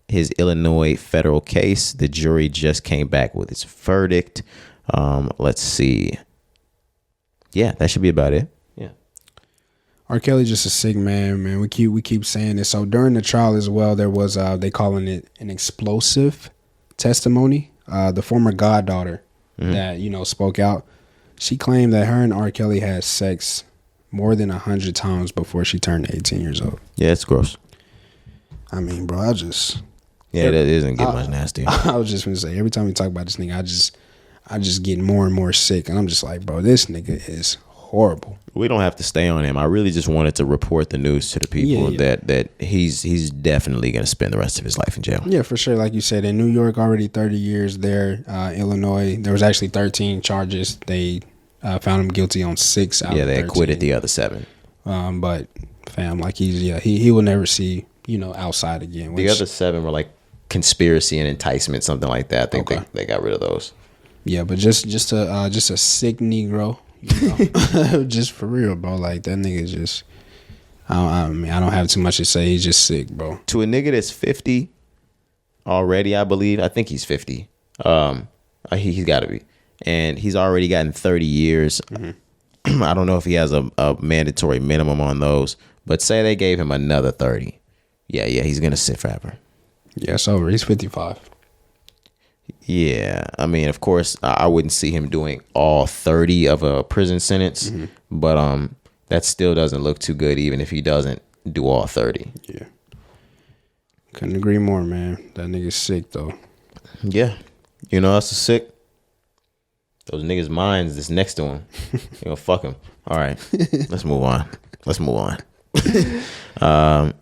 his Illinois federal case. The jury just came back with its verdict. Let's see. Yeah, that should be about it. Yeah. R. Kelly's just a sick man. We keep saying this. So during the trial as well, there was they calling it an explosive testimony. The former goddaughter that spoke out. She claimed that her and R. Kelly had sex more than 100 times before she turned 18 years old. Yeah, it's gross. I mean, bro, that doesn't get much nastier. I was just gonna say, every time we talk about this nigga, I just get more and more sick, and I'm just like, bro, this nigga is horrible. We don't have to stay on him. I really just wanted to report the news to the people that he's definitely gonna spend the rest of his life in jail. Yeah, for sure. Like you said, in New York, already 30 years there. Illinois, there was actually 13 charges. They found him guilty on 6 out of 13. Yeah, they acquitted the other 7. But fam, like he will never see outside again. The other 7 were like conspiracy and enticement, something like that. I think they got rid of those. Yeah, but just a sick Negro, just for real, bro. Like that nigga just, I don't have too much to say. He's just sick, bro. To a nigga that's 50 already, I think he's 50. He's got to be, and he's already gotten 30 years. I don't know if he has a mandatory minimum on those, but say they gave him another 30. Yeah, he's gonna sit forever. Yeah, it's over. He's 55. Yeah, I mean, of course, I wouldn't see him doing all 30 of a prison sentence, but that still doesn't look too good, even if he doesn't do all 30. Yeah, couldn't agree more, man. That nigga's sick though. Yeah, that's sick. Those niggas' minds that's next to him. Fuck him. All right, let's move on.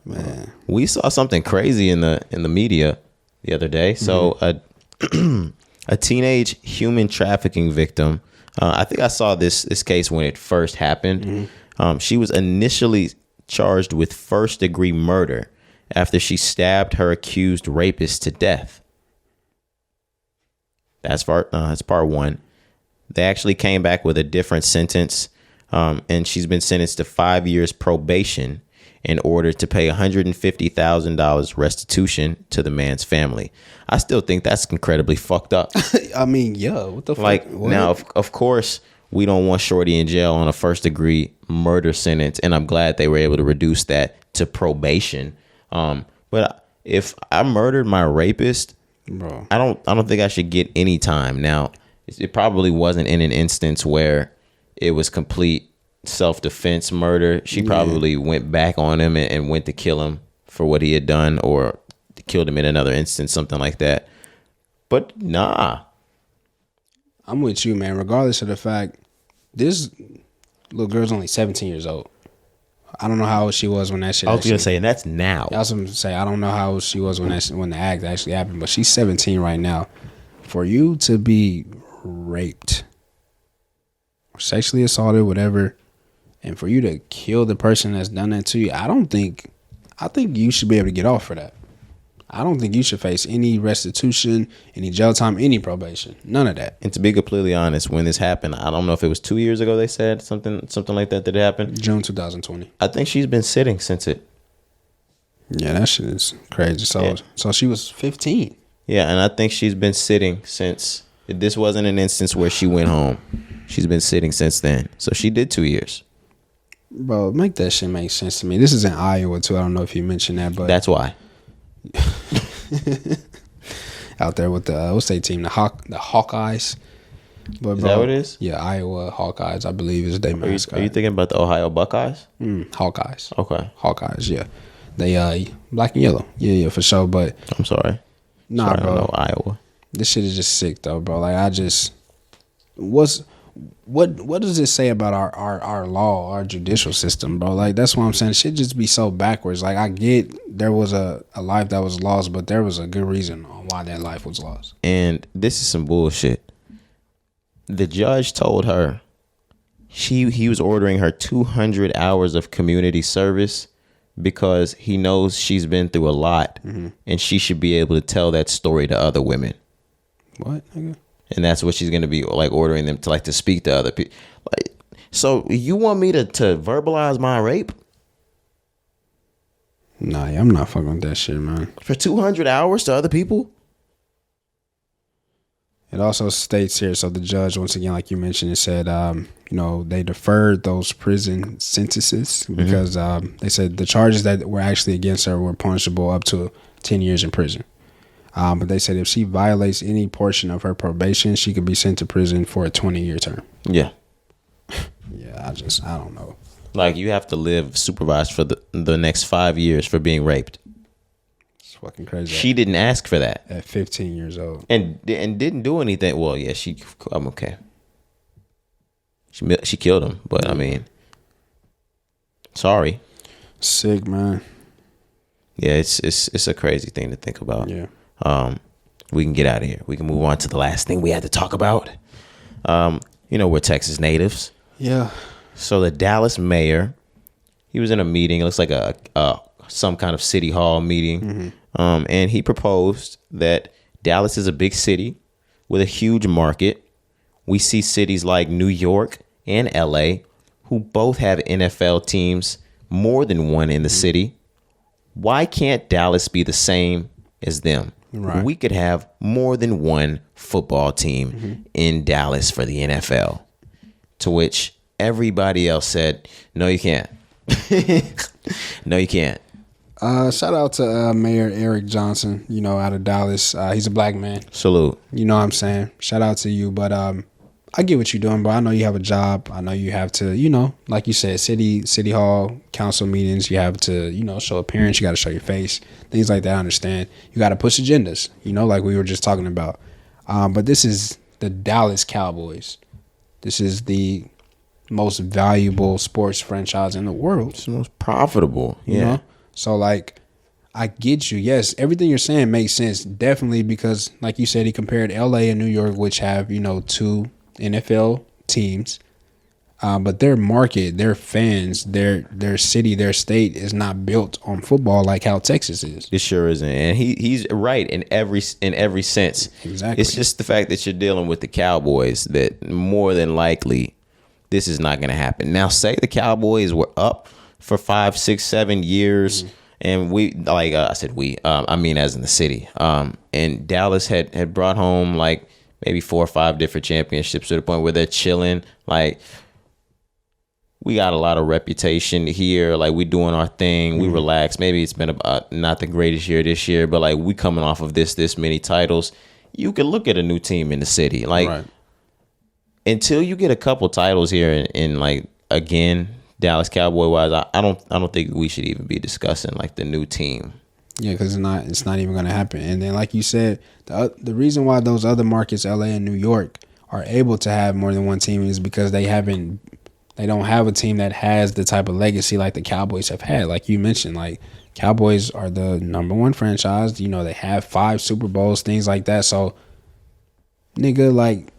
Man. We saw something crazy in the media the other day. So a teenage human trafficking victim. I think I saw this case when it first happened. She was initially charged with first-degree murder after she stabbed her accused rapist to death. That's part 1. They actually came back with a different sentence, and she's been sentenced to 5 years probation in order to pay $150,000 restitution to the man's family. I still think that's incredibly fucked up. I mean, what the fuck? Like, now, of course, we don't want Shorty in jail on a first degree murder sentence. And I'm glad they were able to reduce that to probation. But if I murdered my rapist, bro, I don't think I should get any time. Now, it probably wasn't in an instance where it was complete self-defense murder. She probably went back on him and went to kill him for what he had done, or killed him in another instance, something like that. But nah. I'm with you, man. Regardless of the fact, this little girl's only 17 years old. I don't know how old she was when that shit. I was gonna say, and that's now. I was gonna say, I don't know how old she was when the act actually happened, but she's 17 right now. For you to be raped, or sexually assaulted, whatever, and for you to kill the person that's done that to you, I think you should be able to get off for that. I don't think you should face any restitution, any jail time, any probation. None of that. And to be completely honest, when this happened, I don't know if it was 2 years ago they said something like that happened. June 2020. I think she's been sitting since it. Yeah, that shit is crazy. So she was 15. Yeah, and I think she's been sitting since. This wasn't an instance where she went home. She's been sitting since then. So she did 2 years. Bro, make that shit make sense to me. This is in Iowa too. I don't know if you mentioned that, but that's why. Out there with the what's their team, the Hawkeyes. But is that what it is? Yeah, Iowa Hawkeyes, I believe is their mascot. Are you thinking about the Ohio Buckeyes? Hawkeyes. Okay. Hawkeyes, yeah. They black and yellow. Yeah, for sure. But I'm sorry. Nah, sorry, bro. I don't know Iowa. This shit is just sick though, bro. Like what does it say about our law, our judicial system, bro? Like, that's what I'm saying. It should just be so backwards. Like, I get there was a life that was lost, but there was a good reason on why that life was lost. And this is some bullshit. The judge told her he was ordering her 200 hours of community service because he knows she's been through a lot, and she should be able to tell that story to other women. What, nigga? And that's what she's going to be like, ordering them to speak to other people. Like, so you want me to verbalize my rape? Nah, yeah, I'm not fucking with that shit, man. For 200 hours to other people? It also states here, so the judge, once again, like you mentioned, it said, they deferred those prison sentences because they said the charges that were actually against her were punishable up to 10 years in prison. But they said if she violates any portion of her probation, she could be sent to prison for a 20-year term. Yeah. Yeah, I don't know. Like, you have to live supervised for the next 5 years for being raped. It's fucking crazy. She didn't ask for that. At 15 years old. And didn't do anything. Well, yeah, I'm okay. She killed him, but I mean, sorry. Sick, man. Yeah, it's a crazy thing to think about. Yeah. We can get out of here. We can move on to the last thing we had to talk about. We're Texas natives. Yeah. So the Dallas mayor, he was in a meeting. It looks like some kind of city hall meeting. And he proposed that Dallas is a big city with a huge market. We see cities like New York and LA, who both have NFL teams, more than one in the city. Why can't Dallas be the same as them? Right. We could have more than one football team in Dallas for the NFL. To which everybody else said, no, you can't. No, you can't. Shout out to Mayor Eric Johnson, out of Dallas. He's a black man. Salute. You know what I'm saying? Shout out to you. But I get what you're doing, bro. I know you have a job. I know you have to, like you said, city hall, council meetings. You have to, show appearance. You got to show your face. Things like that, I understand. You got to push agendas, like we were just talking about. But this is the Dallas Cowboys. This is the most valuable sports franchise in the world. It's the most profitable. Yeah. You know? So, I get you. Yes, everything you're saying makes sense. Definitely, because, like you said, he compared L.A. and New York, which have, two NFL teams. But their market, their fans, their city, their state is not built on football like how Texas is. It sure isn't. And he's right in every sense. Exactly. It's just the fact that you're dealing with the Cowboys that more than likely this is not going to happen. Now, say the Cowboys were up for 5, 6, 7 years, and we I mean as in the city. And Dallas had brought home maybe 4 or 5 different championships to the point where they're chilling. Like, we got a lot of reputation here. Like, we doing our thing. We relax. Maybe it's been about not the greatest year this year, but like we coming off of this many titles. You can look at a new team in the city. Like, until you get a couple titles here in like, again, Dallas Cowboy wise, I don't think we should even be discussing like the new team. Yeah, because it's not even going to happen. And then, like you said, the reason why those other markets, LA and New York, are able to have more than one team is because they don't have a team that has the type of legacy like the Cowboys have had. Like you mentioned, like Cowboys are the #1 franchise. You know, they have 5 Super Bowls, things like that. So, nigga, like,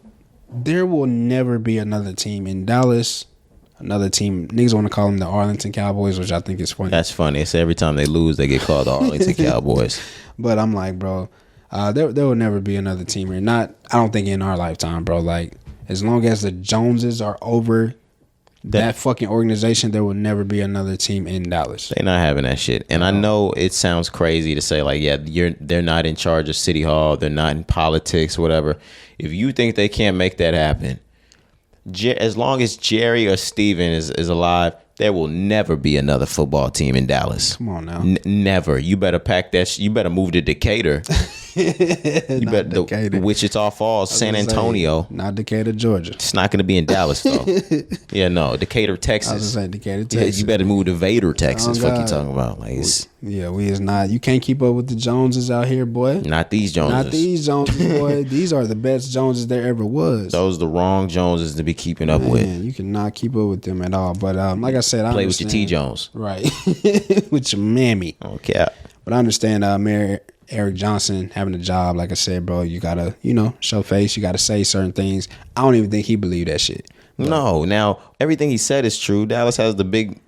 there will never be another team in Dallas. Another team, niggas want to call them the Arlington Cowboys, which I think is funny. That's funny. It's every time they lose, they get called the Arlington Cowboys. But I'm like, bro, there will never be another team here. I don't think in our lifetime, bro. Like, as long as the Joneses are over that fucking organization, there will never be another team in Dallas. They're not having that shit. And I know it sounds crazy to say, like, yeah, they're not in charge of City Hall. They're not in politics, whatever. If you think they can't make that happen, as long as Jerry or Steven is alive, there will never be another football team in Dallas. Come on now. Never. You better pack that you better move to Decatur. You better Decatur. Wichita Falls, San Antonio. Not Decatur, Georgia. It's not going to be in Dallas, though. Yeah, no. Decatur, Texas. I was saying Decatur, Texas. Yeah, you better move to Vader, Texas. Oh, fuck you talking about? Like, we is not. You can't keep up with the Joneses out here, boy. Not these Joneses. Not these Joneses, boy. These are the best Joneses there ever was. Those are the wrong Joneses to be keeping up with. You cannot keep up with them at all. But like I said, I play understand. With your T Jones, right? With your mammy. Okay. But I understand Mayor Eric Johnson having a job. Like I said, bro, you gotta, show face. You gotta say certain things. I don't even think he believed that shit. But no, now everything he said is true. Dallas has the big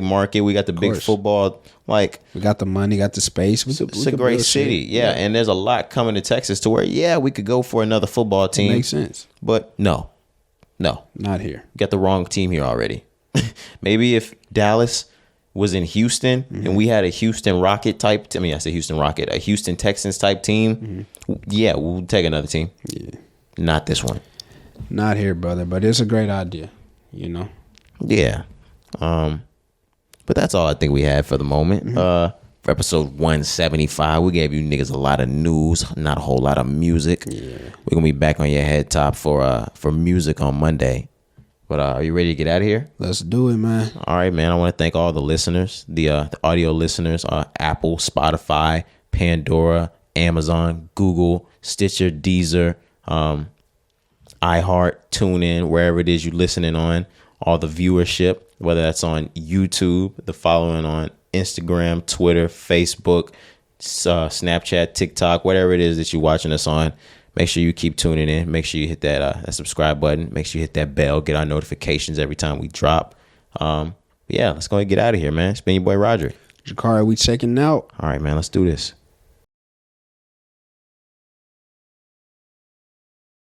market. We got the big football. Like, we got the money, got the space. It's a great city. Yeah, and there's a lot coming to Texas to where, we could go for another football team. It makes sense. But no, not here. We got the wrong team here already. Maybe if Dallas was in Houston and we had a Houston Rocket type, I say Houston Rocket, a Houston Texans type team, we'll take another team. Yeah. Not this one. Not here, brother, but it's a great idea, Yeah. But that's all I think we had for the moment. For episode 175, we gave you niggas a lot of news, not a whole lot of music. Yeah. We're going to be back on your head top for music on Monday. But are you ready to get out of here? Let's do it, man. All right, man. I want to thank all the listeners, the audio listeners, Apple, Spotify, Pandora, Amazon, Google, Stitcher, Deezer, iHeart, TuneIn, wherever it is you're listening on. All the viewership, whether that's on YouTube, the following on Instagram, Twitter, Facebook, Snapchat, TikTok, whatever it is that you're watching us on. Make sure you keep tuning in. Make sure you hit that subscribe button. Make sure you hit that bell. Get our notifications every time we drop. Let's go and get out of here, man. It's been your boy Roderick. Jakari, we checking out. All right, man. Let's do this.